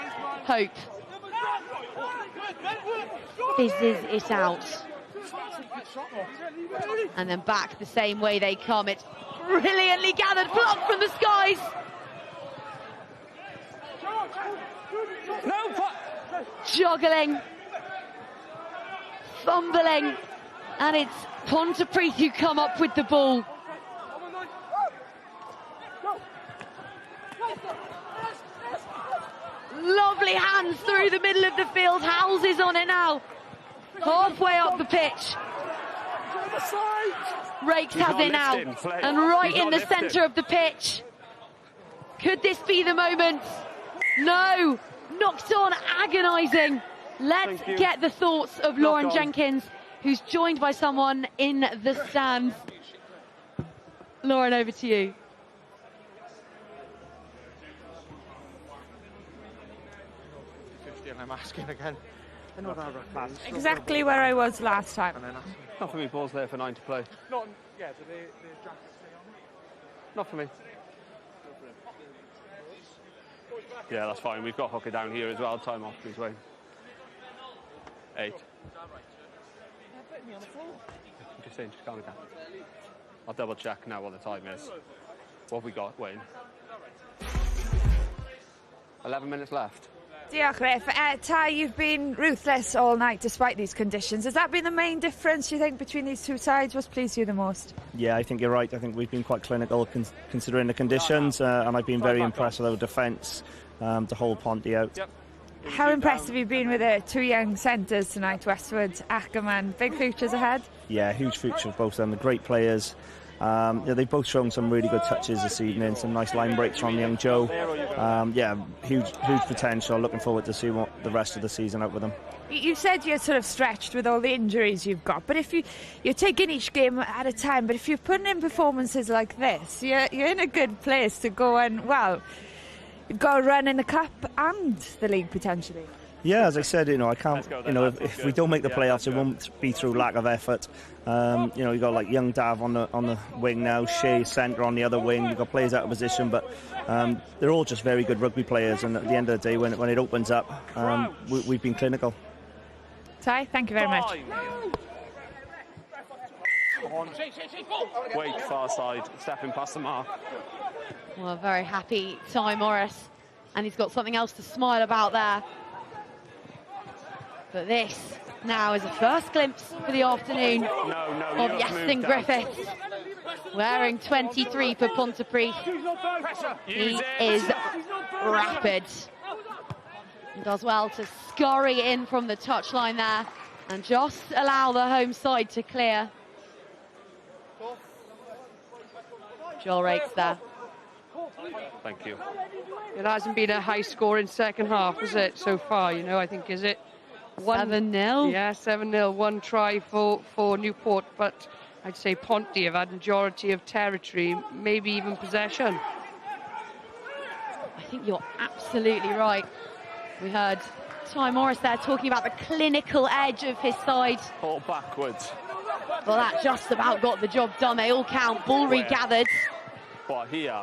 Hope, fizzes it out. And then back the same way they come. It's brilliantly gathered, plucked from the skies. Juggling, fumbling, and it's Pontypridd who come up with the ball. Lovely hands through the middle of the field. Howells is on it now, halfway up the pitch. Rakes has it now, and right in the centre of the pitch. Could this be the moment? No, knocked on, agonising. Let's get the thoughts of Lauren Jenkins, who's joined by someone in the stands. Lauren, over to you. I'm asking again. I know that Exactly where I was last time. Not for me, ball's there for 9 to play. Not, yeah, do they stay on? Not for me. Yeah, that's fine. We've got Hooker down here as well. Time off, please, Wayne. 8. I'm just saying, just calm it down. I'll double check now what the time is. What have we got, Wayne? 11 minutes left. Diolch, Griff. Ty, you've been ruthless all night despite these conditions. Has that been the main difference, you think, between these two sides? What's pleased you the most? Yeah, I think you're right. I think we've been quite clinical considering the conditions, and I've been very impressed with our defence to hold Ponty out. How impressed have you been with the two young centres tonight, Westwood, Ackerman? Big futures ahead? Yeah, huge future, both of them. They're great players. Yeah, they've both shown some really good touches this evening, some nice line breaks from young Joe. Yeah, huge potential. Looking forward to see what the rest of the season out with them. You said you're sort of stretched with all the injuries you've got, but if you're taking each game at a time, but if you're putting in performances like this, you're in a good place to go and, well, go run in the cup and the league potentially. Yeah, as I said, I can't, if we don't make the playoffs, it won't be through lack of effort. You've got like young Dav on the wing now, Shea centre on the other wing. You've got players out of position, but they're all just very good rugby players. And at the end of the day, when it opens up, we've been clinical. Ty, thank you very much. Wait, far side, stepping past the mark. Well, very happy Ty Morris, and he's got something else to smile about there. But this now is a first glimpse for the afternoon of Iestyn Griffiths, wearing 23 for Pontypridd. He is rapid. He does well to scurry in from the touchline there and just allow the home side to clear. Joel Rakes there. Thank you. It hasn't been a high-scoring second half, is it, so far? I think, is it? 7-0. Yeah, 7-0. One try for Newport, but I'd say Ponty have had majority of territory, maybe even possession. I think you're absolutely right. We heard Ty Morris there talking about the clinical edge of his side. Ball backwards. Well, that just about got the job done. They all count. Ball regathered. But here,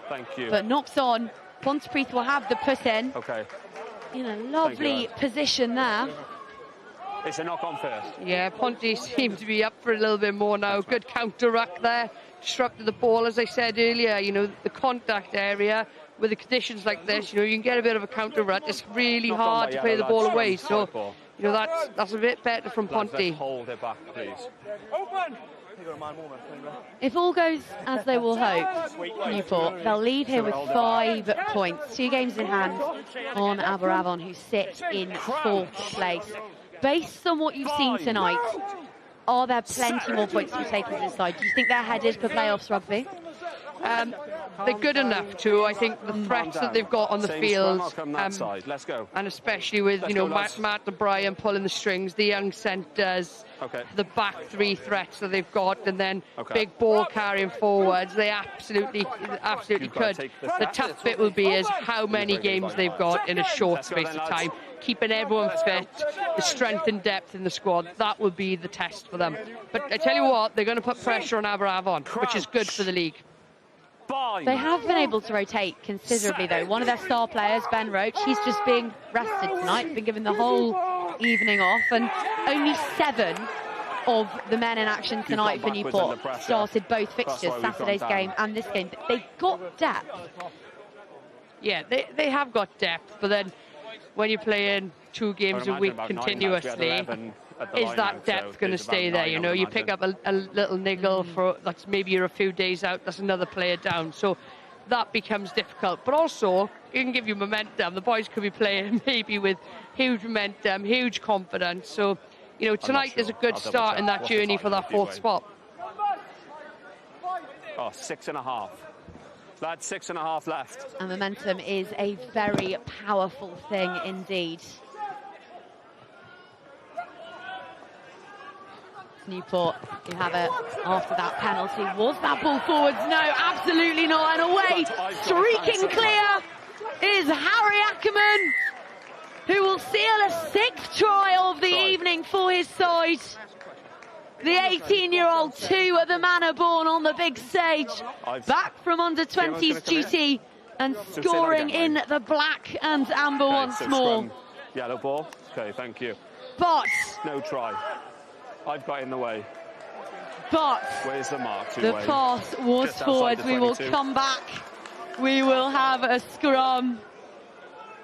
thank you. But knocks on. Pontypridd will have the put in. Okay. In a lovely position there. It's a knock on first. Yeah, Ponty seems to be up for a little bit more now. Good counter-ruck there. Disrupted the ball, as I said earlier. The contact area with the conditions like this, you can get a bit of a counter-ruck. It's really hard to play the ball away. So, that's a bit better from Ponty. Let's hold it back, please. Open! If all goes as they will hope, Newport, they'll leave here with 5 points, 2 games in hand on Aberavon, who sit in 4th place. Based on what you've seen tonight, are there plenty more points to be taken to this side? Do you think they're headed for playoffs rugby? They're good enough to. I think the threats that they've got on the field, Let's go. and especially with Matt O'Brien pulling the strings, the young centres, the back 3 threats that they've got, and then big ball carrying forwards, they absolutely could. The tough bit will be is how many games they've got in a short space of time. Keeping everyone fit, the strength and depth in the squad, that will be the test for them. But I tell you what, they're going to put pressure on Aberavon, which is good for the league. They have been able to rotate considerably, though. One of their star players, Ben Roach, he's just being rested tonight, been given the whole evening off, and only 7 of the men in action tonight for Newport started both fixtures, Saturday's game and this game. They've got depth. Yeah, they have got depth, but then when you're playing 2 games a week continuously, is that depth going to stay there? You know, you pick up a little niggle for that's maybe you're a few days out, that's another player down, so that becomes difficult. But also, it can give you momentum. The boys could be playing maybe with huge momentum, huge confidence. So, you know, tonight is a good start in that journey for that 4th spot. Oh, 6.5. Lads, 6.5 left. And momentum is a very powerful thing indeed. Newport, who have it after that penalty. Was that ball forwards? No, absolutely not. And away, streaking clear, is Harry Ackerman, who will seal a 6th try of the evening for his side. The 18-year-old, 2 at the Manor Born on the big stage, back from under-20s duty and scoring in the black and amber once more. Yellow ball. Okay, thank you. But no try. I've got in the way. But where's the mark? The pass was forwards. We will come back. We will have a scrum.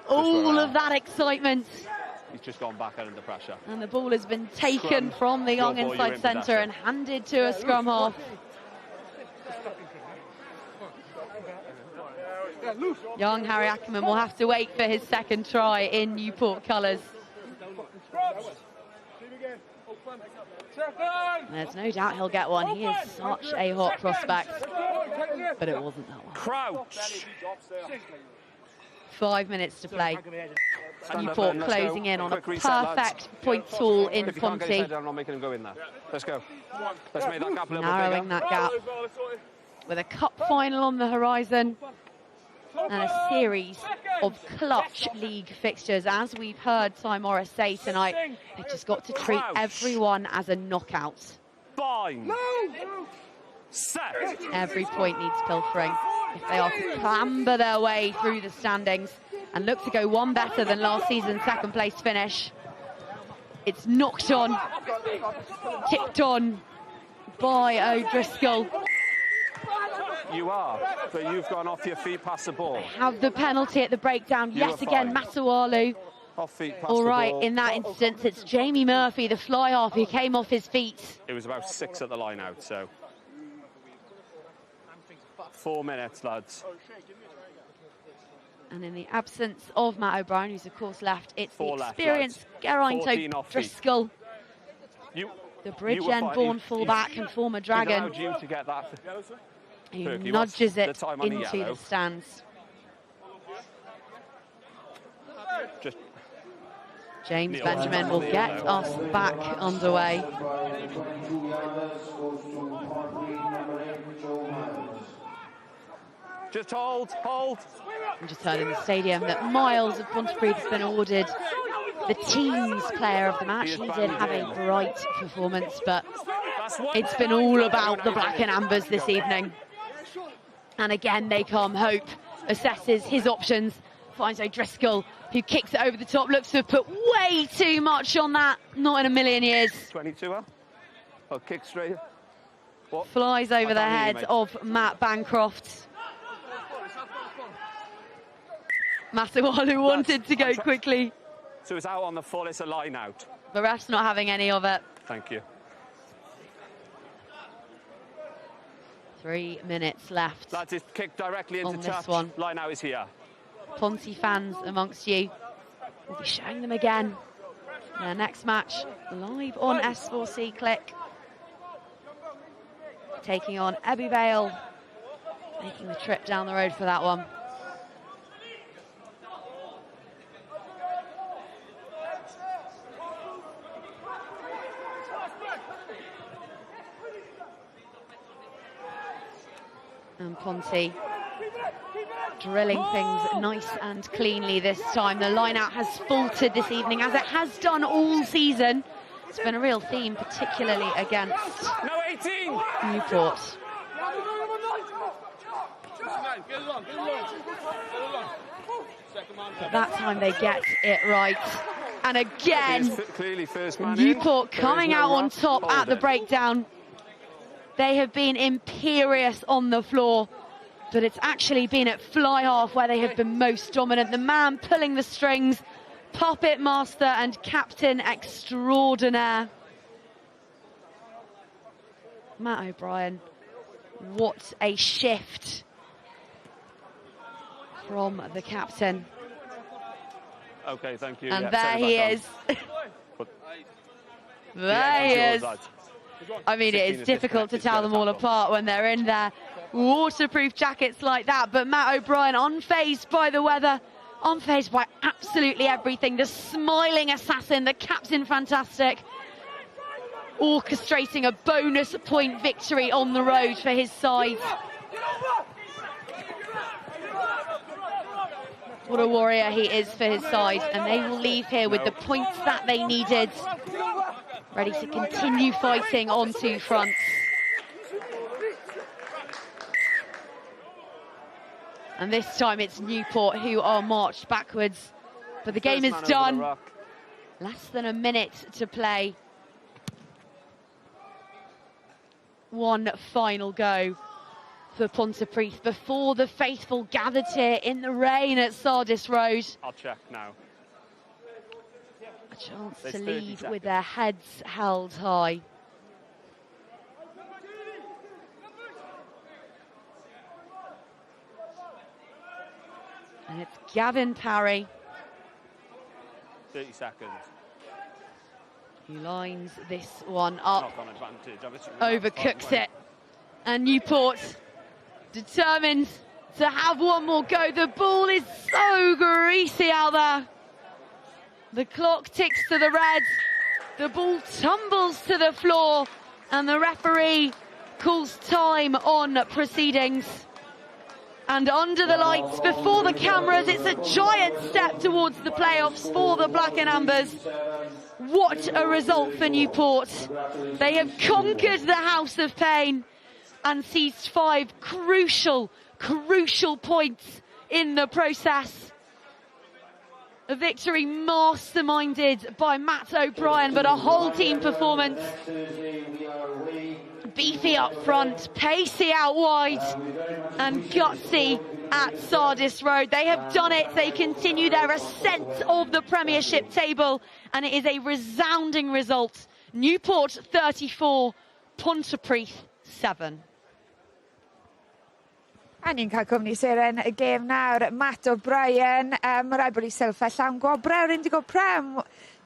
All of that excitement. He's just gone back under pressure. And the ball has been taken from the young inside centre and handed to a scrum half. Young Harry Ackerman will have to wait for his 2nd try in Newport colours. There's no doubt he'll get one. He is such a hot prospect. But it wasn't that one. Crouch. 5 minutes to play. Newport closing in on a perfect point tool in Ponty. I'm not making him go in there. Let's go. Let's make that gap a little narrowing that gap. With a cup final on the horizon. And a series of clutch league fixtures. As we've heard Ty Morris say tonight, they've just got to treat everyone as a knockout. Fine. Set. Every point needs pilfering if they are to clamber their way through the standings and look to go one better than last season's 2nd place finish. It's knocked on, tipped on by O'Driscoll. You are, but you've gone off your feet past the ball. Have the penalty at the breakdown yet again, Matawalu. Off feet past All the right, ball. in that instance, it's Jamie Murphy, the fly half, who came off his feet. It was about 6 at the line out, so 4 minutes, lads. And in the absence of Matt O'Brien, who's of course left, it's the experienced Geraint O'Driscoll, the Bridge End born fullback and former Dragon, You to get that. who nudges it into the stands. James Benjamin will get us back underway. Just hold. I just heard in the stadium that Miles of Pontypridd has been awarded the team's player of the match. He did have a bright performance, but it's been all about the black and ambers this evening. And again, they come. Hope assesses his options, finds O'Driscoll, who kicks it over the top, looks to have put way too much on that. Not in a million years. 22, I'll kick straight. What? Flies over the head of Matt Bancroft. Matawalu wanted to go quickly. So it's out on the full, it's a line out. The ref's not having any of it. Thank you. 3 minutes left. That's it, kick directly into on this touch. one. Line out is here. Ponty fans amongst you will be showing them again their next match live on S4C Click. Taking on Abbey Vale, making the trip down the road for that one. And Ponty drilling things nice and cleanly this time. The line-out has faltered this evening, as it has done all season. It's been a real theme, particularly against Newport. But that time they get it right. And again, Newport coming out on top at the breakdown. They have been imperious on the floor, but it's actually been at fly half where they have been most dominant. The man pulling the strings, puppet master and captain extraordinaire, Matt O'Brien. What a shift from the captain. Okay, thank you. And there he is. There he is. I mean, it is difficult to tell them all apart when they're in their waterproof jackets like that. But Matt O'Brien, unfazed by the weather, unfazed by absolutely everything. The smiling assassin, the captain fantastic, orchestrating a bonus point victory on the road for his side. What a warrior he is for his side. And they will leave here with the points that they needed, ready to continue fighting on two fronts. And this time it's Newport who are marched backwards. But the game is done. Less than a minute to play. One final go for Pontypridd before the faithful gathered here in the rain at Sardis Road. I'll check now. A chance to leave with their heads held high. And it's Gavin Parry. 30 seconds. He lines this one up. Knock on advantage. Overcooks it. And Newport determined to have one more go. The ball is so greasy out there. The clock ticks to the red. The ball tumbles to the floor. And the referee calls time on proceedings. And under the lights, before the cameras, it's a giant step towards the playoffs for the Black and Ambers. What a result for Newport. They have conquered the House of Pain and seized 5 crucial points in the process. A victory masterminded by Matt O'Brien, but a whole team performance. Beefy up front, pacey out wide, and gutsy at Sardis Road. They have done it. They continue their ascent of the Premiership table, and it is a resounding result. Newport 34, Pontypridd 7. A ni'n cael cwmni seren y gêm nawr. Matt O'Brien, mae rhaid bod i sylfa llawn gwobrau o'r Indigo Prem.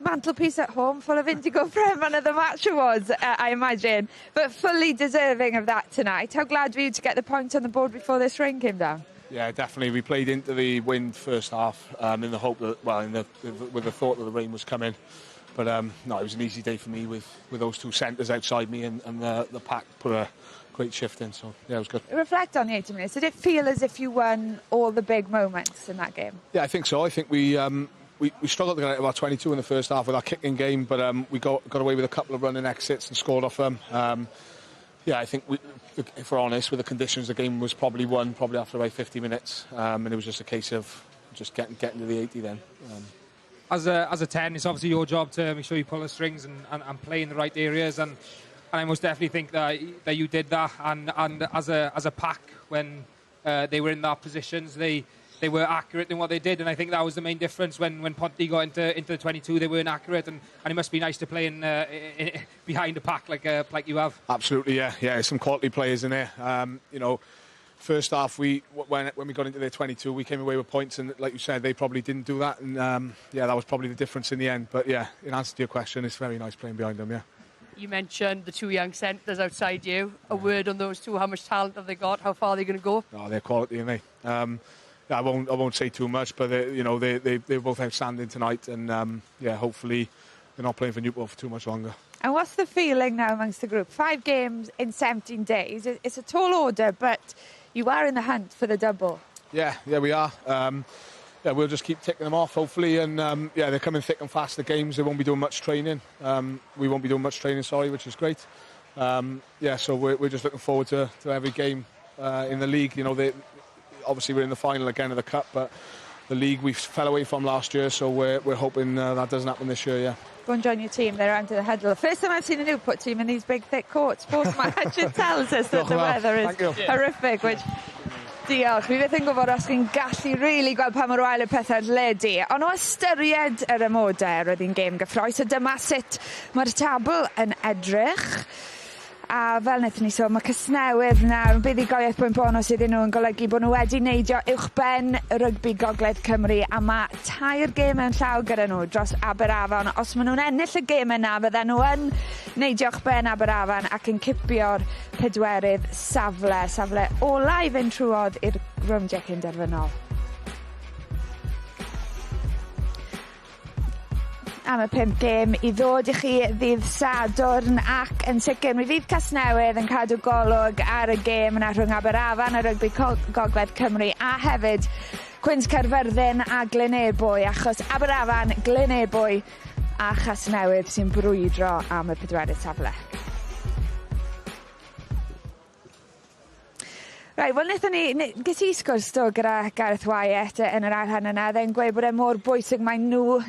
Mantelpiece at home full of Indigo Prem, another match awards, I imagine. But fully deserving of that tonight. How glad were you to get the points on the board before this rain came down? Yeah, definitely. We played into the wind first half in the hope that, well, with the thought that the rain was coming. But no, it was an easy day for me with those two centres outside me, and the pack put a great shift in, so yeah, it was good. Reflect on the 80 minutes. Did it feel as if you won all the big moments in that game? Yeah, I think so. I think we struggled to get out about 22 in the first half with our kicking game, but we got away with a couple of running exits and scored off them. Yeah, I think if we're honest, with the conditions, the game was probably won after about 50 minutes, and it was just a case of just getting to the 80 then. As a 10, it's obviously your job to make sure you pull the strings and play in the right areas, and I most definitely think that you did that. And as a pack, when they were in that positions, they they were accurate in what they did, and I think that was the main difference when Ponty got into the 22. They weren't accurate, and it must be nice to play in behind the pack like you have. Absolutely, yeah. Some quality players in there. You know, first half when we got into their 22, we came away with points, and like you said, they probably didn't do that, and that was probably the difference in the end. But yeah, in answer to your question, it's very nice playing behind them. Yeah. You mentioned the 2 young centres outside you. A word on those 2? How much talent have they got? How far are they going to go? Oh, they're quality, aren't they? I won't say too much, but they're both outstanding tonight, and hopefully they're not playing for Newport for too much longer. And what's the feeling now amongst the group? 5 games in 17 days. It's a tall order, but you are in the hunt for the double. Yeah, we are. We'll just keep ticking them off, hopefully, and they're coming thick and fast. The games, they won't be doing much training. We won't be doing much training, which is great. So we're just looking forward to every game in the league. You know, obviously we're in the final again of the cup, but the league we fell away from last year, so we're hoping that doesn't happen this year. Yeah. Go and join your team. They're under the huddle. First time I've seen a Newport team in these big, thick courts. Post-match, it tells us that the weather is horrific, which... Diolch. Fi beth yn gwybod os chi'n gallu really gweld pa mor wael y pethau ledu. Ond o ystyried yr ymodau, roedd hi'n gêm gyffrous. So dyma sut mae'r tabl yn edrych. A fel wnaethon ni sôn, mae Casnewydd nawr, buddigoedd pwynt bonus iddyn nhw yn golygu bod nhw wedi neidio uwchben rygbi Gogledd Cymru, a mae 2 gêm yn llaw gyda nhw dros Aberafan. Os maen nhw'n ennill y gêm yna, fydden nhw yn neidio uwchben Aberafan ac yn cipio'r 4ydd safle ola i fynd trwodd i'r rwmdiau cynderfynol. Am y 5 gêm i ddod i chi ddydd Sadwrn, ac yn sicr mi fydd Casnewydd yn cadw golwg ar y gêm yna rhwng Aberafan a rygbi Gogledd Cymru, a hefyd Cwins Caerfyrddin a Glynebwy, achos Aberafan, Glynebwy a Casnewydd sy'n brwydro am y 4ydd safle. Right, wel ges i sgwrs gyda Gareth Wyatt yn yr ail hanner yna, dde'n gweud bod e mor bwysig mae nhw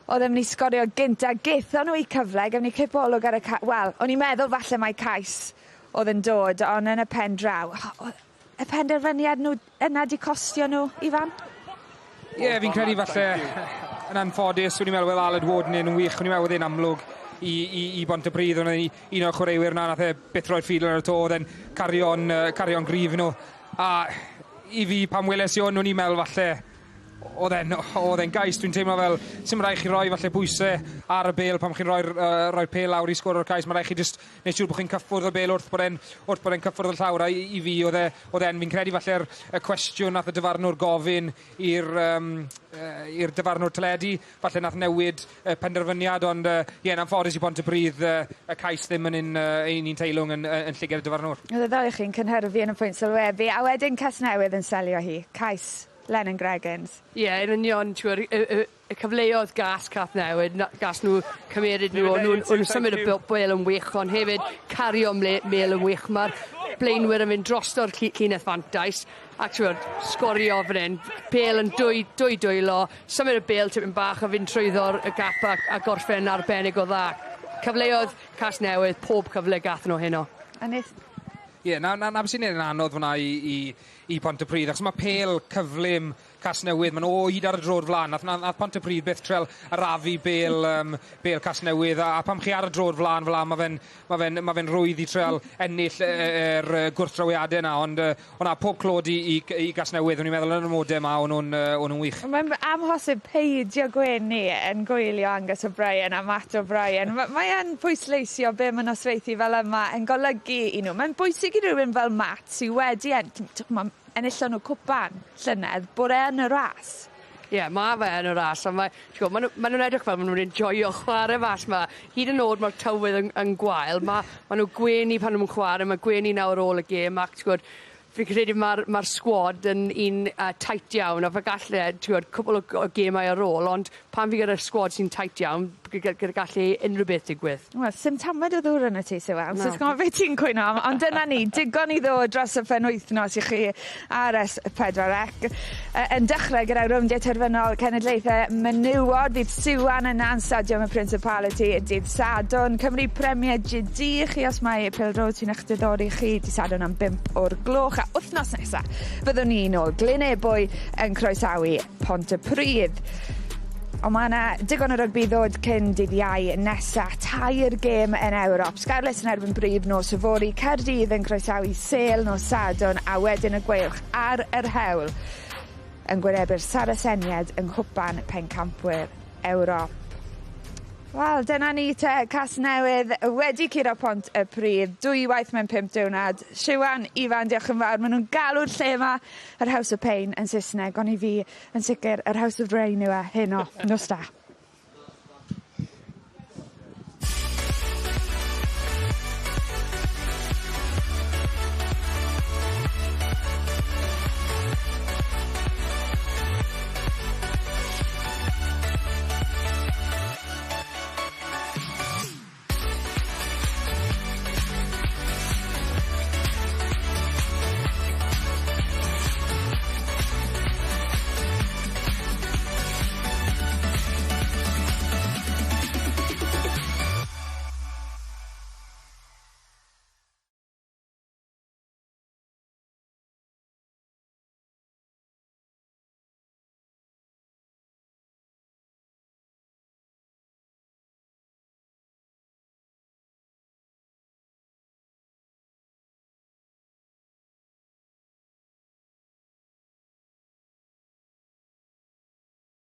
oedd yn mynd i sgorio gynta, geithon nhw i cyfle, gefn ni cipolwg ar y wel, o'n i'n meddwl falle mai cais oedd yn dod, ond yn y pen draw. Y penderfyniad nhw yna di costio nhw, Ifan? Ie, fi'n credu falle yn anffodus, o'n i'n meddwl Aled Warden yn wych, o'n i'n meddwl oedd e'n amlwg i Pontypridd, ond un o'r chwaraewyr yna nath byth roi'r ffidl ar y to, oedd e'n cario'n grif nhw. A i fi, pam weles i o'n i'n meddwl falle oedd e'n gais, dwi'n teimlo fel sy'n rhaid chi roi falle bwysau ar y bêl pam chi'n roi'r pêl lawr i sgwr o'r cais. Mae'n rhaid chi just wneud siŵr bod chi'n cyffwrdd y bêl wrth bod e'n cyffwrdd y llawr. A i fi oedd e'n, fi'n credu falle'r cwestiwn nath y dyfarnwr gofyn i'r dyfarnwr teledu, falle nath newid penderfyniad, ond yn anffodus i Pontypridd y cais ddim yn un teilwng yn lligar y dyfarnwr. Oedd y ddau chi'n cynhyrfu yn y pwynt sylwebu, a wedyn Casnewydd yn selio hi, cais Lennon Greggins. Ie, yn union, y cyfleoedd gas Casnewydd, gas nhw cymeryd nhw, o'n nhw'n symud y bêl yn wych, ond hefyd cario mêl yn wych. Mae'r blaenwyr yn mynd drosto'r llinell fantais, ac sgorio fan hyn, bêl yn dwylo, symud y bêl tipyn bach a fynd trwyddo'r gap a gorffen arbennig o dda. Cyfleoedd Casnewydd, pob cyfle gath nhw heno. Ie, na beth sy'n neud yn anodd fyna i Pontypridd, achos mae pêl cyflym Casnewydd, ma'n o hyd ar y drod flan, nath Pontypridd byth trel arafu bêl Casnewydd, a pam chi ar y drod flan fel ma fe'n rwydd i trel ennill yr gwrthdrawiadau yna, ond o'na pob clod i Casnewydd, o'n i'n meddwl yn y modau yma, o'n nhw'n wych. Mae'n amhosib peidio gwenu yn gwylio Angus O'Brien a Matt O'Brien. Mae'n pwysleisio be mae'n nosweithi fel yma yn golygu i nhw. Mae'n bwysig i rywun fel Matt sydd wedi enillon nhw cwpan llynedd, bod e yn y ras. Ie, mae fe yn y ras, ond ma' nhw'n edrych fel maen nhw'n enjoyo chwarae fas yma. Hyd yn oed mae'r tywydd yn gwael, ma' nhw gwenu pan nhw'n chwarae, mae gwenu nawr ôl y gêm, ac fi'n credu mae'r sgwad yn un tight iawn, a fe galle cwbl o gemau ar ôl, ond pan fi gyda'r sgwad sy'n tight iawn, gyda gallu unrhyw beth digwydd. Wel, sim tamad o ddŵr yn y ti, Siwan. So, ti'n beth ti'n cwyno am. Ond dyna ni, digon i ddod dros y penwythnos i chi ar S4C. Yn dechrau gyda rowndiau terfynol cenedlaethau menywod, bydd Siwan yn Stadiwm y Principality, dydd Sadwn, Cymru Premier GD chi os mae Pêl-drod sy'n eich diddori chi, dydd Sadwn am 5 o'r gloch, a wythnos nesaf byddwn ni nôl Glynebwy yn croesawu Pontypridd. Ond mae yna digon o rygbi ddod cyn dydd Iau nesaf, 2 gêm yn Ewrop. Scarlett yn erbyn brif nos yfori, Caerdydd yn croesawu Sale nos Sadwn, a wedyn y gweilch ar yr hewl yn gwynebu'r Saraseniad yng Nghwpan Pencampwyr Ewrop. Wel, dyna ni te, cas newydd wedi curo Pontypridd, 2 waith mewn 5 diwrnod. Siwan, Ifan, diolch yn fawr. Maen nhw'n galw'r lle yma yr House of Pain yn Saesneg, ond i fi yn sicr yr House of Rain yw e heno, nos da.